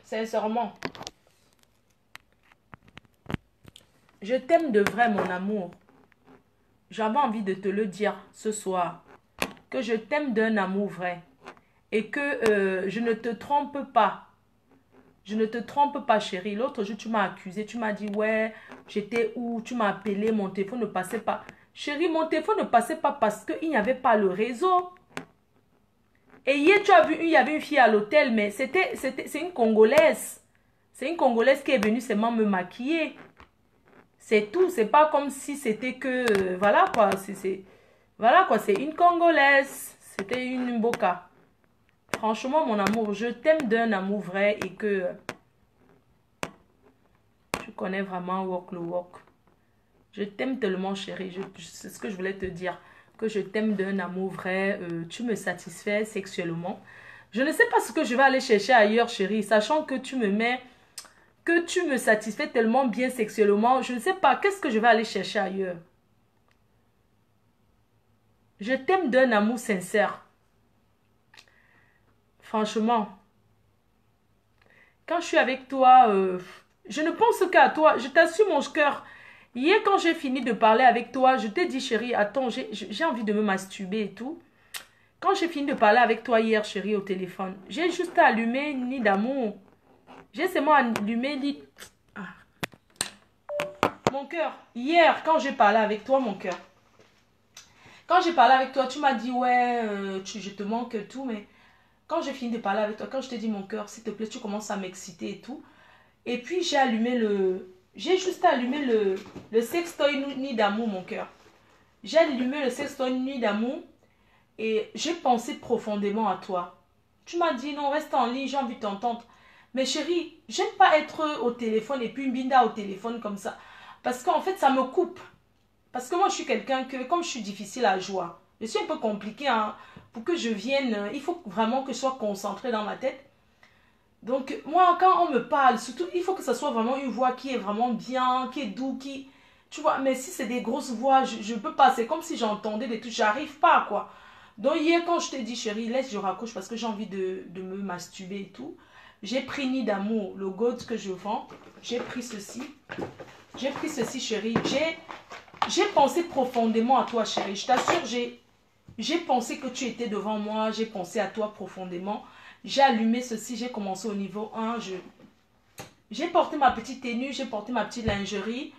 Sincèrement. Je t'aime de vrai, mon amour. J'avais envie de te le dire ce soir. Que je t'aime d'un amour vrai. Et que je ne te trompe pas. Je ne te trompe pas, chérie. L'autre jour, tu m'as accusé. Tu m'as dit, ouais, j'étais où? Tu m'as appelé, mon téléphone ne passait pas. Chérie, mon téléphone ne passait pas parce qu'il n'y avait pas le réseau. Et hier, tu as vu, il y avait une fille à l'hôtel, mais c'est une Congolaise. C'est une Congolaise qui est venue seulement me maquiller. C'est tout. C'est pas comme si c'était que... voilà quoi. Voilà quoi. C'est une Congolaise. C'était une Mboka. Franchement, mon amour, je t'aime d'un amour vrai et que tu connais vraiment walk le walk. Je t'aime tellement, chérie. C'est ce que je voulais te dire. Que je t'aime d'un amour vrai. Tu me satisfais sexuellement. Je ne sais pas ce que je vais aller chercher ailleurs, chérie. Sachant que tu me mets... que tu me satisfais tellement bien sexuellement. Je ne sais pas. Qu'est-ce que je vais aller chercher ailleurs? Je t'aime d'un amour sincère. Franchement. Quand je suis avec toi, je ne pense qu'à toi. Je t'assure mon cœur. Hier, quand j'ai fini de parler avec toi, je t'ai dit, chérie, attends, j'ai envie de me masturber et tout. Quand j'ai fini de parler avec toi hier, chérie, au téléphone, j'ai juste allumé Nid d'amour. J'ai seulement allumé Nid... Ah. Mon cœur, hier, quand j'ai parlé avec toi, mon cœur. Quand j'ai parlé avec toi, tu m'as dit, ouais, je te manque tout, mais... Quand j'ai fini de parler avec toi, quand je t'ai dit mon cœur, s'il te plaît, tu commences à m'exciter et tout. Et puis j'ai allumé le... J'ai juste allumé le sextoy Nuit d'amour, mon cœur. J'ai allumé le sextoy Nuit d'amour et j'ai pensé profondément à toi. Tu m'as dit non, reste en ligne, j'ai envie de t'entendre. Mais chérie, j'aime pas être au téléphone et puis une binda au téléphone comme ça. Parce qu'en fait, ça me coupe. Parce que moi, je suis quelqu'un que, comme je suis difficile à joie, je suis un peu compliqué, hein. Pour que je vienne, il faut vraiment que je sois concentrée dans ma tête. Donc, moi, quand on me parle, surtout, il faut que ce soit vraiment une voix qui est vraiment bien, qui est douce, qui... Tu vois, mais si c'est des grosses voix, je ne peux pas. C'est comme si j'entendais des trucs, j'arrive pas, quoi. Donc, hier, quand je t'ai dit, chérie, laisse, je raccroche parce que j'ai envie de me masturber et tout. J'ai pris Nid d'amour, le gold que je vends. J'ai pris ceci. J'ai pris ceci, chérie. J'ai pensé profondément à toi, chérie. Je t'assure, j'ai pensé que tu étais devant moi. J'ai pensé à toi profondément. J'ai allumé ceci. J'ai commencé au niveau 1. J'ai porté ma petite tenue. J'ai porté ma petite lingerie.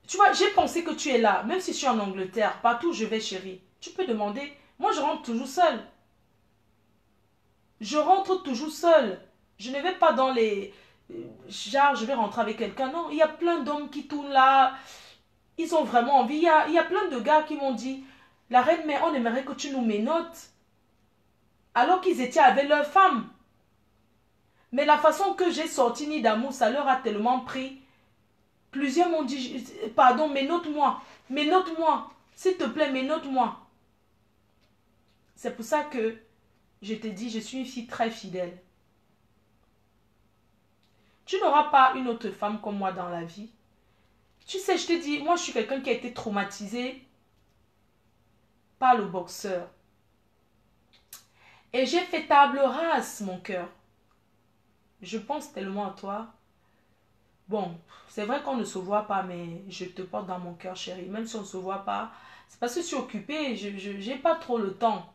Tu vois, j'ai pensé que tu es là. Même si je suis en Angleterre, partout où je vais, chérie. Tu peux demander. Moi, je rentre toujours seule. Je rentre toujours seule. Je ne vais pas dans les... Genre, je vais rentrer avec quelqu'un. Non, il y a plein d'hommes qui tournent là. Ils ont vraiment envie. Il y a plein de gars qui m'ont dit, la reine mère, on aimerait que tu nous ménotes. Alors qu'ils étaient avec leur femme. Mais la façon que j'ai sorti Nid d'amour, ça leur a tellement pris. Plusieurs m'ont dit, pardon, ménote-moi. Ménote-moi. S'il te plaît, ménote-moi. C'est pour ça que je te dis, je suis une fille très fidèle. Tu n'auras pas une autre femme comme moi dans la vie. Tu sais, je te dis, moi je suis quelqu'un qui a été traumatisé par le boxeur. Et j'ai fait table rase, mon cœur. Je pense tellement à toi. Bon, c'est vrai qu'on ne se voit pas, mais je te porte dans mon cœur, chérie. Même si on ne se voit pas, c'est parce que je suis occupée. J'ai pas trop le temps.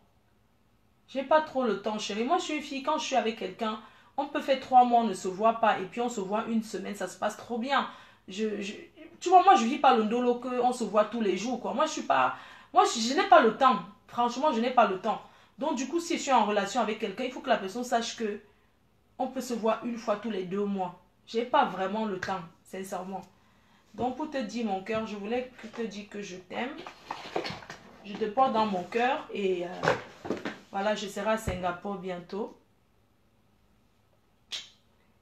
J'ai pas trop le temps, chérie. Moi, je suis une fille, quand je suis avec quelqu'un, on peut faire 3 mois, on ne se voit pas. Et puis, on se voit une semaine, ça se passe trop bien. Tu vois, moi, je vis pas le ndolo qu'on se voit tous les jours, quoi. Moi, je suis pas... Moi, je n'ai pas le temps. Franchement, je n'ai pas le temps. Donc, du coup, si je suis en relation avec quelqu'un, il faut que la personne sache que on peut se voir une fois tous les 2 mois. J'ai pas vraiment le temps, sincèrement. Donc, pour te dire, mon cœur, je voulais te dire que je t'aime. Je te porte dans mon cœur et... voilà, je serai à Singapour bientôt.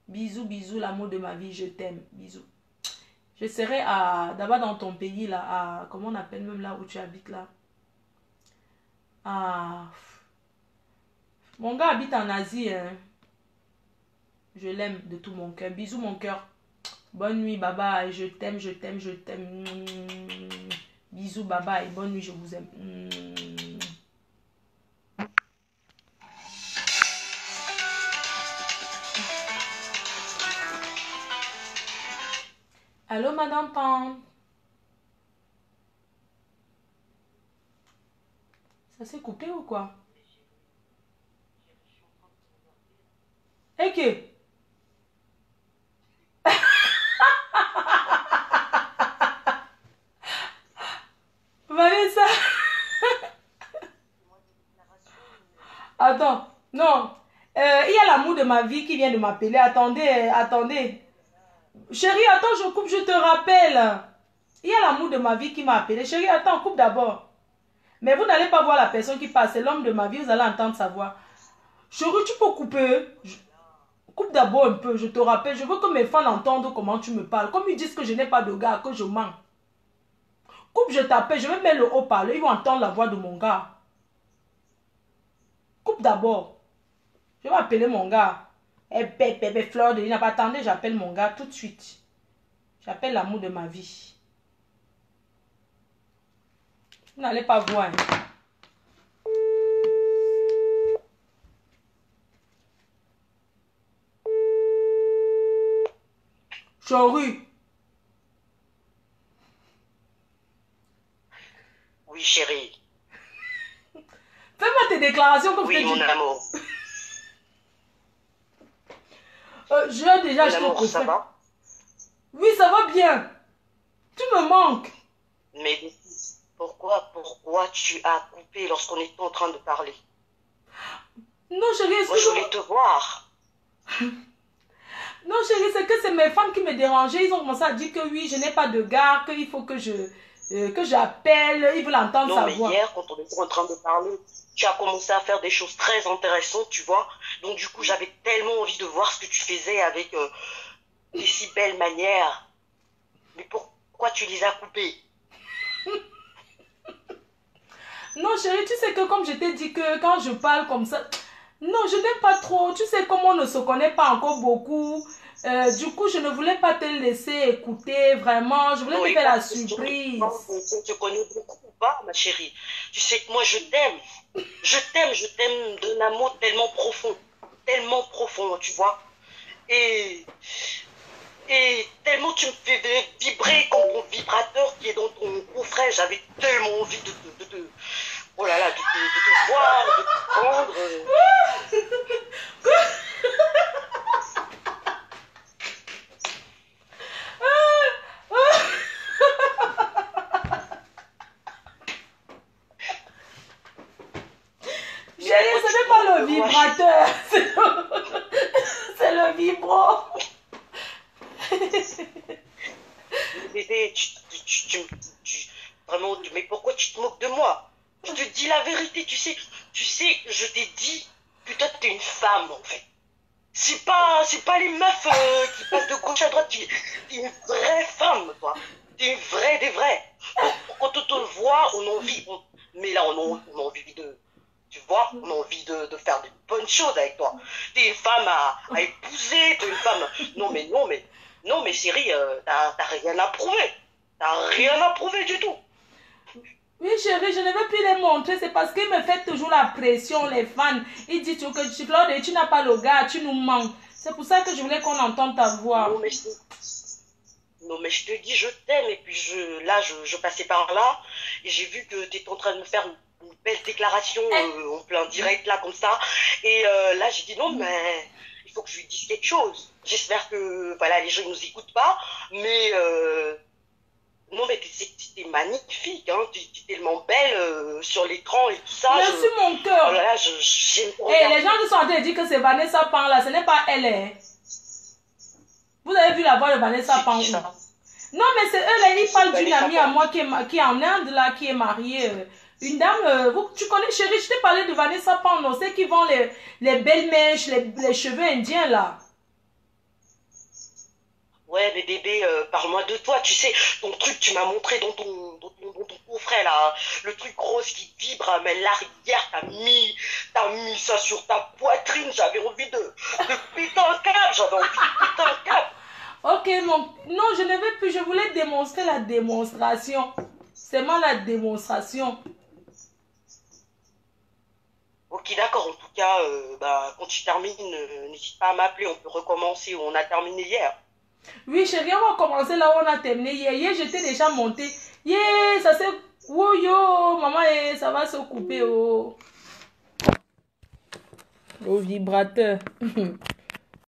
Bisous, bisous, l'amour de ma vie, je t'aime. Bisous. Je serai d'abord dans ton pays, là, comment on appelle même là où tu habites, là. Mon gars habite en Asie, hein. Je l'aime de tout mon cœur. Bisous, mon cœur. Bonne nuit, bye bye. Je t'aime, je t'aime, je t'aime. Bisous, bye bye. Bonne nuit, je vous aime. Allô, Madame Pan. Ça s'est coupé ou quoi? Et que? Vanessa. Attends, non. Il y a l'amour de ma vie qui vient de m'appeler. Attendez, attendez. Chérie, attends, je coupe, je te rappelle. Il y a l'amour de ma vie qui m'a appelé. Chérie, attends, coupe d'abord. Mais vous n'allez pas voir la personne qui passe. C'est l'homme de ma vie, vous allez entendre sa voix. Chérie, tu peux couper. Coupe d'abord un peu, je te rappelle. Je veux que mes fans entendent comment tu me parles. Comme ils disent que je n'ai pas de gars, que je mens. Coupe, je t'appelle. Je vais mettre le haut-parleur. Ils vont entendre la voix de mon gars. Coupe d'abord. Je vais appeler mon gars. Bébé Fleur de Lina. Attendez, j'appelle mon gars tout de suite. J'appelle l'amour de ma vie. Vous n'allez pas voir. Hein. Chérie. Oui, chérie. Fais-moi tes déclarations comme oui, je te dis. Oui, mon amour. J'ai déjà acheté au ça va? Oui, ça va bien. Tu me manques. Mais pourquoi tu as coupé lorsqu'on était en train de parler? Non, chérie, moi, je voulais te voir. Non, chérie, c'est que c'est mes fans qui me dérangeaient. Ils ont commencé à dire que oui, je n'ai pas de gars, qu'il faut que j'appelle. Ils veulent entendre sa voix. Non, mais hier, quand on était en train de parler, tu as commencé à faire des choses très intéressantes, tu vois. Donc, du coup, j'avais tellement envie de voir ce que tu faisais avec des si belles manières. Mais pourquoi tu les as coupées? Non, chérie, tu sais que comme je t'ai dit que quand je parle comme ça... Non, je n'aime pas trop. Tu sais comme on ne se connaît pas encore beaucoup. Du coup, je ne voulais pas te laisser écouter vraiment. Je voulais te faire la surprise. Tu te connais beaucoup ou pas, ma chérie? Tu sais que moi, je t'aime. Je t'aime d'un amour tellement profond, tu vois. Et tellement tu me fais vibrer comme ton vibrateur qui est dans ton coffret. J'avais tellement envie oh là là, de te voir, de te prendre. Chérie, ce n'est pas le vibrateur, c'est le vibro. Bébé, vraiment, mais pourquoi tu te moques de moi? Je te dis la vérité, tu sais, je t'ai dit que toi, t'es une femme, en fait. C'est pas les meufs qui passent de gauche à droite, t'es une vraie femme, toi. T'es une vraie des vraies. Quand on te voit, on a envie, mais là, on a envie de, tu vois, on a envie de faire de bonnes choses avec toi. T'es une femme à épouser, t'es une femme, non mais chérie, t'as rien à prouver. T'as rien à prouver du tout. Oui, chérie, je ne veux plus les montrer. C'est parce qu'ils me font toujours la pression, les fans. Ils disent que Claude, tu n'as pas le gars, tu nous manques. C'est pour ça que je voulais qu'on entende ta voix. Non, mais je te dis, je t'aime. Et puis je passais par là et j'ai vu que tu étais en train de me faire une belle déclaration en plein direct, là, comme ça. Et là, j'ai dit non, mais il faut que je lui dise quelque chose. J'espère que voilà, les gens ne nous écoutent pas. Mais non, mais t'es magnifique. Hein. Tu es tellement belle sur l'écran et tout ça. Merci, mon cœur. Oh là là, Et les gens qui sont en train de dire que c'est Vanessa Pan, là, ce n'est pas elle. Hein. Vous avez vu la voix de Vanessa Pan? Non, mais c'est eux, là, ils parlent d'une amie à moi qui est en Inde, là, qui est mariée. Une dame, tu connais, chérie, je t'ai parlé de Vanessa Pan, non? C'est qui vend les belles mèches, les cheveux indiens, là. Ouais, mais bébé, parle-moi de toi. Tu sais, ton truc, tu m'as montré dans ton coffret, là. Le truc rose qui vibre, mais l'arrière, t'as mis ça sur ta poitrine. J'avais envie de péter un câble. J'avais envie de péter un câble. Ok, non, je ne veux plus. Je voulais démontrer la démonstration. C'est moi la démonstration. Ok, d'accord. En tout cas, quand tu termines, n'hésite pas à m'appeler. On peut recommencer où on a terminé hier. Oui, chérie, on va commencer là où on a terminé hier. Hier, j'étais déjà montée. Yeah, ça c'est... Oh yo, maman, ça va se couper. Oh. Le vibrateur.